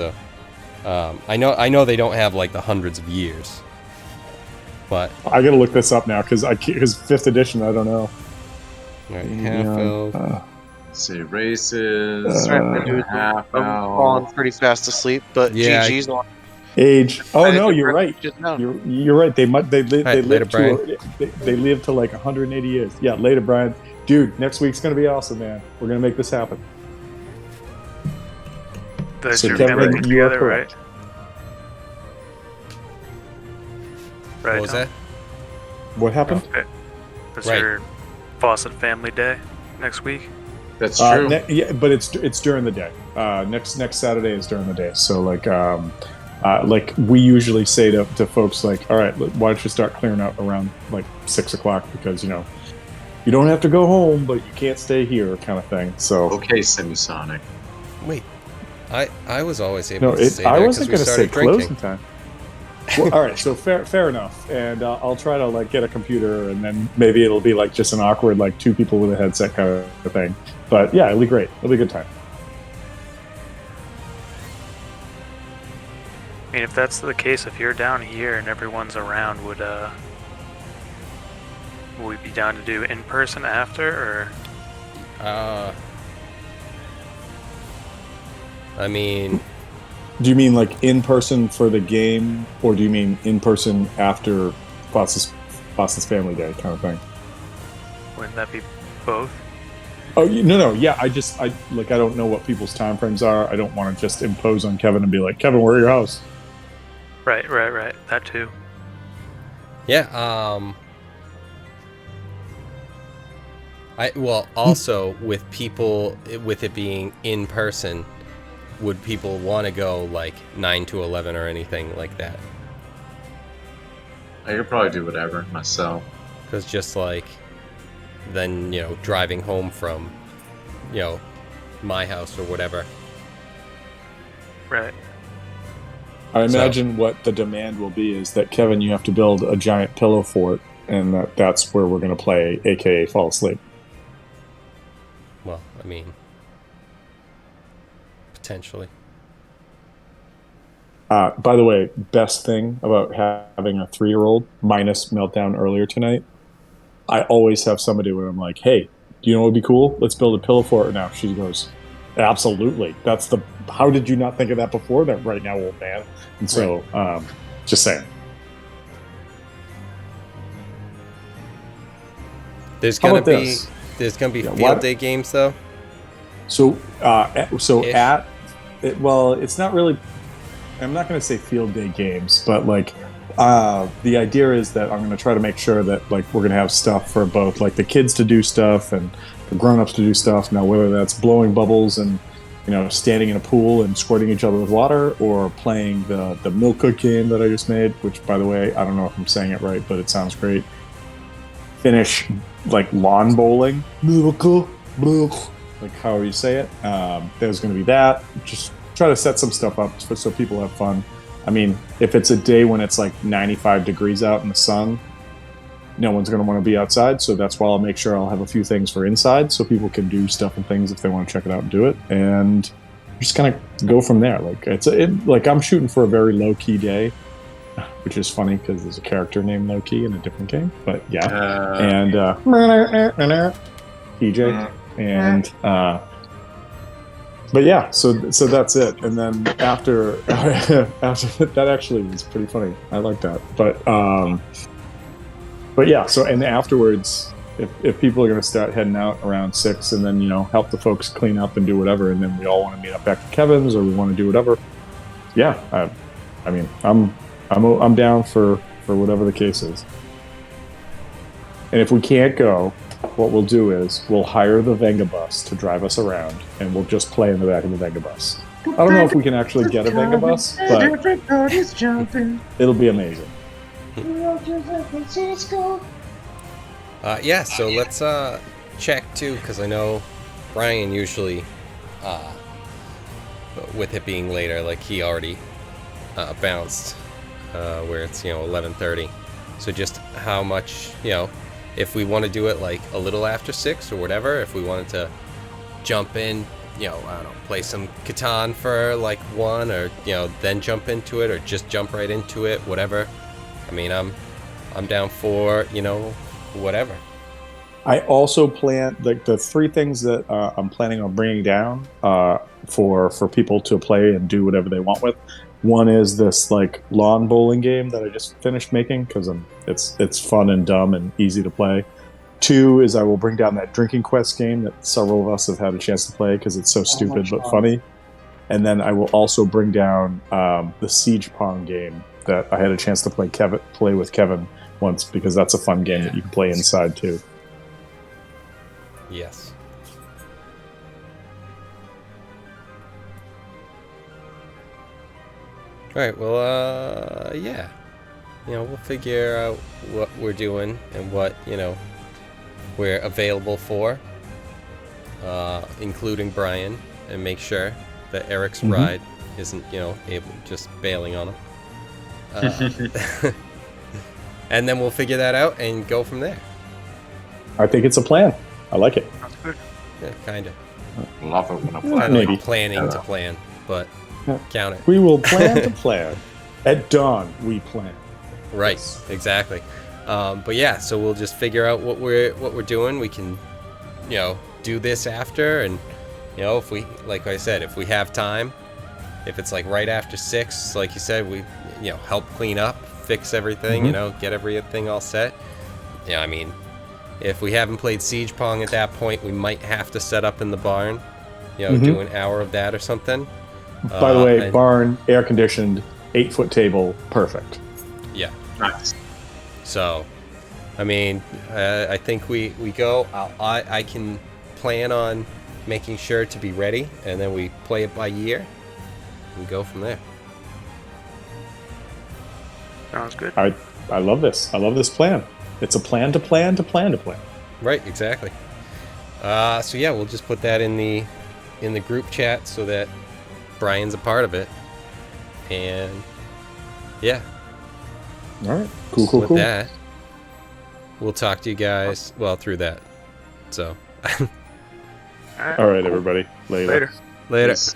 though. I know they don't have like the hundreds of years, but I gotta look this up now because 5th edition. I don't know. all right, half elf. Say races. Starting to do it. half I'm falling pretty fast asleep, but Yeah, GG's on. Age. Oh I no, think you're we're right. just now. You're right. They later, live Brian. they live to like 180 years. Yeah, later, Brian. Dude, next week's gonna be awesome, man. We're gonna make this happen. That's So your Kevin, family you are together, correct. right? What was Tom? that? What happened? Okay. That's Right. your Fawcett family day next week. That's true. Yeah, but it's during the day. Next Saturday is during the day. So like we usually say to folks, like, all right, why don't you start clearing out around like 6 o'clock because you don't have to go home, but you can't stay here, kind of thing. So Okay, Semisonic. Wait, I was always able no, to stay I there wasn't because we going to say started drinking. closing time. Well, all right, so fair enough, and I'll try to like get a computer, and then maybe it'll be like just an awkward like 2 people with a headset kind of thing. But yeah, it'll be great. It'll be a good time. I mean, if that's the case, if you're down here and everyone's around, would we be down to do in person after, or I mean, Do you mean like in person for the game, or do you mean in person after Foss's Family Day kind of thing? wouldn't that be both? Oh no, yeah. I don't know what people's time frames are. I don't want to just impose on Kevin and be like, Kevin, we're at your house. Right. That too. Yeah. Also with people, with it being in person, would people want to go like 9 to 11 or anything like that? I could probably do whatever myself. Because just like then driving home from my house or whatever. Right. I imagine what the demand will be is that, Kevin, you have to build a giant pillow fort, and that's where we're going to play, aka fall asleep. Well, I mean, potentially. By the way, best thing about having a 3-year-old, minus meltdown earlier tonight, I always have somebody where I'm like, hey, do you know what would be cool? Let's build a pillow fort now. She goes, absolutely. How did you not think of that before? That right now, old man. And so, just saying. There's gonna be field day games though. It's not really. I'm not going to say field day games, but like the idea is that I'm going to try to make sure that like we're going to have stuff for both like the kids to do stuff and the grown-ups to do stuff. Now, whether that's blowing bubbles and standing in a pool and squirting each other with water, or playing the milk cook game that I just made, which, by the way, I don't know if I'm saying it right, but it sounds great. Finish like lawn bowling, like however you say it. There's going to be that. Just try to set some stuff up so people have fun. I mean, if it's a day when it's like 95 degrees out in the sun, no one's going to want to be outside. So that's why I'll make sure I'll have a few things for inside so people can do stuff and things if they want to check it out and do it. And just kind of go from there. Like I'm shooting for a very low key day, which is funny because there's a character named Loki in a different game. But yeah, and PJ and. But yeah, so that's it. And then after that actually was pretty funny. I like that. But yeah, so and afterwards, if people are going to start heading out around 6 and then help the folks clean up and do whatever, and then we all want to meet up back to Kevin's or we want to do whatever, yeah, I mean I'm down for whatever the case is. And if we can't go, what we'll do is we'll hire the Venga bus to drive us around, and we'll just play in the back of the Venga bus. I don't know if we can actually get a Venga bus, but it'll be amazing. Yeah, so let's check too, because I know Brian usually, with it being later, like he already bounced, where it's 11:30. So just how much if we want to do it like a little after 6 or whatever, if we wanted to jump in, I don't know, play some Catan for like 1, or then jump into it, or just jump right into it, whatever. I mean, I'm down for whatever. I also plan like the 3 things that I'm planning on bringing down for people to play and do whatever they want with. One is this like lawn bowling game that I just finished making because it's fun and dumb and easy to play. 2 is I will bring down that drinking quest game that several of us have had a chance to play because it's so stupid but funny. And then I will also bring down the Siege Pong game that I had a chance to play with Kevin once, because that's a fun game that you can play inside too. Yes. All right, well, yeah. We'll figure out what we're doing and what, we're available for, including Brian, and make sure that Eric's ride isn't, able just bailing on him. And then we'll figure that out and go from there. I think it's a plan. I like it. That's good. Yeah, kind of. Love it when I Kind of maybe. like planning to plan, but count it. We will plan to plan. At dawn, we plan. Right, exactly. But yeah, so we'll just figure out what we're doing. We can, do this after, and if we, like I said, if we have time, if it's like right after 6, like you said, we help clean up, fix everything, get everything all set. I mean, if we haven't played Siege Pong at that point, we might have to set up in the barn, do an hour of that or something. By the way, barn, air conditioned, 8-foot table, perfect. Yeah. Nice. So, I mean, I think we go. I can plan on making sure to be ready, and then we play it by year and go from there. Sounds good. I love this. I love this plan. It's a plan to plan to plan to plan. Right, exactly. So yeah, we'll just put that in the group chat so that Brian's a part of it. And yeah. All right. Cool. With that, we'll talk to you guys. Well, through that. So. All right, everybody. Later. Later. Yes.